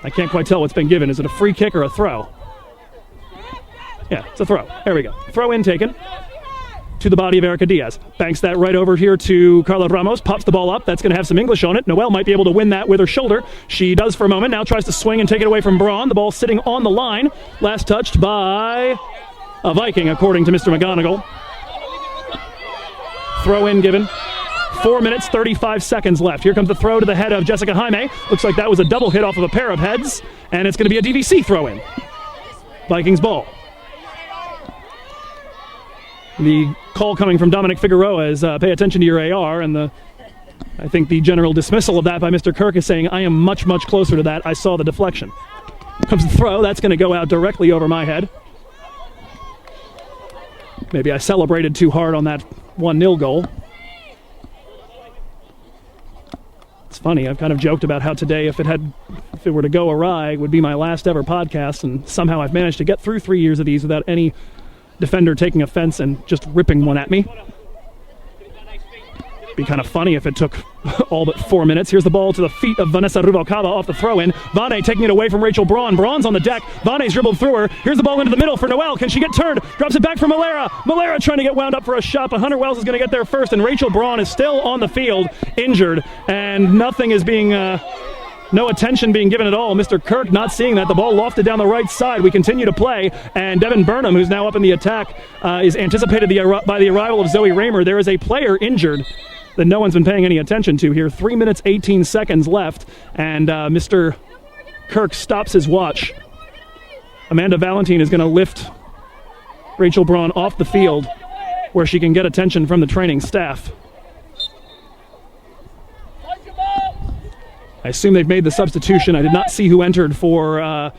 I can't quite tell what's been given. Is it a free kick or a throw? Yeah, it's a throw. There we go. Throw-in taken to the body of Erica Diaz. Banks that right over here to Carla Ramos. Pops the ball up. That's going to have some English on it. Noelle might be able to win that with her shoulder. She does for a moment. Now tries to swing and take it away from Braun. The ball sitting on the line. Last touched by a Viking, according to Mr. McGonigal. Throw in given. 4 minutes, 35 seconds left. Here comes the throw to the head of Jessica Jaime. Looks like that was a double hit off of a pair of heads. And it's going to be a DVC throw in. Vikings ball. The call coming from Dominic Figueroa is pay attention to your AR, and I think the general dismissal of that by Mr. Kirk is saying, I am much, much closer to that. I saw the deflection. Comes the throw. That's going to go out directly over my head. Maybe I celebrated too hard on that 1-0 goal. It's funny, I've kind of joked about how today, if it were to go awry, would be my last ever podcast, and somehow I've managed to get through 3 years of these without any defender taking offense and just ripping one at me. Be kind of funny if it took all but 4 minutes. Here's the ball to the feet of Vanessa Rubalcaba off the throw-in. Vane taking it away from Rachel Braun. Braun's on the deck. Vane's dribbled through her. Here's the ball into the middle for Noelle. Can she get turned? Drops it back for Malera. Malera trying to get wound up for a shot, but Hunter Wells is going to get there first, and Rachel Braun is still on the field, injured, and nothing is being... No attention being given at all. Mr. Kirk not seeing that. The ball lofted down the right side. We continue to play, and Devin Burnham, who's now up in the attack, is anticipated by the arrival of Zoë Ramer. There is a player injured that no one's been paying any attention to here. 3 minutes, 18 seconds left, and Mr. Kirk stops his watch. Amanda Valentine is going to lift Rachel Braun off the field where she can get attention from the training staff. I assume they've made the substitution. I did not see who entered for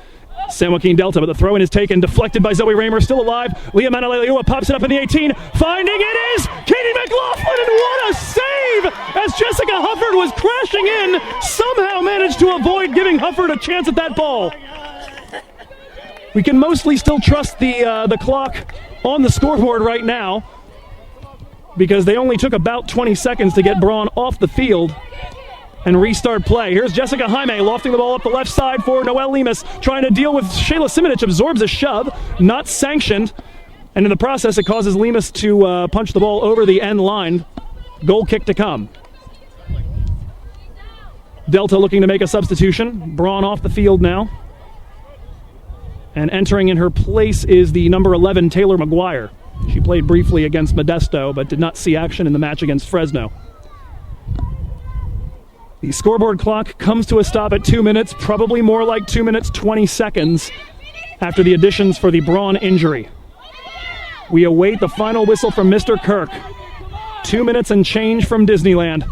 San Joaquin Delta, but the throw-in is taken, deflected by Zoë Ramer, still alive. Leah Manaleleua pops it up in the 18. Finding it is Katie McLaughlin, and what a save! As Jessica Hufford was crashing in, somehow managed to avoid giving Hufford a chance at that ball. We can mostly still trust the clock on the scoreboard right now, because they only took about 20 seconds to get Braun off the field. and restart play. Here's Jessica Jaime lofting the ball up the left side for Noelle Lemus, trying to deal with Shayla Simonich, absorbs a shove, not sanctioned, and in the process it causes Lemus to punch the ball over the end line. Goal kick to come. Delta looking to make a substitution. Braun off the field now. And entering in her place is the number 11, Taylor McGuire. She played briefly against Modesto, but did not see action in the match against Fresno. The scoreboard clock comes to a stop at 2 minutes, probably more like 2 minutes 20 seconds after the additions for the Braun injury. We await the final whistle from Mr. Kirk. 2 minutes and change from Disneyland.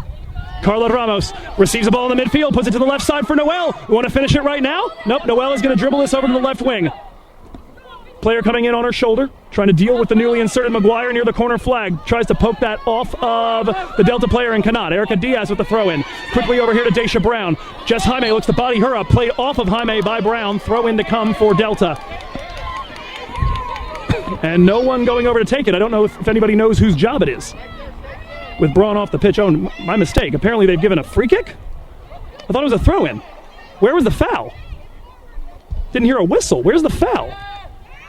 Carla Ramos receives the ball in the midfield, puts it to the left side for Noelle. We want to finish it right now? Nope, Noelle is going to dribble this over to the left wing. Player coming in on her shoulder, trying to deal with the newly inserted McGuire near the corner flag. Tries to poke that off of the Delta player in cannot. Erica Diaz with the throw-in. Quickly over here to Daisha Brown. Jess Jaime looks to body her up. Played off of Jaime by Brown. Throw-in to come for Delta. And no one going over to take it. I don't know if anybody knows whose job it is. With Braun off the pitch. Oh, my mistake. Apparently they've given a free kick? I thought it was a throw-in. Where was the foul? Didn't hear a whistle. Where's the foul?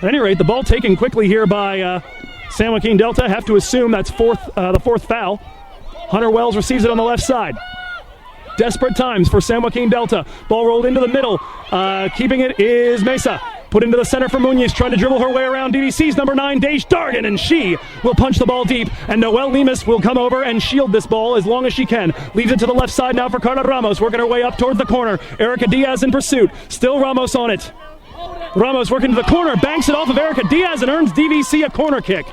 At any rate, the ball taken quickly here by San Joaquin Delta. Have to assume that's the fourth foul. Hunter Wells receives it on the left side. Desperate times for San Joaquin Delta. Ball rolled into the middle. Keeping it is Mesa. Put into the center for Munoz, trying to dribble her way around DVC's number 9, Daige Dargan, and she will punch the ball deep. And Noelle Lemus will come over and shield this ball as long as she can. Leaves it to the left side now for Carla Ramos, working her way up towards the corner. Erica Diaz in pursuit. Still Ramos on it. Ramos working to the corner, banks it off of Erica Diaz and earns DVC a corner kick.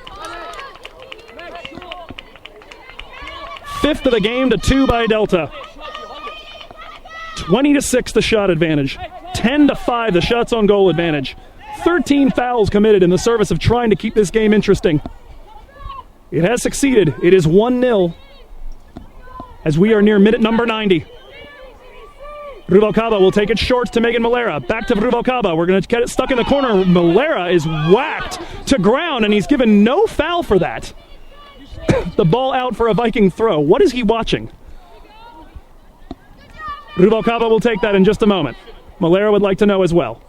Fifth of the game to 2 by Delta. 20-6 the shot advantage. 10-5 the shots on goal advantage. 13 fouls committed in the service of trying to keep this game interesting. It has succeeded. It is 1-0 as we are near minute number 90. Rubalcaba will take it short to Megan Malera. Back to Rubalcaba. We're going to get it stuck in the corner. Malera is whacked to ground, and he's given no foul for that. The ball out for a Viking throw. What is he watching? Rubalcaba will take that in just a moment. Malera would like to know as well.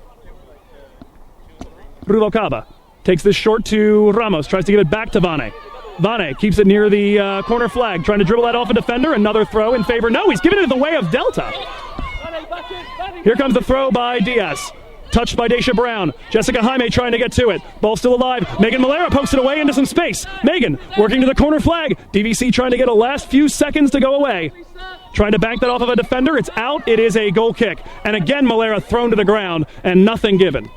Rubalcaba takes this short to Ramos. Tries to give it back to Vane. Vane keeps it near the corner flag. Trying to dribble that off a defender. Another throw in favor. No, he's giving it the way of Delta. Here comes the throw by Diaz. Touched by Daisha Brown. Jessica Jaime trying to get to it. Ball still alive. Megan Malera pokes it away into some space. Megan working to the corner flag. DVC trying to get a last few seconds to go away. Trying to bank that off of a defender. It's out. It is a goal kick. And again, Malera thrown to the ground and nothing given.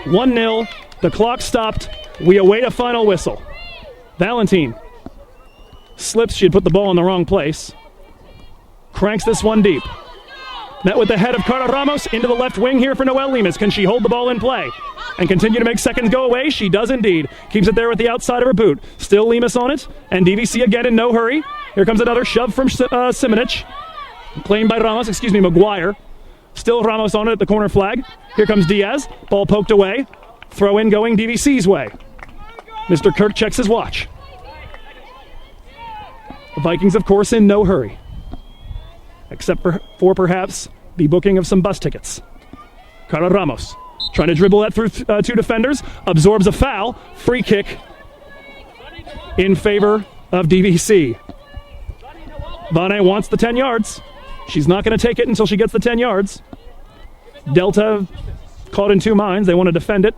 1-0. The clock stopped. We await a final whistle. Valentine slips. She had put the ball in the wrong place. Cranks this one deep. Met with the head of Carla Ramos into the left wing here for Noelle Lemus. Can she hold the ball in play and continue to make seconds go away? She does indeed. Keeps it there with the outside of her boot. Still Lemus on it, and DVC again in no hurry. Here comes another shove from Simonich. Claimed by Ramos, McGuire. Still Ramos on it at the corner flag. Here comes Diaz. Ball poked away. Throw in going DVC's way. Mr. Kirk checks his watch. The Vikings, of course, in no hurry. Except for perhaps the booking of some bus tickets. Carla Ramos trying to dribble that through two defenders. Absorbs a foul. Free kick in favor of DVC. Vane wants the 10 yards. She's not going to take it until she gets the 10 yards. Delta caught in two minds. They want to defend it.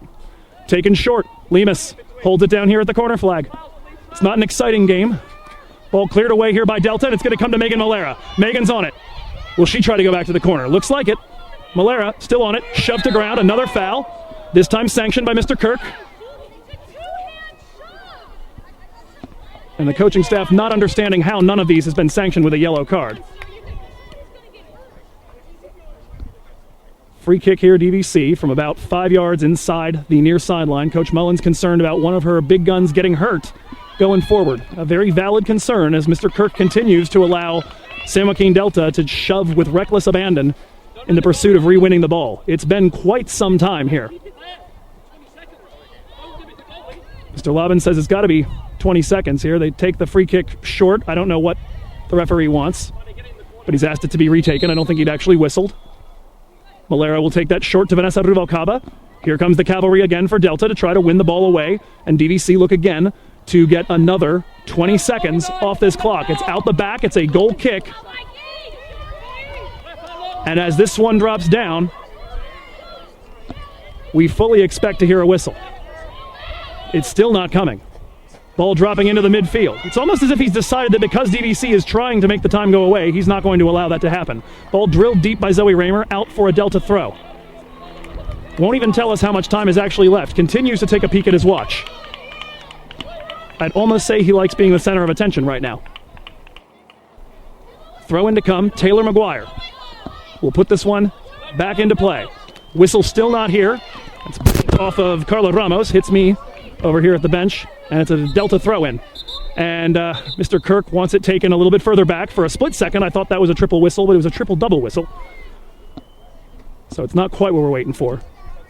Taken short. Lemus holds it down here at the corner flag. It's not an exciting game. Ball cleared away here by Delta, and it's going to come to Megan Malera. Megan's on it. Will she try to go back to the corner? Looks like it. Malera still on it. Shoved to ground. Another foul. This time sanctioned by Mr. Kirk. And the coaching staff not understanding how none of these has been sanctioned with a yellow card. Free kick here, DVC, from about 5 yards inside the near sideline. Coach Mullins concerned about one of her big guns getting hurt going forward. A very valid concern as Mr. Kirk continues to allow San Joaquin Delta to shove with reckless abandon in the pursuit of re-winning the ball. It's been quite some time here. Mr. Lobbin says it's got to be 20 seconds here. They take the free kick short. I don't know what the referee wants, but he's asked it to be retaken. I don't think he'd actually whistled. Malera will take that short to Vanessa Ruvalcaba. Here comes the cavalry again for Delta to try to win the ball away, and DVC look again to get another 20 seconds off this clock. It's out the back. It's a goal kick. And as this one drops down, we fully expect to hear a whistle. It's still not coming. Ball dropping into the midfield. It's almost as if he's decided that because DVC is trying to make the time go away, he's not going to allow that to happen. Ball drilled deep by Zoë Ramer, out for a Delta throw. Won't even tell us how much time is actually left. Continues to take a peek at his watch. I'd almost say he likes being the center of attention right now. Throw in to come, Taylor Maguire. We'll put this one back into play. Whistle still not here. It's off of Carla Ramos, hits me over here at the bench, and it's a Delta throw-in. And Mr. Kirk wants it taken a little bit further back. For a split second, I thought that was a triple whistle, but it was a triple-double whistle. So it's not quite what we're waiting for.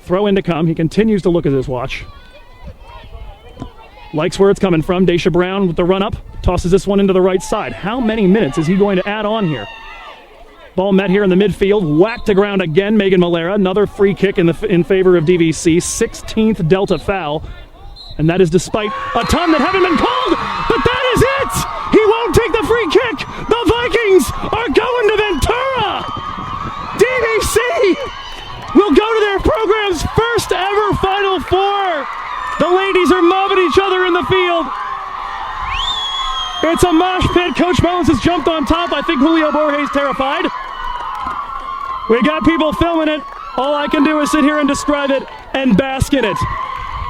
Throw in to come. He continues to look at his watch. Likes where it's coming from. Daisha Brown with the run-up. Tosses this one into the right side. How many minutes is he going to add on here? Ball met here in the midfield. Whacked to ground again. Megan Malera. Another free kick in favor of DVC. 16th Delta foul. And that is despite a ton that haven't been called. But that is it! He won't take the free kick. The Vikings are going to Ventura. DVC will go to their program's first ever Final Four. The ladies are mobbing each other in the field. It's a mosh pit. Coach Mullins has jumped on top. I think Julio Borges terrified. We got people filming it. All I can do is sit here and describe it and bask in it.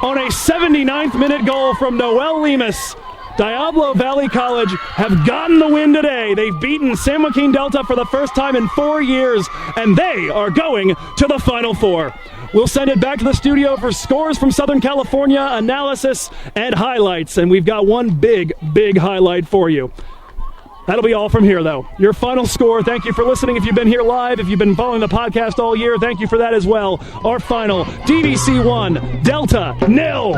On a 79th minute goal from Noelle Lemus, Diablo Valley College have gotten the win today. They've beaten San Joaquin Delta for the first time in 4 years, and they are going to the Final Four. We'll send it back to the studio for scores from Southern California, analysis, and highlights. And we've got one big, big highlight for you. That'll be all from here, though. Your final score. Thank you for listening. If you've been here live, if you've been following the podcast all year, thank you for that as well. Our final, DVC 1, Delta 0.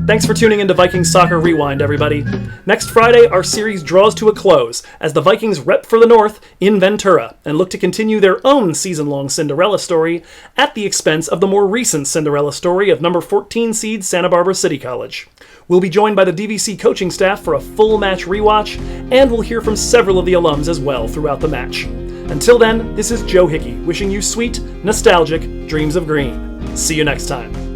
Thanks for tuning into Vikings Soccer Rewind, everybody. Next Friday, our series draws to a close as the Vikings rep for the North in Ventura and look to continue their own season-long Cinderella story at the expense of the more recent Cinderella story of number 14 seed Santa Barbara City College. We'll be joined by the DVC coaching staff for a full match rewatch, and we'll hear from several of the alums as well throughout the match. Until then, this is Joe Hickey wishing you sweet, nostalgic dreams of green. See you next time.